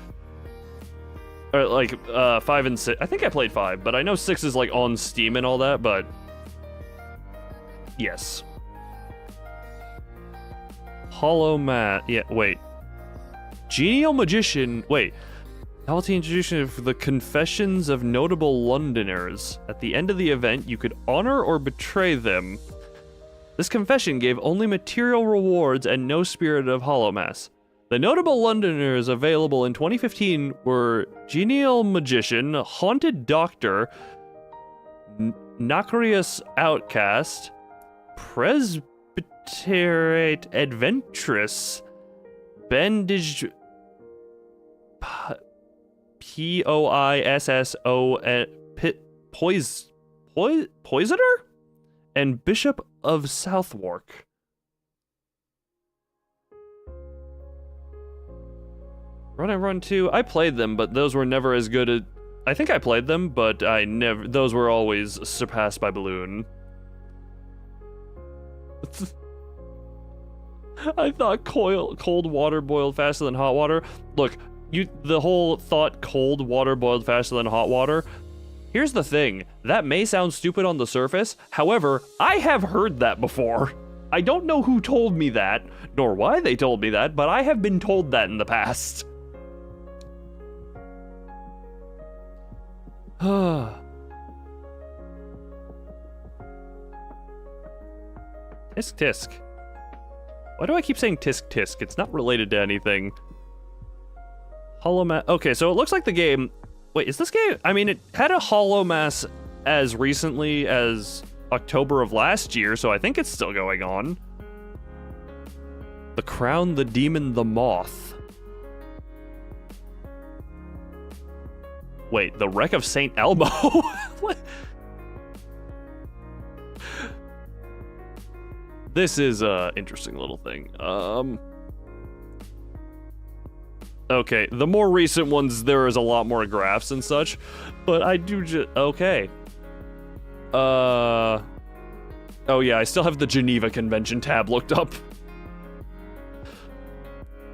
Or like, 5 and 6. I think I played 5, but I know 6 is like on Steam and all that, but... Yes. Hallowmass. Yeah, wait. Genial Magician. Wait. Novelty introduction of the Confessions of Notable Londoners. At the end of the event, you could honor or betray them. This confession gave only material rewards and no spirit of Hallowmass. The notable Londoners available in 2015 were Genial Magician, Haunted Doctor, Nacreous Outcast, Presbyterate Adventress, Bandaged... Poisso... Poisoner? And Bishop of Southwark. Run and Run 2, I played them, but those were never as good as... I think I played them, but those were always surpassed by Balloon. I thought cold water boiled faster than hot water. Look, the whole thought cold water boiled faster than hot water. Here's the thing, that may sound stupid on the surface, however, I have heard that before. I don't know who told me that, nor why they told me that, but I have been told that in the past. Tisk tisk. Why do I keep saying tisk tisk? It's not related to anything. Hallowmass. Okay, so it looks like the game... Wait, is this game... I mean, it had a Hallowmass as recently as October of last year, so I think it's still going on. The Crown, the Demon, the Moth. Wait, the wreck of St. Elmo? What? This is a interesting little thing. Okay, the more recent ones, there is a lot more graphs and such, but I do just... Okay. Oh yeah, I still have the Geneva Convention tab looked up.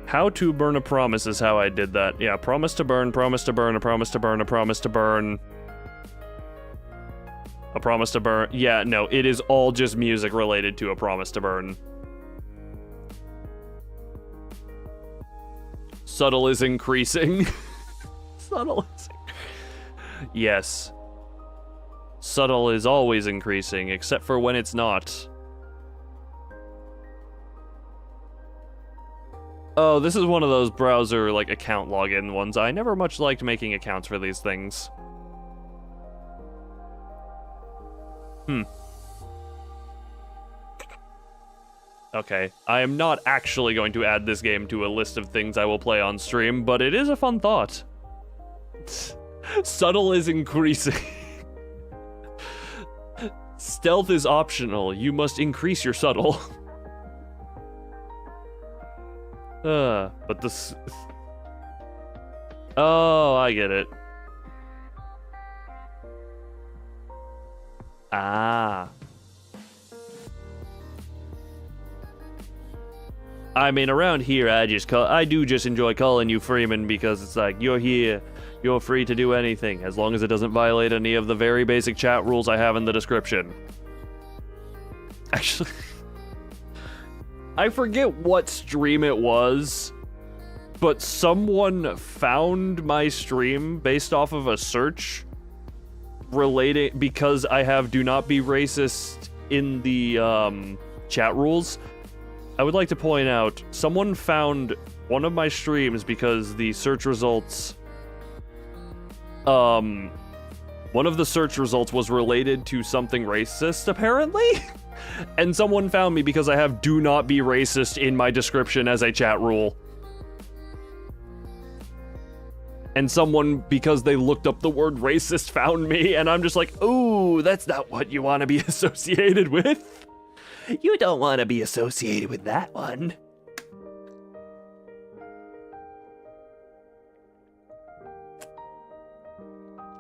How to burn a promise is how I did that. Yeah, promise to burn, promise to burn, a promise to burn, a promise to burn. A promise to burn. Yeah, no, it is all just music related to a promise to burn. Subtle is increasing. Subtle is... Yes. Subtle is always increasing, except for when it's not. Oh, this is one of those browser, like, account login ones. I never much liked making accounts for these things. Okay, I am not actually going to add this game to a list of things I will play on stream, but it is a fun thought. Subtle is increasing. Stealth is optional. You must increase your subtle. But this... Oh, I get it. Ah. I mean, around here, I do just enjoy calling you Freeman because it's like, you're here, you're free to do anything, as long as it doesn't violate any of the very basic chat rules I have in the description. Actually, I forget what stream it was, but someone found my stream based off of a search relating, because I have do not be racist in the chat rules. I would like to point out, someone found one of my streams because the search results, one of the search results was related to something racist, apparently? And someone found me because I have do not be racist in my description as a chat rule. And someone, because they looked up the word racist, found me, and I'm just like, ooh, that's not what you want to be associated with. You don't want to be associated with that one.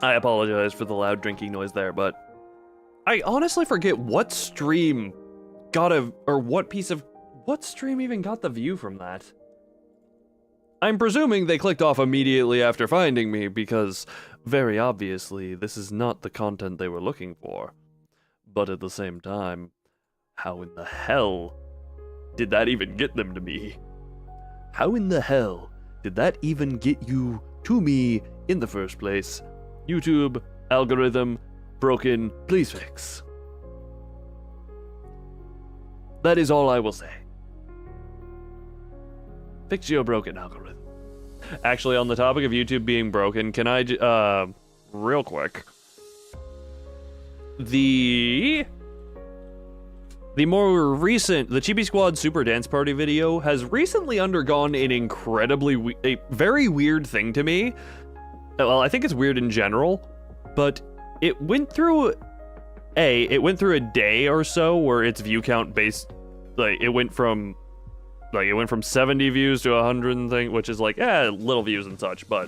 I apologize for the loud drinking noise there, but I honestly forget what stream got what stream even got the view from that. I'm presuming they clicked off immediately after finding me because, very obviously, this is not the content they were looking for. But at the same time, how in the hell did that even get them to me? How in the hell did that even get you to me in the first place? YouTube, algorithm, broken, please fix. That is all I will say. Fix your broken algorithm. Actually, on the topic of YouTube being broken, can I, real quick. The more recent, the Chibi Squad Super Dance Party video has recently undergone an a very weird thing to me. Well, I think it's weird in general, but it went through a day or so where its view count it went from 70 views to 100 and thing, which is like, little views and such, but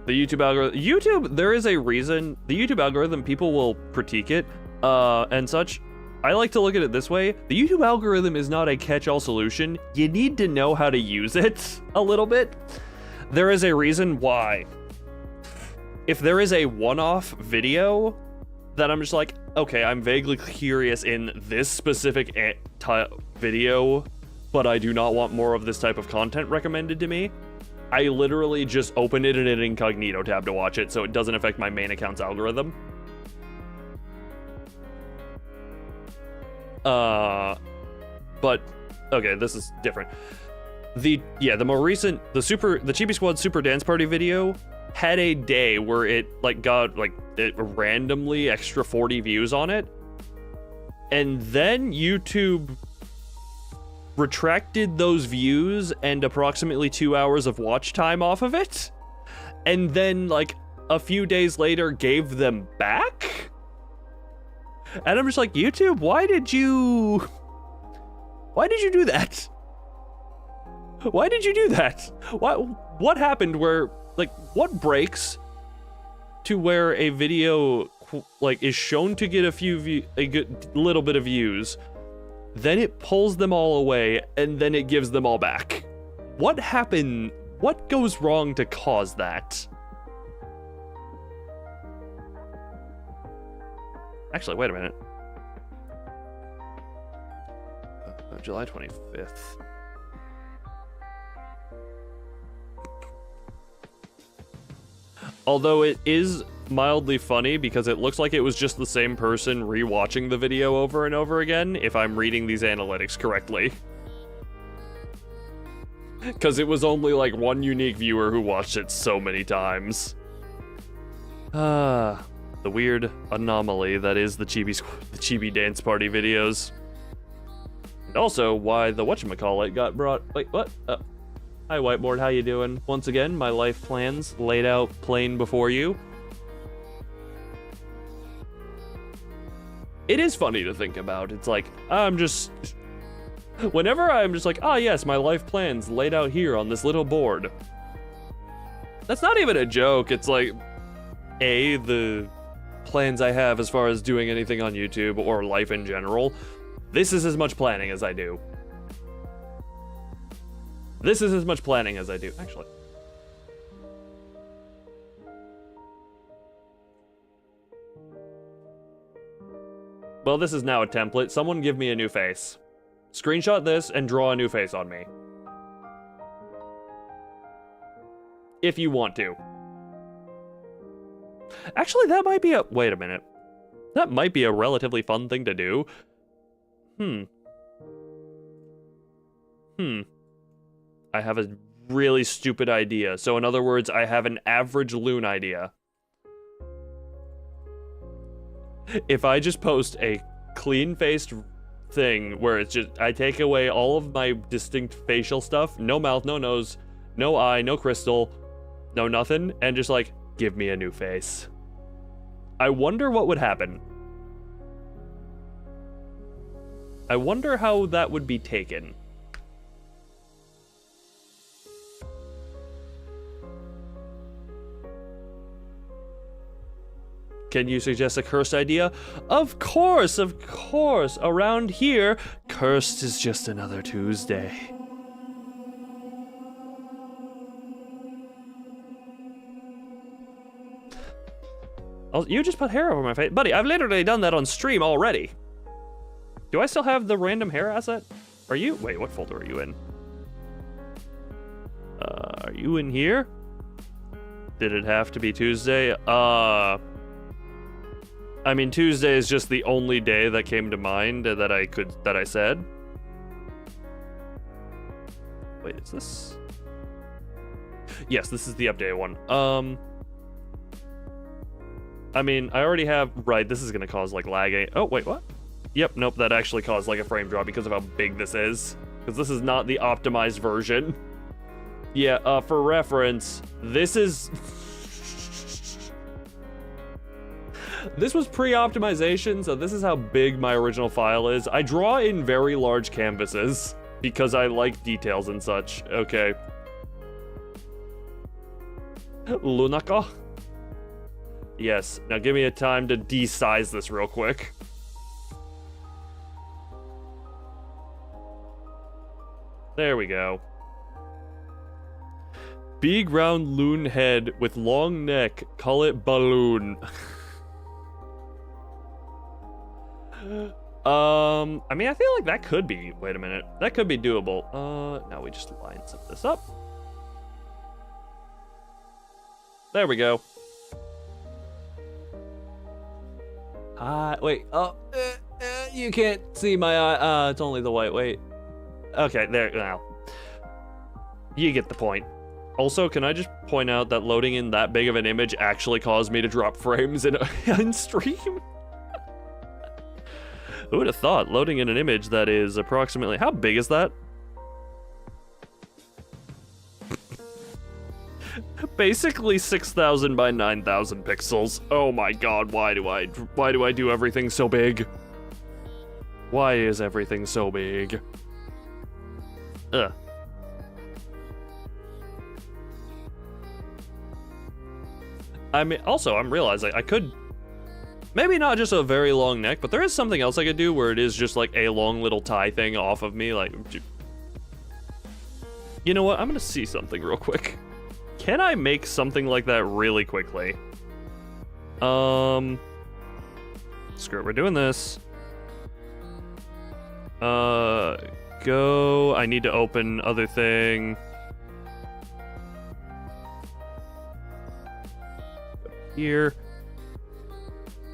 the YouTube algorithm, there is a reason, the YouTube algorithm, people will critique it, and such. I like to look at it this way. The YouTube algorithm is not a catch-all solution. You need to know how to use it a little bit. There is a reason why. If there is a one-off video that I'm just like, okay, I'm vaguely curious in this specific video, but I do not want more of this type of content recommended to me, I literally just open it in an incognito tab to watch it so it doesn't affect my main account's algorithm. But okay, this is different. The more recent, the Chibi Squad Super Dance Party video had a day where it got it randomly extra 40 views on it, and then YouTube retracted those views and approximately 2 hours of watch time off of it, and then like a few days later gave them back. And I'm just like, YouTube, why did you do that? Why did you do that? What happened where, like, what breaks to where a video like is shown to get a good little bit of views, then it pulls them all away, and then it gives them all back? What happened? What goes wrong to cause that? Actually, wait a minute. July 25th. Although it is mildly funny because it looks like it was just the same person rewatching the video over and over again, if I'm reading these analytics correctly. Because it was only like one unique viewer who watched it so many times. The weird anomaly that is the Chibi Dance Party videos. And also why the whatchamacallit got brought. Wait, what? Hi Whiteboard, how you doing? Once again, my life plans laid out plain before you. It is funny to think about. It's like, whenever I'm just like, yes, my life plans laid out here on this little board. That's not even a joke. It's like, the plans I have as far as doing anything on YouTube or life in general, this is as much planning as I do. This is as much planning as I do, actually. Well, this is now a template. Someone give me a new face. Screenshot this and draw a new face on me. If you want to. Actually, that might be wait a minute. That might be a relatively fun thing to do. I have a really stupid idea. So in other words, I have an average loon idea. If I just post a clean-faced thing where it's just, I take away all of my distinct facial stuff, no mouth, no nose, no eye, no crystal, no nothing, and just like, give me a new face. I wonder what would happen. I wonder how that would be taken. Can you suggest a cursed idea? Of course, of course. Around here, cursed is just another Tuesday. Oh, you just put hair over my face. Buddy, I've literally done that on stream already. Do I still have the random hair asset? Are you? Wait, what folder are you in? Are you in here? Did it have to be Tuesday? I mean, Tuesday is just the only day that came to mind that I said. Wait, is this? Yes, this is the updated one. I mean, I already have, right, this is gonna cause like lagging. Oh, wait, what? Yep, nope, that actually caused like a frame drop because of how big this is. Because this is not the optimized version. Yeah, for reference, this is... This was pre-optimization, so this is how big my original file is. I draw in very large canvases because I like details and such. Okay. Lunaka? Yes, now give me a time to de-size this real quick. There we go. Big round loon head with long neck, call it balloon. I mean, I feel like that could be, wait a minute, that could be doable. Now we just line some of this up. There we go. Wait, you can't see my eye, it's only the white, wait. Okay, there, now. You get the point. Also, can I just point out that loading in that big of an image actually caused me to drop frames in stream? Who would have thought? Loading in an image that is approximately... How big is that? basically 6,000 by 9,000 pixels. Oh my god, why do I do everything so big? Why is everything so big? Ugh. I mean, also, I'm realizing I could, maybe not just a very long neck, but there is something else I could do where it is just like a long little tie thing off of me, like, you know what, I'm gonna see something real quick. Can I make something like that really quickly? Screw it, we're doing this. Go, I need to open other thing. Here.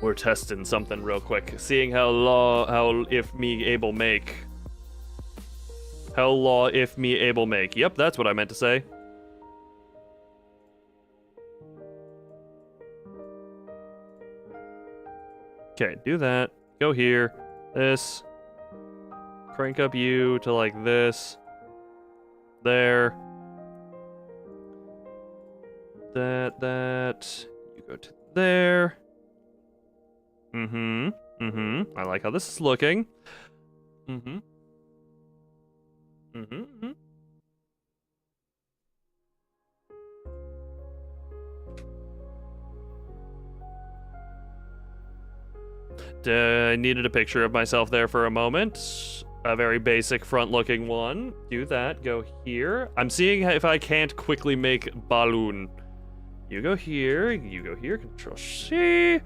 We're testing something real quick, seeing how if me able make. How if me able make. Yep, that's what I meant to say. Okay, do that. Go here. This. Crank up you to like this. There. That. You go to there. I like how this is looking. I needed a picture of myself there for a moment. A very basic front-looking one. Do that. Go here. I'm seeing if I can't quickly make balloon. You go here. You go here. Control C.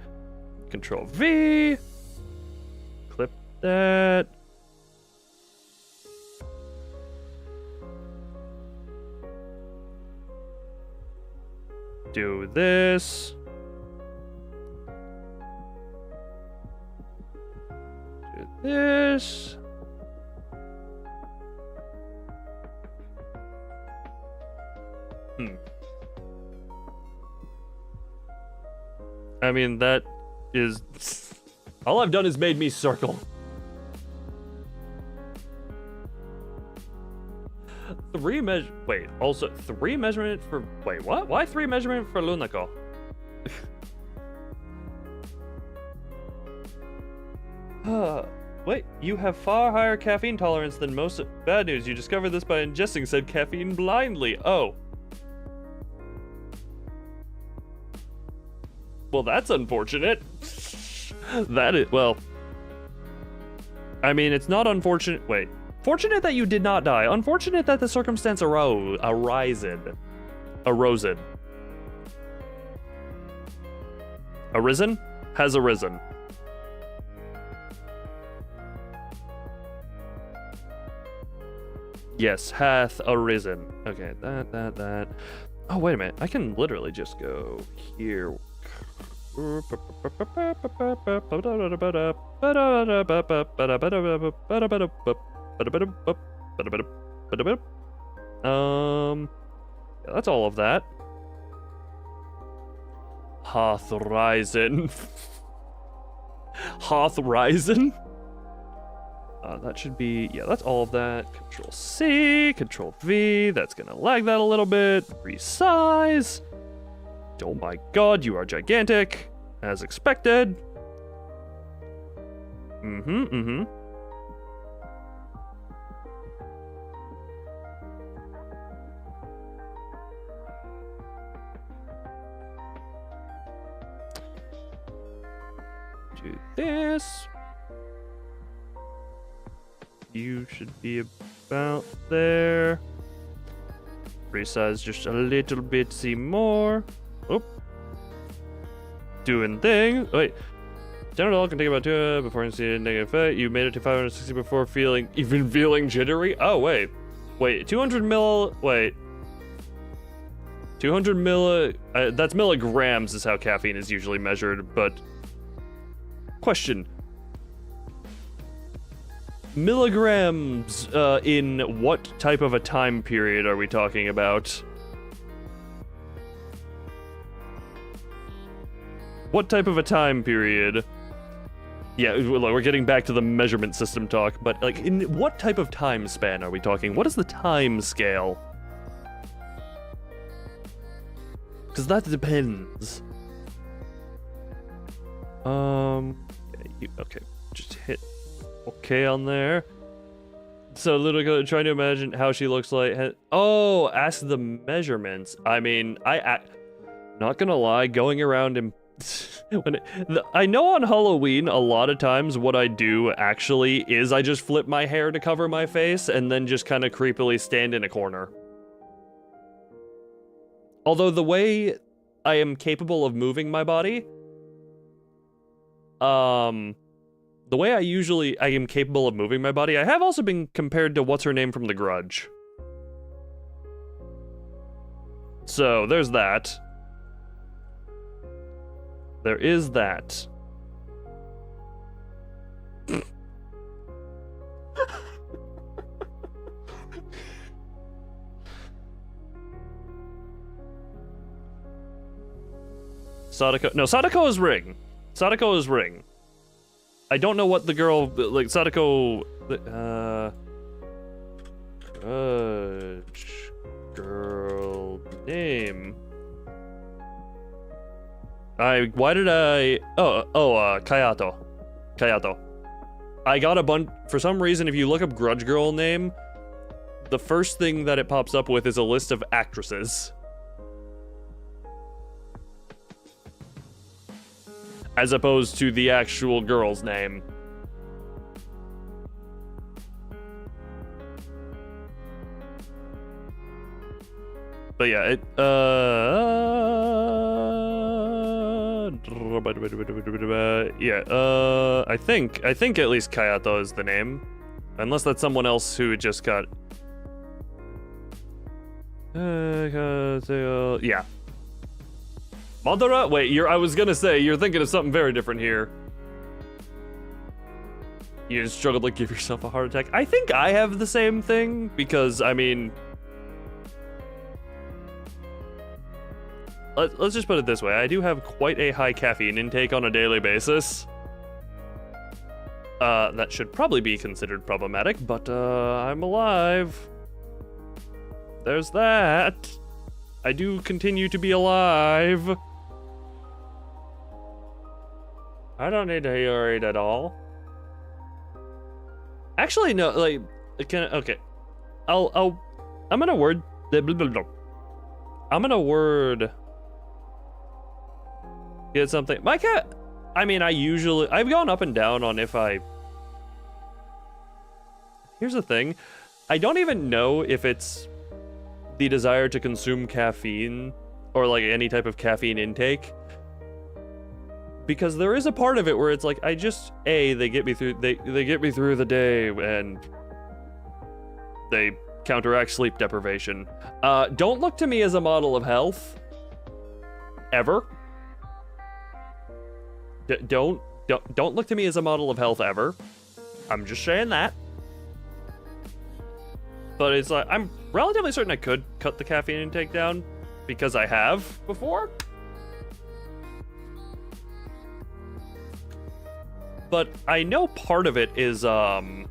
Control V. Clip that. Do this. Do this. I mean, that is... all I've done is made me circle. Wait, also 3 measurement for... Wait, what? Why 3 measurement for Lunako? Wait, you have far higher caffeine tolerance than most... Bad news, you discovered this by ingesting said caffeine blindly. Oh. Well, that's unfortunate. That is... Well... I mean, it's not unfortunate... Wait. Fortunate that you did not die. Unfortunate that the circumstance arisen. Arisen. Arisen? Has arisen. Yes, hath arisen. Okay, that. Oh, wait a minute. I can literally just go here. Yeah, that's all of that. Hath risen. Hath risen? That should be, yeah, that's all of that. Control C, Control V, that's gonna lag that a little bit. Resize. Oh my god, you are gigantic. As expected. Do this. You should be about there. Resize just a little bit, see more. Oh. Doing things. Wait. General can take about 2 before initiating negative effect. You made it to 560 before feeling jittery. Oh, wait. Wait, 200 mil. Wait. 200 milli. That's milligrams is how caffeine is usually measured, but. Question. Milligrams in what type of a time period are we talking about? What type of a time period? Yeah, we're getting back to the measurement system talk, but like, in what type of time span are we talking? What is the time scale? Because that depends. Okay, just hit okay on there. So little girl trying to imagine how she looks like. Oh, ask the measurements. I mean, not gonna lie, going around and I know on Halloween a lot of times what I do actually is I just flip my hair to cover my face and then just kind of creepily stand in a corner. Although the way I am capable of moving my body, the way I am capable of moving my body, I have also been compared to what's her name from The Grudge. So there's that. There is that. Sadako. No, Sadako is Ring. Sadako is Ring. I don't know what the girl, like, Sadako, girl name. Kayato. Kayato. I got a bunch, for some reason, if you look up Grudge Girl name, the first thing that it pops up with is a list of actresses. As opposed to the actual girl's name. But yeah, I think at least Kayato is the name. Unless that's someone else who just got... yeah. Madara? Wait, I was gonna say, you're thinking of something very different here. You just struggled to give yourself a heart attack. I think I have the same thing, because, I mean... Let's just put it this way, I do have quite a high caffeine intake on a daily basis. That should probably be considered problematic, but, I'm alive. There's that. I do continue to be alive. I don't need to be worried at all. Actually, no, like, okay. I'm gonna word... I'm gonna word... Get something. My cat... I mean, I've gone up and down on if I... Here's the thing. I don't even know if it's the desire to consume caffeine or like any type of caffeine intake, because there is a part of it where it's like they get me through they get me through the day and they counteract sleep deprivation. Don't look to me as a model of health ever. Don't look to me as a model of health ever. I'm just saying that. But it's like, I'm relatively certain I could cut the caffeine intake down, because I have before. But I know part of it is, my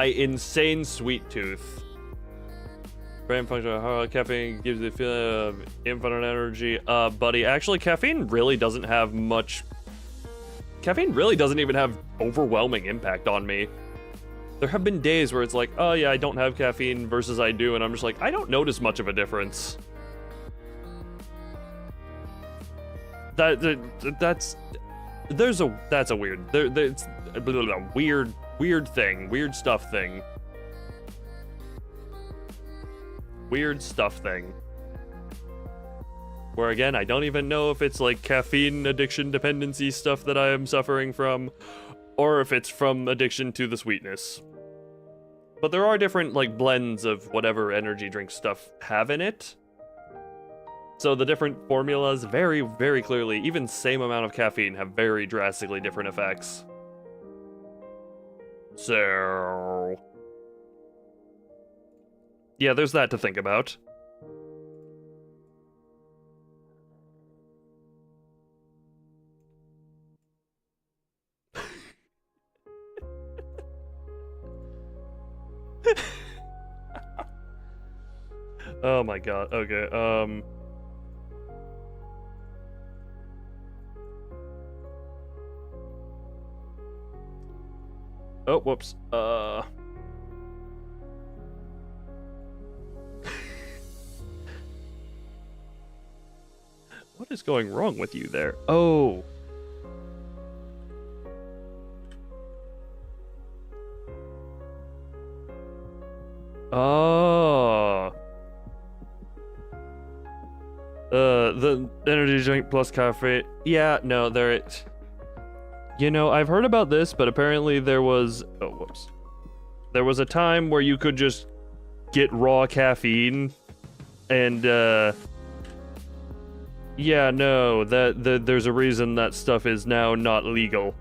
insane sweet tooth. Brain function, caffeine gives the feeling of infinite energy. Buddy, actually, caffeine really doesn't have much... Caffeine really doesn't even have overwhelming impact on me. There have been days where it's like, oh yeah, I don't have caffeine versus I do, and I'm just like, I don't notice much of a difference. That's a weird thing, weird stuff thing. Weird stuff thing. Where again, I don't even know if it's like caffeine addiction dependency stuff that I am suffering from, or if it's from addiction to the sweetness. But there are different, like, blends of whatever energy drink stuff have in it. So the different formulas very, very clearly, even same amount of caffeine, have very drastically different effects. So... yeah, there's that to think about. Oh my god. Okay. Oh, whoops. What is going wrong with you there? Oh. Oh. The energy drink plus caffeine. Yeah, no, there. You know, I've heard about this, but apparently there was. Oh, whoops. There was a time where you could just get raw caffeine, and yeah, no, there's a reason that stuff is now not legal.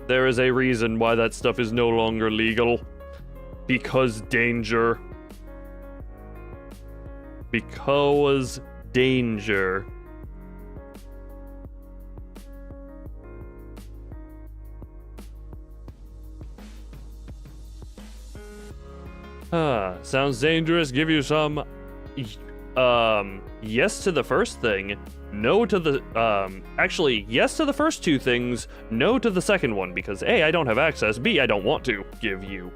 There is a reason why that stuff is no longer legal. Because danger. Because danger. Sounds dangerous. Give you some. Yes to the first thing. No to the, actually, yes to the first two things, no to the second one, because A, I don't have access, B, I don't want to give you.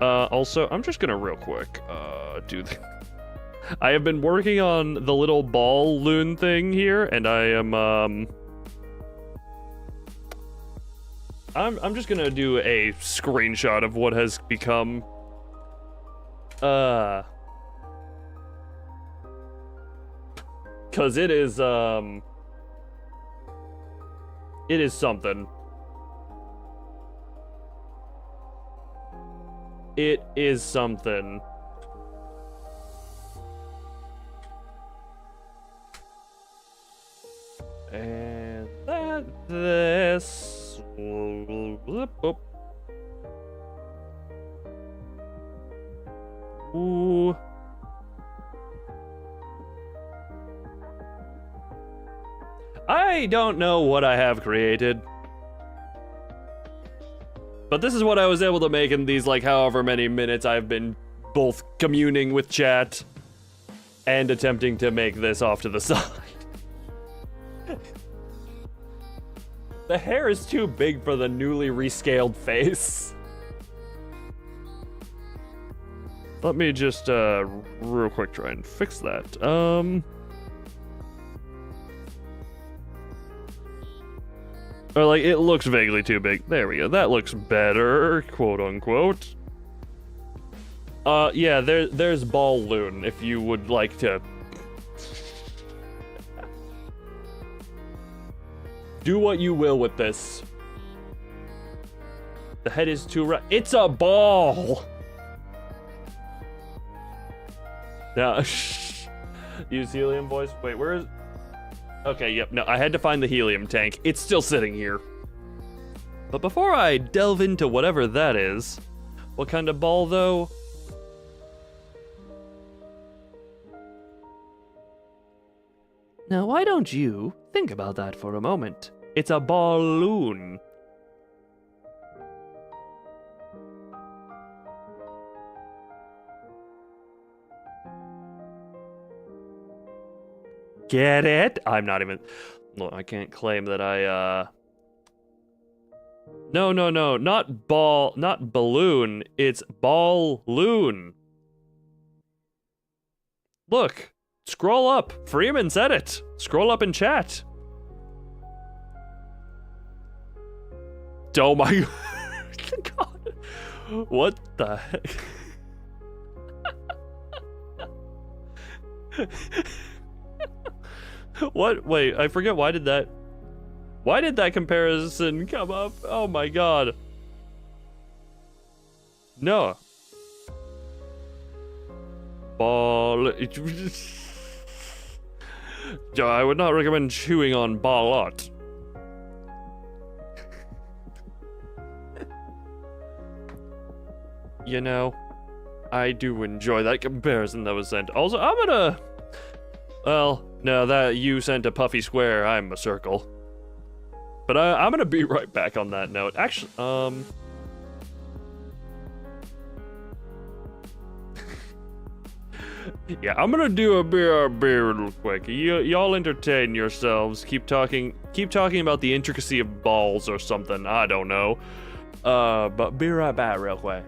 Also, I'm just gonna real quick, do the... I have been working on the little ball loon thing here, and I am, I'm just gonna do a screenshot of what has become, because it is something. It is something. And this. Ooh. I don't know what I have created. But this is what I was able to make in these, like, however many minutes I've been both communing with chat and attempting to make this off to the side. The hair is too big for the newly rescaled face. Let me just, real quick try and fix that. Or, like, it looks vaguely too big. There we go. That looks better, quote unquote. Yeah, there's Ball Loon, if you would like to. Do what you will with this. The head is too it's a ball! Now, use helium voice. Wait, where is... Okay, yep, no, I had to find the helium tank. It's still sitting here. But before I delve into whatever that is, what kind of ball, though? Now, why don't you think about that for a moment? It's a balloon. Get it? I'm not even... Look, I can't claim that I, No, not ball... Not balloon. It's ball-loon. Look. Scroll up. Freeman said it. Scroll up in chat. Oh my... God. What the heck? What? Wait, I forget. Why did that comparison come up? Oh my god. No. Ball. I would not recommend chewing on ballot. You know, I do enjoy that comparison that was sent. Also, I'm gonna... Well, no, that you sent a puffy square, I'm a circle. But I'm gonna be right back on that note. Actually, Yeah, I'm gonna do a BRB real quick. Y'all entertain yourselves. Keep talking about the intricacy of balls or something. I don't know. But be right back real quick.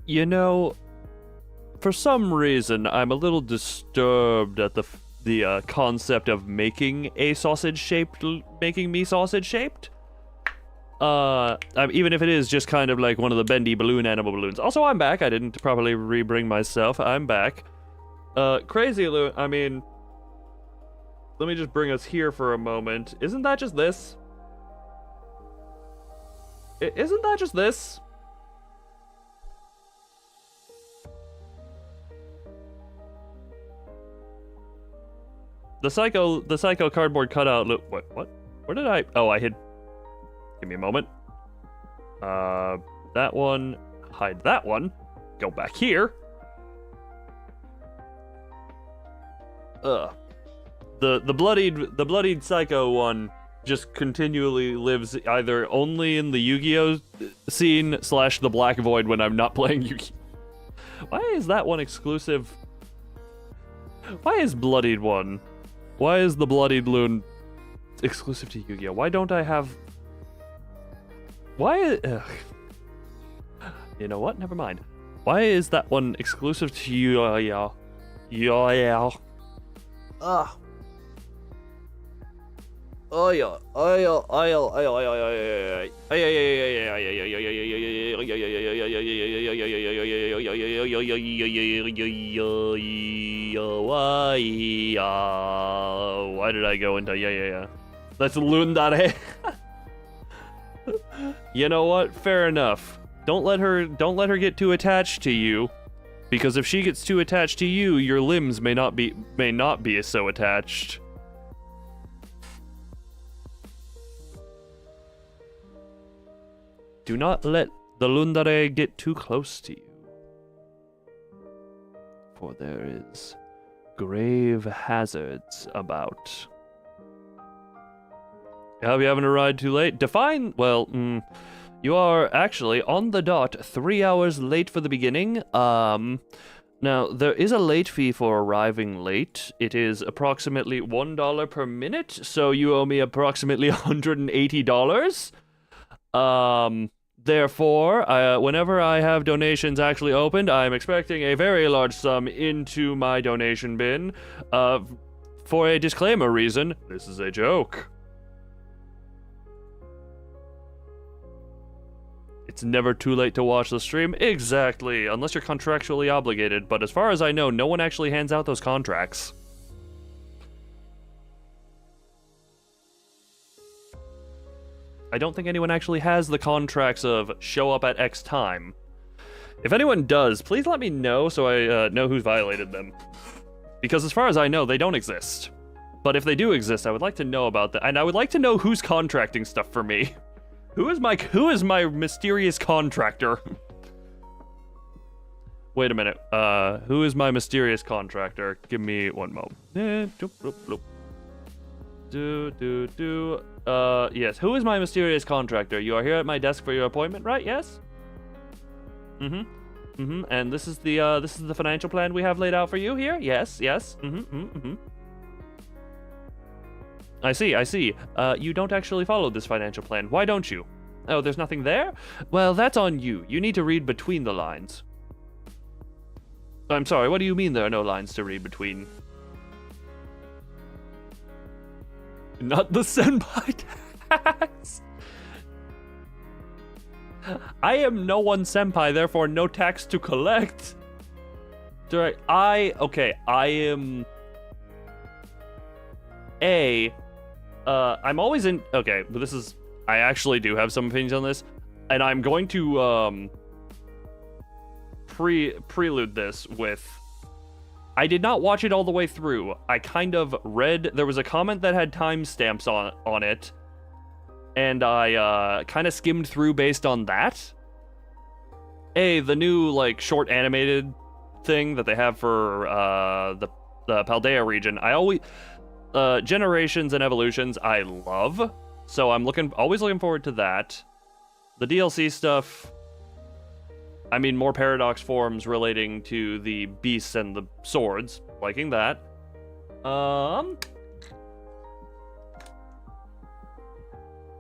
You know, for some reason, I'm a little disturbed at the concept of making me sausage shaped. Even if it is just kind of like one of the bendy balloon animal balloons. Also, I'm back. I didn't properly rebring myself. I'm back. Crazy Loon. I mean, let me just bring us here for a moment. Isn't that just this? Isn't that just this? The psycho cardboard cutout. Look, what? Where did I? Oh, I hid. Give me a moment. That one. Hide that one. Go back here. The bloodied psycho one just continually lives either only in the Yu-Gi-Oh scene / the Black Void when I'm not playing Yu-Gi-Oh. Why is that one exclusive? Why is bloodied one? Why is the bloodied loon exclusive to Yu-Gi-Oh? Why don't I have? Why? You know what? Never mind. Why is that one exclusive to Yu-Gi-Oh? Yeah. Ah. Oh yeah. Why did I go into yeah? That's Lundare. You know what? Fair enough. Don't let her get too attached to you, because if she gets too attached to you, your limbs may not be so attached. Do not let the Lundare get too close to you, for there is grave hazards about. I hope you haven't arrived too late. You are actually on the dot 3 hours late for the beginning. Now, there is a late fee for arriving late. It is approximately $1 per minute, so you owe me approximately $180. Therefore, whenever I have donations actually opened, I'm expecting a very large sum into my donation bin. For a disclaimer reason, this is a joke. It's never too late to watch the stream. Exactly, unless you're contractually obligated, but as far as I know, no one actually hands out those contracts. I don't think anyone actually has the contracts of show up at X time. If anyone does, please let me know so I know who's violated them. Because as far as I know, they don't exist. But if they do exist, I would like to know about that, and I would like to know who's contracting stuff for me. Who is my mysterious contractor? Wait a minute. Who is my mysterious contractor? Give me one moment. Yes. Who is my mysterious contractor? You are here at my desk for your appointment, right? Yes. And this is the financial plan we have laid out for you here. Yes. I see. You don't actually follow this financial plan. Why don't you? Oh, there's nothing there? Well, that's on you. You need to read between the lines. I'm sorry, what do you mean there are no lines to read between? Not the senpai tax! I am no one senpai, therefore no tax to collect. I am... I'm always in... Okay, but this is... I actually do have some opinions on this, and I'm going to, prelude this with... I did not watch it all the way through. I kind of read... There was a comment that had timestamps on it, and I, kind of skimmed through based on that. The new, like, short animated thing that they have for, the Paldea region. I always... Generations and Evolutions, I love. So I'm always looking forward to that. The DLC stuff, I mean, more paradox forms relating to the beasts and the swords. Liking that.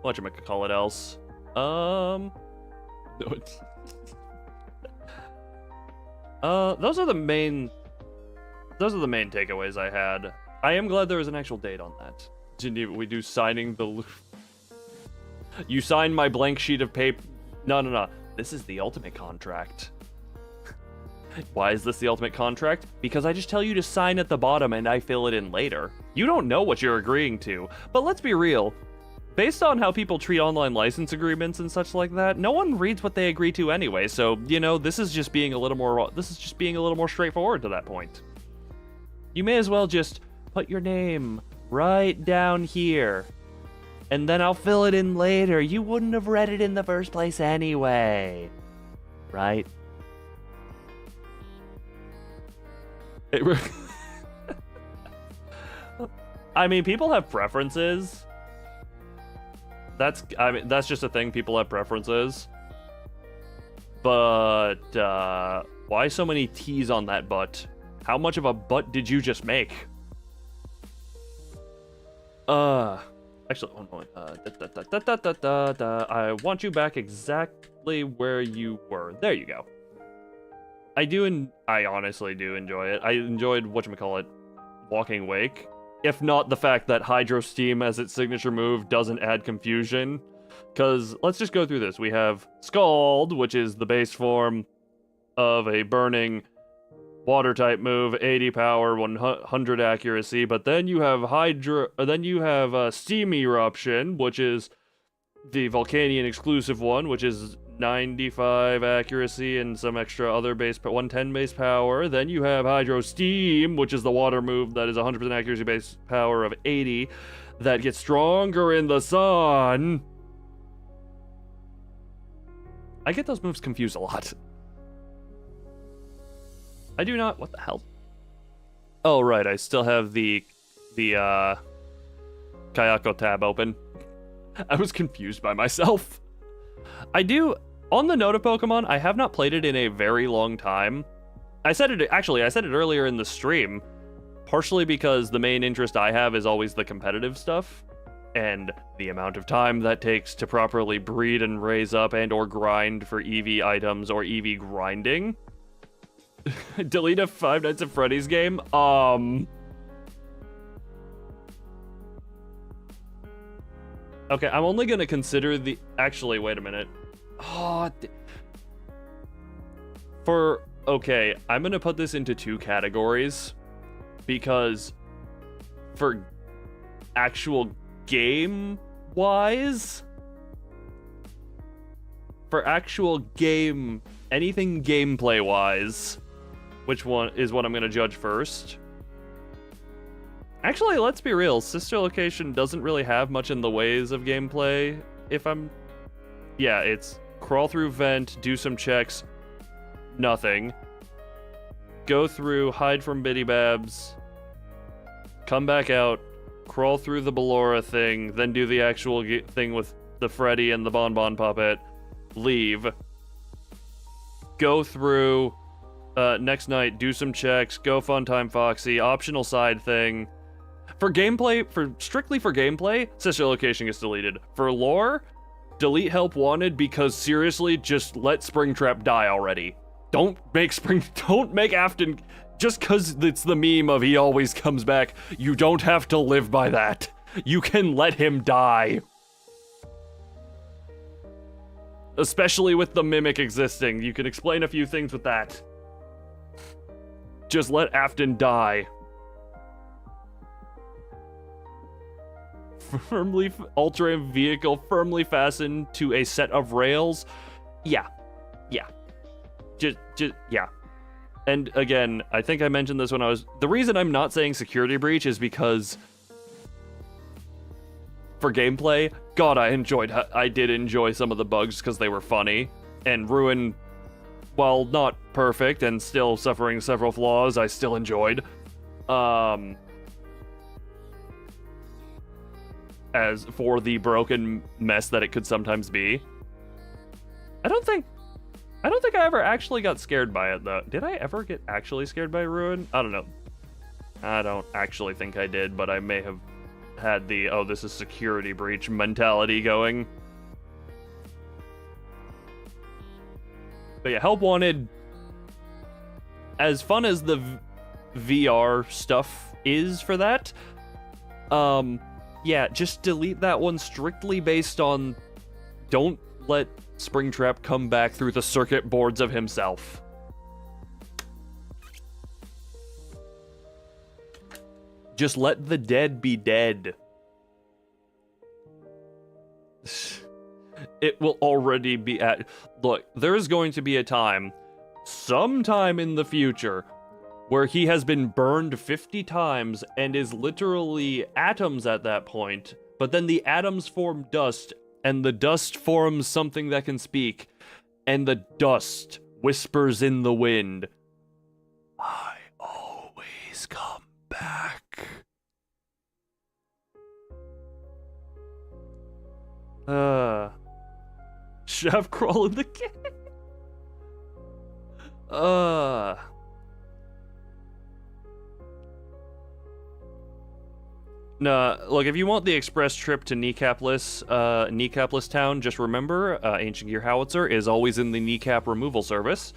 Whatchamacallit else? No, it's... Those are the main takeaways I had. I am glad there was an actual date on that. Didn't we do signing the... You signed my blank sheet of paper. No. This is the ultimate contract. Why is this the ultimate contract? Because I just tell you to sign at the bottom and I fill it in later. You don't know what you're agreeing to. But let's be real. Based on how people treat online license agreements and such like that, no one reads what they agree to anyway. So, you know, this is just being a little more straightforward to that point. You may as well just put your name right down here. And then I'll fill it in later. You wouldn't have read it in the first place anyway. Right? I mean, people have preferences. That's just a thing. People have preferences. But why so many T's on that butt? How much of a butt did you just make? Actually, one moment. I want you back exactly where you were. There you go. I honestly do enjoy it. I enjoyed whatchamacallit, Walking Wake. If not the fact that Hydro Steam as its signature move doesn't add confusion. Because let's just go through this. We have Scald, which is the base form of a burning water type move, 80 power, 100 accuracy. But then you have Steam Eruption, which is the Volcanion exclusive one, which is 95 accuracy and some extra other 110 base power. Then you have Hydro Steam, which is the water move that is 100% accuracy base power of 80 that gets stronger in the sun. I get those moves confused a lot. I do not. What the hell? Oh, right. I still have the Kayako tab open. I was confused by myself. I do. On the note of Pokemon, I have not played it in a very long time. I said it earlier in the stream, partially because the main interest I have is always the competitive stuff, and the amount of time that takes to properly breed and raise up and or grind for EV items or EV grinding. Delete a Five Nights at Freddy's game? Okay, I'm only gonna consider the... Actually, wait a minute. Okay, I'm gonna put this into two categories. Because for actual game-wise... For actual game... Anything gameplay-wise... Which one is what I'm gonna judge first? Actually, let's be real. Sister Location doesn't really have much in the ways of gameplay. Yeah, it's crawl through vent, do some checks, nothing. Go through, hide from Bidybabs, come back out, crawl through the Ballora thing, then do the actual thing with the Freddy and the Bonbon Puppet, leave. Go through, next night, do some checks, go Funtime Foxy, optional side thing. Strictly for gameplay, Sister Location gets deleted. For lore, delete Help Wanted because seriously, just let Springtrap die already. Don't make Afton, just cause it's the meme of he always comes back, you don't have to live by that. You can let him die. Especially with the Mimic existing, you can explain a few things with that. Just let Afton die. Ultra vehicle firmly fastened to a set of rails. Yeah. Just yeah. And again, I think I mentioned this when the reason I'm not saying security breach is because for gameplay, God, I did enjoy some of the bugs because they were funny. And Ruin, while not perfect and still suffering several flaws, I still enjoyed. As for the broken mess that it could sometimes be. I don't think I ever actually got scared by it, though. Did I ever get actually scared by Ruin? I don't know. I don't actually think I did, but I may have had the, oh, this is security breach mentality going. But yeah, Help Wanted as fun as the VR stuff is for that, yeah, just delete that one strictly based on don't let Springtrap come back through the circuit boards of himself. Just let the dead be dead. It will already be at... Look, there is going to be a time, sometime in the future, where he has been burned 50 times and is literally atoms at that point, but then the atoms form dust, and the dust forms something that can speak, and the dust whispers in the wind, I always come back. Chef crawl in the cave. Nah, look, if you want the express trip to Kneecapless Town, just remember, Ancient Gear Howitzer is always in the kneecap removal service.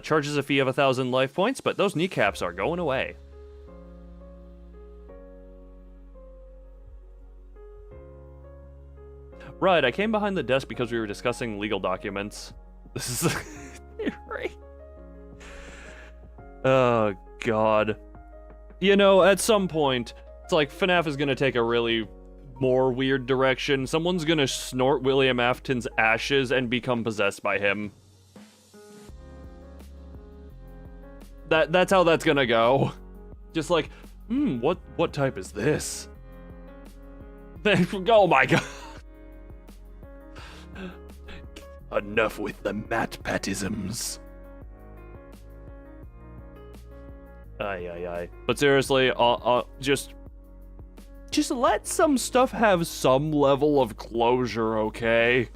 Charges a fee of 1,000 life points, but those kneecaps are going away. Right, I came behind the desk because we were discussing legal documents. This is... right. Oh, God. You know, at some point, it's like FNAF is gonna take a really more weird direction. Someone's gonna snort William Afton's ashes and become possessed by him. That's how that's gonna go. Just like, what type is this? Oh my God. Enough with the Matt-Patisms. Aye. But seriously, just let some stuff have some level of closure, okay?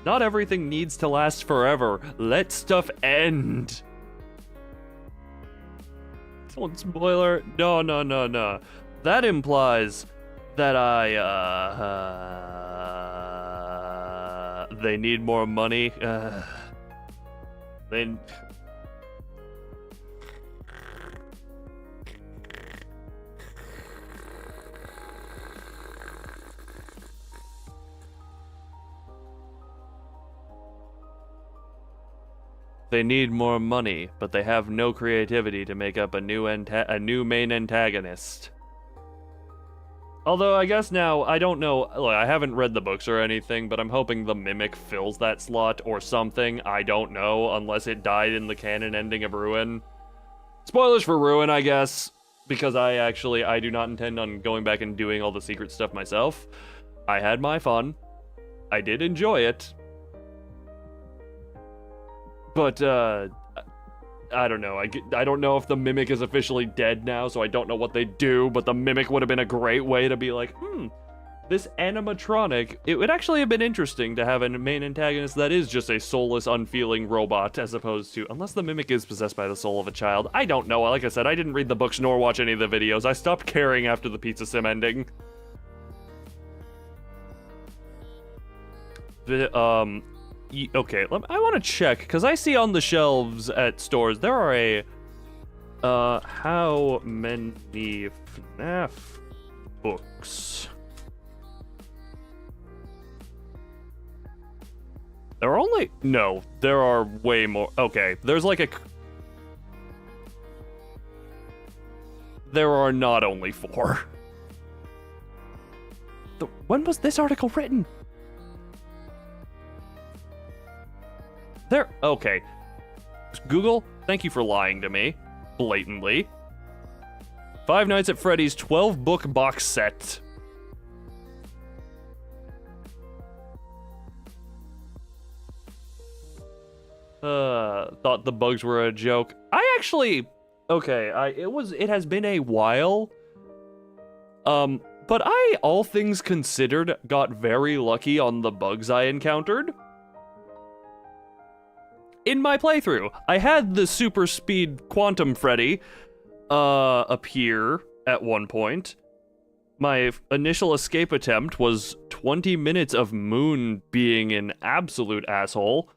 Not everything needs to last forever. Let stuff end. One spoiler. No. That implies that they need more money. They need more money, but they have no creativity to make up a new main antagonist. Although, I guess now, I don't know, look, I haven't read the books or anything, but I'm hoping the Mimic fills that slot or something. I don't know, unless it died in the canon ending of Ruin. Spoilers for Ruin, I guess, because I do not intend on going back and doing all the secret stuff myself. I had my fun. I did enjoy it. But, I don't know. I don't know if the Mimic is officially dead now, so I don't know what they do, but the Mimic would have been a great way to be like, this animatronic, it would actually have been interesting to have a main antagonist that is just a soulless, unfeeling robot, as opposed to, unless the Mimic is possessed by the soul of a child. I don't know. Like I said, I didn't read the books nor watch any of the videos. I stopped caring after the Pizza Sim ending. Okay, I want to check, because I see on the shelves at stores, there are how many FNAF books? There are no, there are way more. Okay, there's there are not only 4. When was this article written? Okay. Google, thank you for lying to me. Blatantly. Five Nights at Freddy's 12-book box set. Thought the bugs were a joke. It has been a while. But I, all things considered, got very lucky on the bugs I encountered. In my playthrough, I had the super speed Quantum Freddy appear at one point. My initial escape attempt was 20 minutes of Moon being an absolute asshole.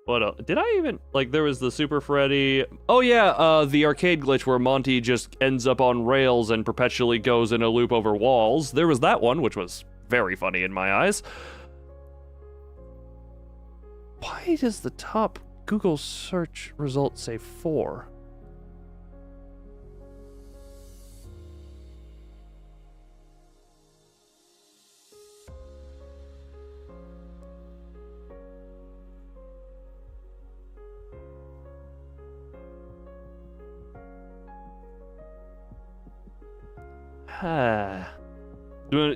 What else? Did I even, like, there was the Super Freddy. Oh yeah, the arcade glitch where Monty just ends up on rails and perpetually goes in a loop over walls. There was that one, which was very funny in my eyes. Why does the top Google search result say 4?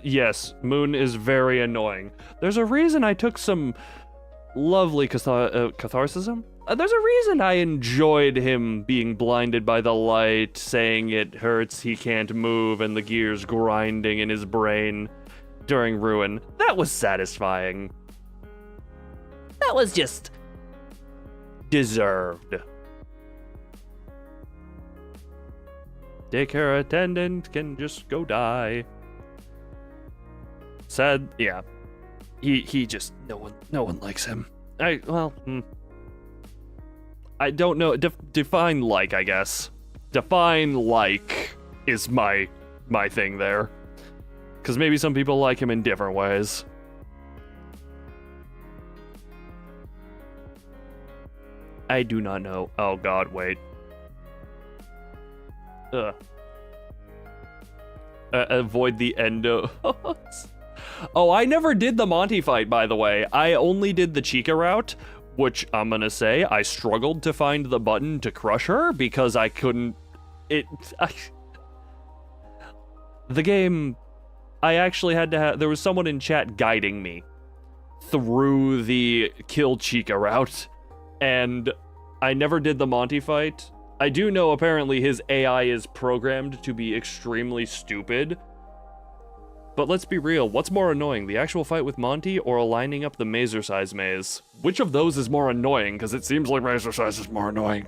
Yes, Moon is very annoying. There's a reason I took some lovely catharsism. There's a reason I enjoyed him being blinded by the light, saying it hurts, he can't move, and the gears grinding in his brain during Ruin. That was satisfying. That was just deserved. Daycare attendant can just go die. Sad, yeah. He just, no one likes him. I don't know. Define like, I guess. Define like is my thing there. Because maybe some people like him in different ways. I do not know. Oh god, wait. Avoid the endo. Oh, I never did the Monty fight, by the way. I only did the Chica route, which I'm gonna say I struggled to find the button to crush her because I couldn't. The game, I actually had to have. There was someone in chat guiding me through the kill Chica route, and I never did the Monty fight. I do know apparently his AI is programmed to be extremely stupid. But let's be real, what's more annoying, the actual fight with Monty or lining up the Mazer-size maze? Which of those is more annoying? Because it seems like Mazer-size is more annoying.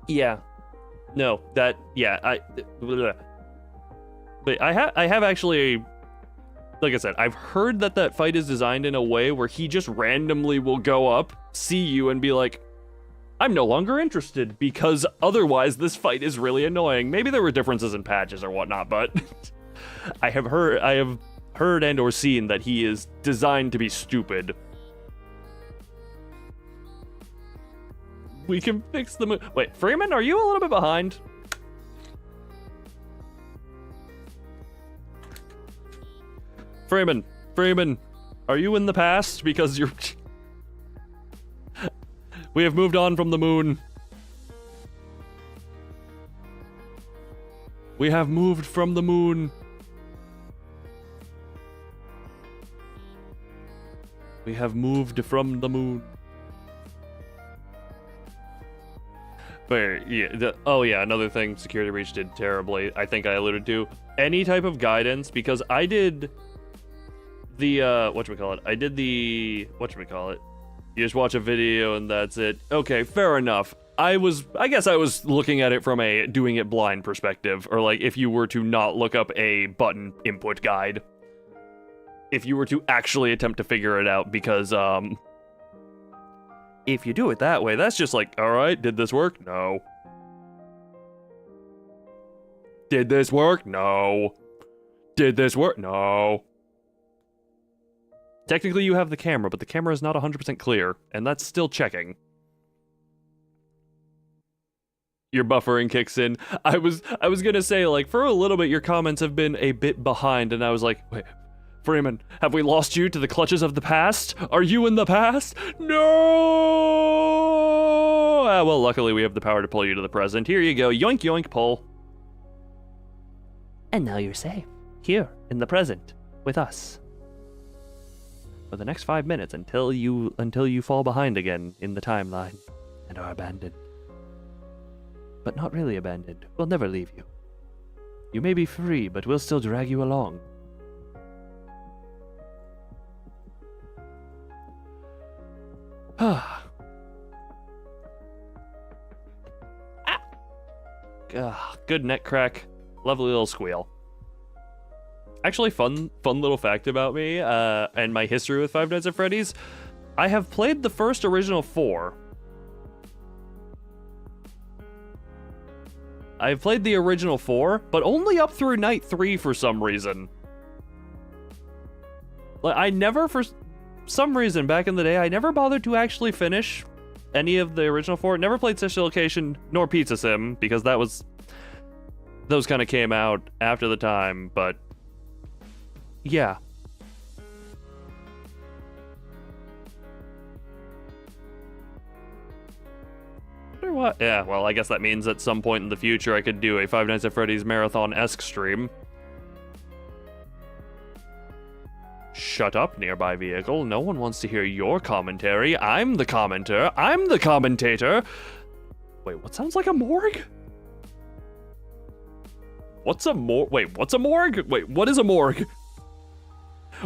Yeah. No, that, yeah, But I have actually, like I said, I've heard that fight is designed in a way where he just randomly will go up, see you, and be like, I'm no longer interested, because otherwise this fight is really annoying. Maybe there were differences in patches or whatnot, but I have heard and or seen that he is designed to be stupid. We can fix the Wait, Freeman, are you a little bit behind? Freeman, are you in the past? Because you're... We have moved on from the moon. We have moved from the moon. We have moved from the moon. But yeah, another thing Security Breach did terribly, I think I alluded to. Any type of guidance, because I did the, You just watch a video and that's it. Okay, fair enough. I guess I was looking at it from a doing it blind perspective, or like if you were to not look up a button input guide. If you were to actually attempt to figure it out, because, if you do it that way, that's just like, alright, did this work? No. Did this work? No. Did this work? No. Technically, you have the camera, but the camera is not 100% clear, and that's still checking. Your buffering kicks in. I was gonna say, like, for a little bit, your comments have been a bit behind, and I was like, wait, Freeman, have we lost you to the clutches of the past? Are you in the past? No! Well, luckily we have the power to pull you to the present. Here you go, yoink yoink pull. And now you're safe, here, in the present, with us. For the next 5 minutes until you fall behind again in the timeline and are abandoned. But not really abandoned. We'll never leave you. You may be free, but we'll still drag you along. Good neck crack. Lovely little squeal. Actually, fun little fact about me and my history with Five Nights at Freddy's. I have played the first original 4. I've played the original 4, but only up through night 3 for some reason. Like, I never, for some reason back in the day, I never bothered to actually finish any of the original 4. Never played Social Location nor Pizza Sim, because those kind of came out after the time, but yeah. What? Yeah, well, I guess that means at some point in the future I could do a Five Nights at Freddy's marathon-esque stream. Shut up, nearby vehicle. No one wants to hear your commentary. I'm the commenter. I'm the commentator. Wait, what sounds like a morgue? What's a morgue? Wait, what's a morgue? Wait, what is a morgue?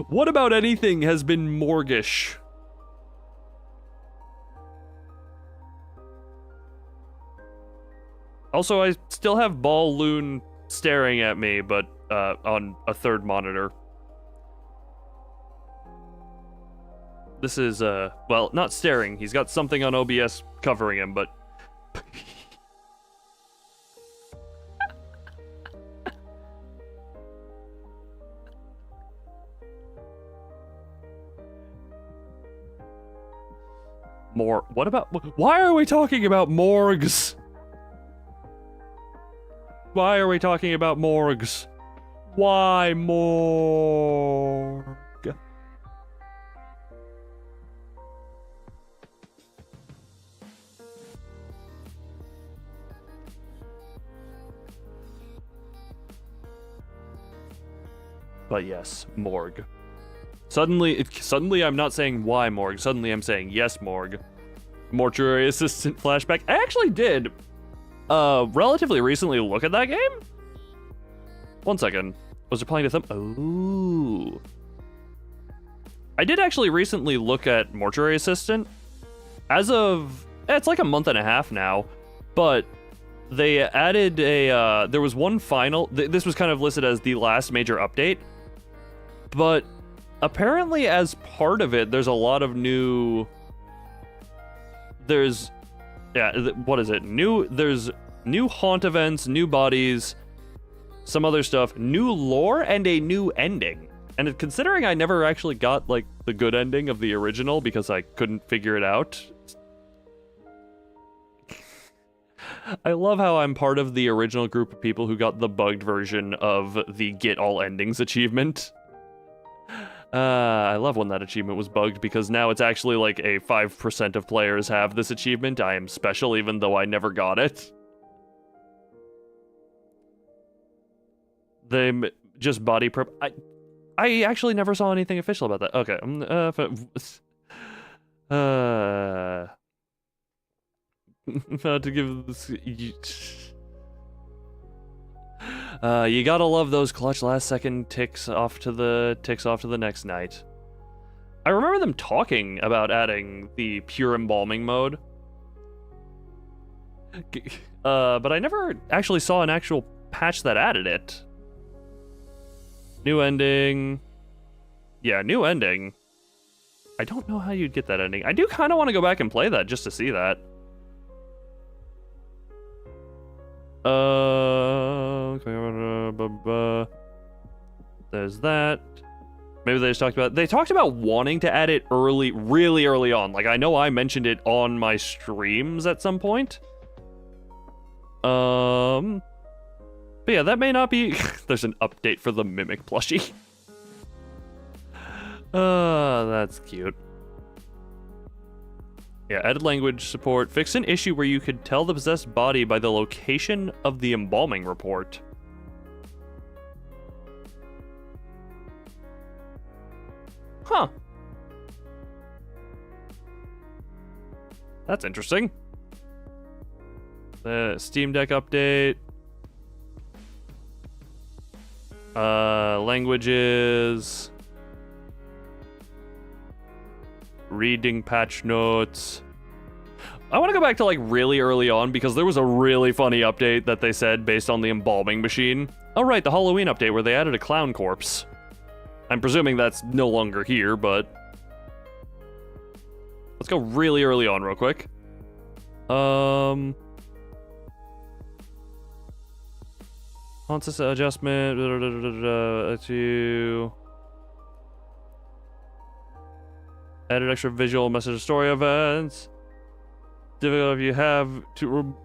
What about anything has been morguish? Also, I still have Balloon staring at me, but on a third monitor. This is, well, not staring. He's got something on OBS covering him, but... What about... Why are we talking about morgues? Why are we talking about morgues? Why morgue? But yes, morgue. Suddenly I'm not saying why morgue. Suddenly I'm saying yes, morgue. Mortuary assistant flashback. I actually did relatively recently look at that game. 1 second. Was it playing a thumb? Ooh. I did actually recently look at Mortuary Assistant. As of, it's like a month and a half now, but they added a, there was one final, this was kind of listed as the last major update, but apparently as part of it, there's a lot of new, what is it? There's new haunt events, new bodies, some other stuff, new lore, and a new ending. And considering I never actually got, like, the good ending of the original because I couldn't figure it out. I love how I'm part of the original group of people who got the bugged version of the Get All Endings achievement. I love when that achievement was bugged because now it's actually like a 5% of players have this achievement. I am special even though I never got it. They just body prep. I actually never saw anything official about that. Okay. Not to give this. You gotta love those clutch last second ticks off to the next night. I remember them talking about adding the pure embalming mode. But I never actually saw an actual patch that added it. New ending. Yeah, new ending. I don't know how you'd get that ending. I do kind of want to go back and play that just to see that. There's that. Maybe they just talked about... They talked about wanting to add it early, really early on. Like, I know I mentioned it on my streams at some point. But yeah, that may not be... There's an update for the Mimic plushie. That's cute. Yeah, added language support. Fix an issue where you could tell the possessed body by the location of the embalming report. Huh. That's interesting. The Steam Deck update. Languages. Reading patch notes. I want to go back to like really early on because there was a really funny update that they said based on the embalming machine. Oh right, the Halloween update where they added a clown corpse. I'm presuming that's no longer here, but let's go really early on real quick. Constant adjustment to added extra visual message story events. Difficult if you have to.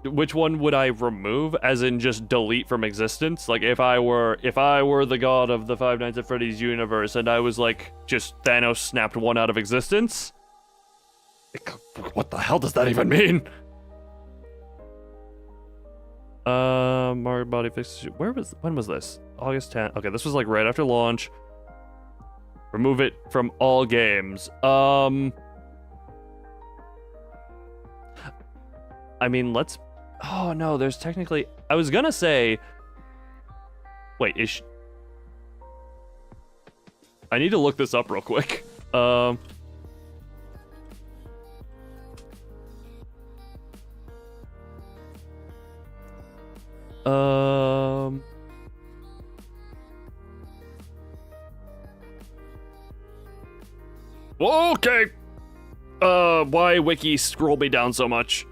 Which one would I remove? As in just delete from existence? Like if I were the god of the Five Nights at Freddy's universe and I was like just Thanos snapped one out of existence? What the hell does that even mean? Mario Body Fix. When was this? August 10th. Okay, this was like right after launch. Remove it from all games. I mean, let's. Oh no, there's technically. I was gonna say. Wait, I need to look this up real quick. Okay. Why wiki scroll me down so much?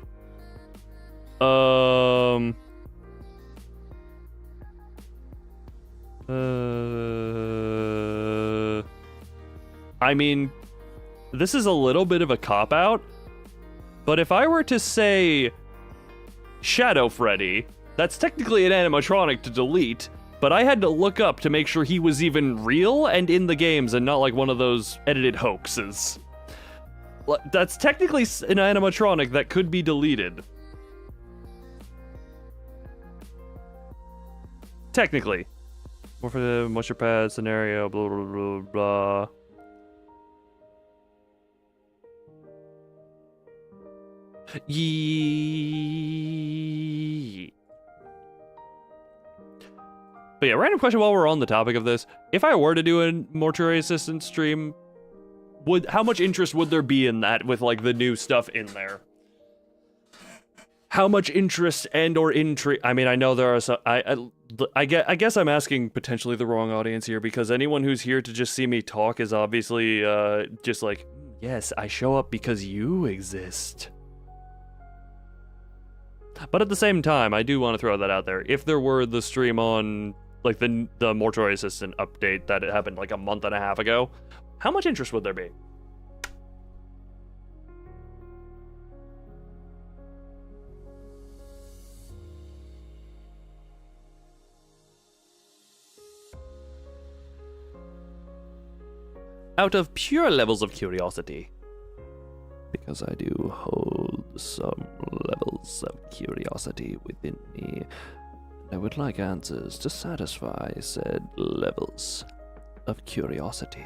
I mean, this is a little bit of a cop-out, but if I were to say Shadow Freddy, that's technically an animatronic to delete, but I had to look up to make sure he was even real and in the games and not like one of those edited hoaxes. That's technically an animatronic that could be deleted. Technically. More for the moisture pad scenario, blah, blah, blah, blah. Yee. But yeah, random question while we're on the topic of this. If I were to do a mortuary assistant stream, how much interest would there be in that with like the new stuff in there? How much interest and or intrigue? I mean, I know there are some. I guess I'm asking potentially the wrong audience here because anyone who's here to just see me talk is obviously just like, yes, I show up because you exist. But at the same time, I do want to throw that out there. If there were the stream on like the mortuary assistant update that it happened like a month and a half ago, how much interest would there be? Out of pure levels of curiosity. Because I do hold some levels of curiosity within me. I would like answers to satisfy said levels of curiosity.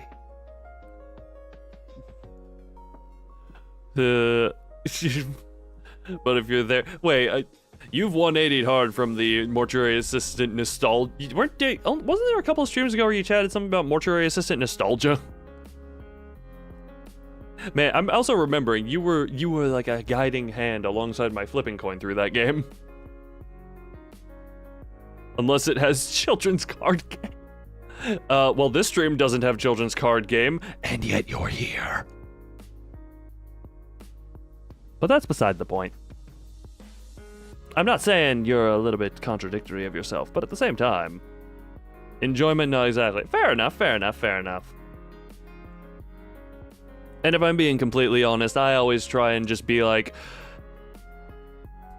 But if you're there, wait, you've 180'd hard from the mortuary assistant nostalgia. Wasn't there a couple of streams ago where you chatted something about mortuary assistant nostalgia? Man, I'm also remembering you were like a guiding hand alongside my flipping coin through that game. Unless it has children's card game. Well, this stream doesn't have children's card game, and yet you're here. But that's beside the point. I'm not saying you're a little bit contradictory of yourself, but at the same time, enjoyment, not exactly. Fair enough, fair enough, fair enough. And if I'm being completely honest, I always try and just be like,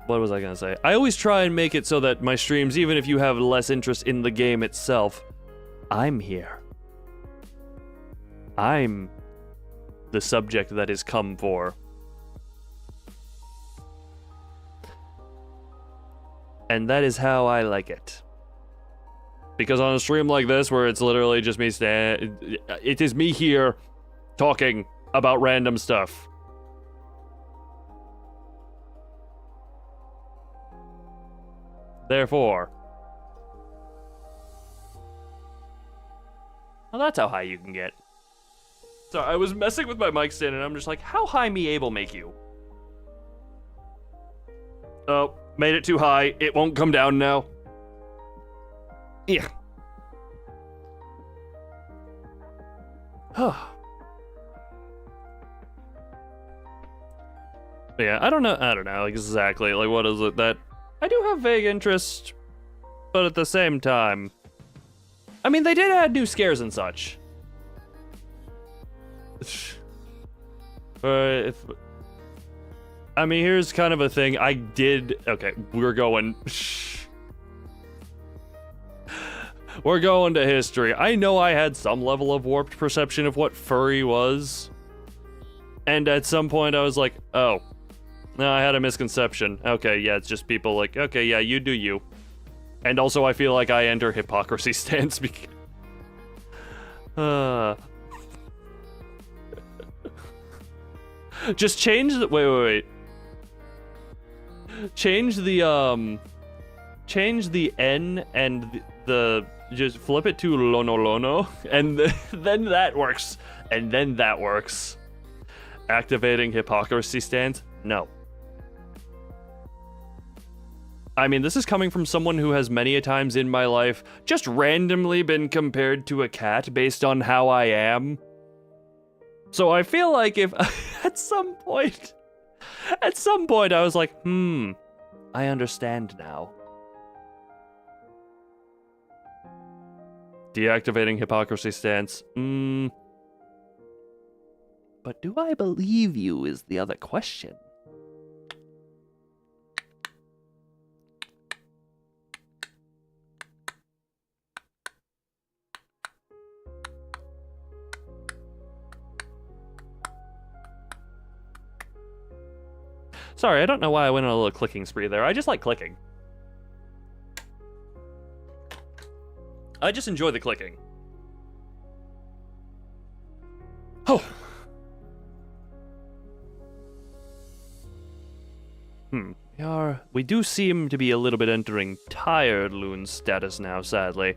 what was I gonna say? I always try and make it so that my streams, even if you have less interest in the game itself, I'm here. I'm the subject that is come for. And that is how I like it. Because on a stream like this, where it's literally just me it is me here talking about random stuff. Therefore. Well, that's how high you can get. So I was messing with my mic stand and I'm just like, how high me able make you? Oh, made it too high. It won't come down now. Yeah. Yeah, I don't know exactly, like, what is it that... I do have vague interest, but at the same time... I mean, they did add new scares and such. I mean, here's kind of a thing. Okay, we're going... We're going to history. I know I had some level of warped perception of what furry was. And at some point I was like, oh, no, I had a misconception. Okay, yeah, it's just people like, okay, yeah, you do you. And also I feel like I enter hypocrisy stance because... Just change the... Wait. Change the N and the... Just flip it to lono, and then that works. And then that works. Activating hypocrisy stance? No. I mean, this is coming from someone who has many a times in my life just randomly been compared to a cat based on how I am. So I feel like if at some point I was like, I understand now. Deactivating hypocrisy stance. But do I believe you is the other question. Sorry, I don't know why I went on a little clicking spree there. I just like clicking. I just enjoy the clicking. Oh. We do seem to be a little bit entering tired loon status now, sadly.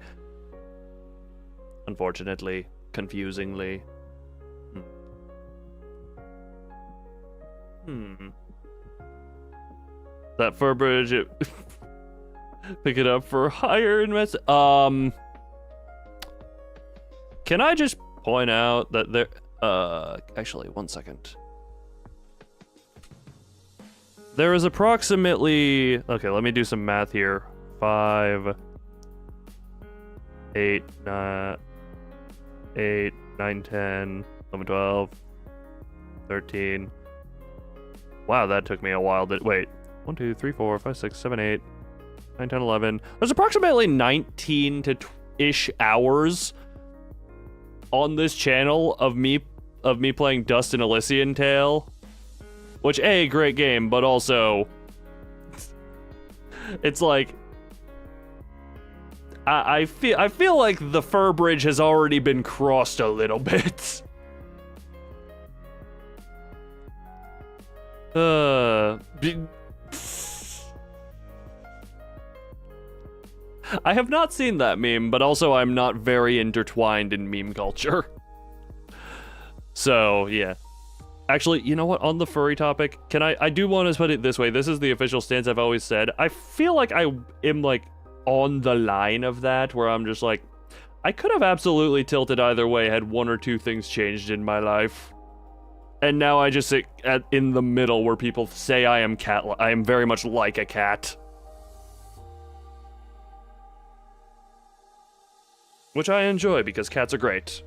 Unfortunately, confusingly. That fur bridge, pick it up for higher invest. Can I just point out that there, actually, one second. There is approximately, okay, let me do some math here. 5, 8, 9, 10, 11, 12, 13. Wow, that took me a while to, wait. 1, 2, 3, 4, 5, 6, 7, 8, 9, 10, 11. There's approximately 19 to ish hours on this channel of me playing Dust and Elysian Tale. Which, A, great game, but also... It's like... I feel like the fur bridge has already been crossed a little bit. I have not seen that meme, but also I'm not very intertwined in meme culture. So, yeah. Actually, you know what? On the furry topic, I do want to put it this way. This is the official stance I've always said. I feel like I am, like, on the line of that, where I'm just like, I could have absolutely tilted either way had one or two things changed in my life. And now I just sit in the middle where people say I am very much like a cat. Which I enjoy, because cats are great.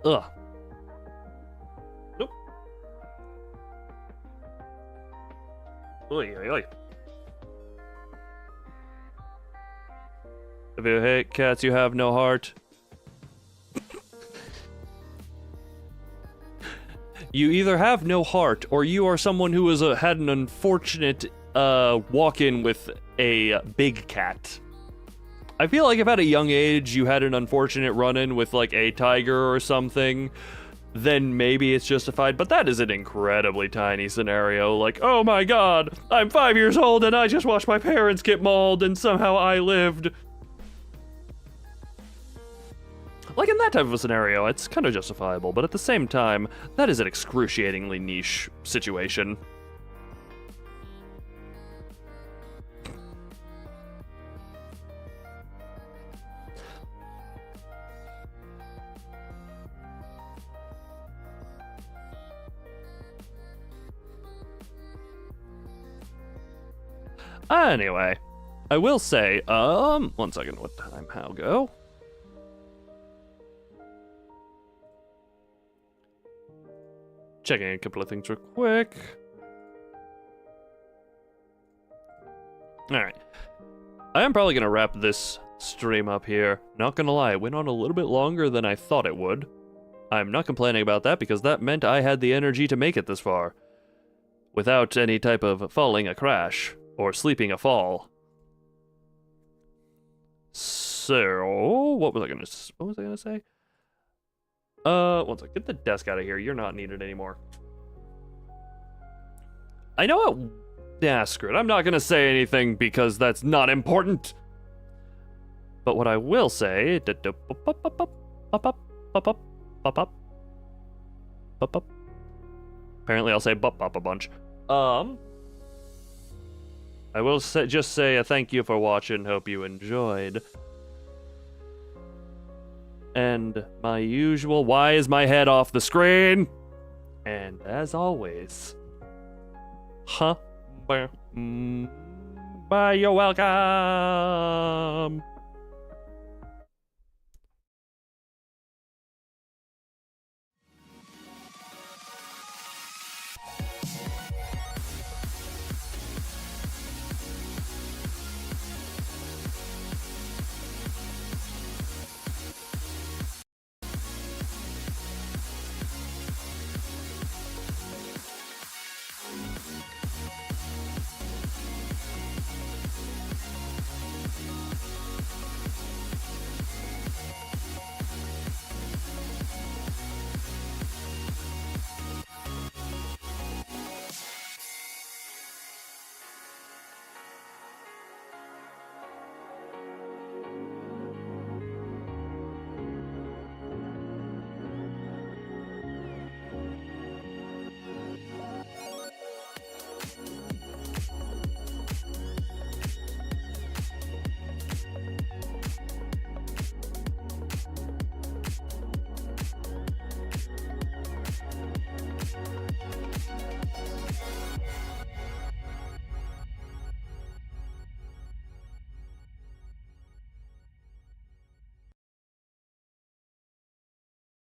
Ugh. Nope. Oy, oy, oy. If you hate cats, you have no heart. You either have no heart, or you are someone who has had an unfortunate walk-in with a big cat. I feel like if at a young age you had an unfortunate run-in with like a tiger or something, then maybe it's justified, but that is an incredibly tiny scenario. Like, oh my god, I'm 5 years old and I just watched my parents get mauled and somehow I lived. Like in that type of a scenario, it's kind of justifiable, but at the same time, that is an excruciatingly niche situation. Anyway, I will say, 1 second, what time, how go? Checking a couple of things real quick. Alright. I am probably gonna wrap this stream up here. Not gonna lie, it went on a little bit longer than I thought it would. I'm not complaining about that because that meant I had the energy to make it this far. Without any type of falling a crash, or sleeping a fall. So, what was I gonna say? 1 second, get the desk out of here, you're not needed anymore. I know it, yeah, screw it, I'm not gonna say anything because that's not important. But what I will say, apparently I'll say bop bop a bunch. I will just say a thank you for watching, hope you enjoyed. And my usual, why is my head off the screen? And as always, bye, you're welcome.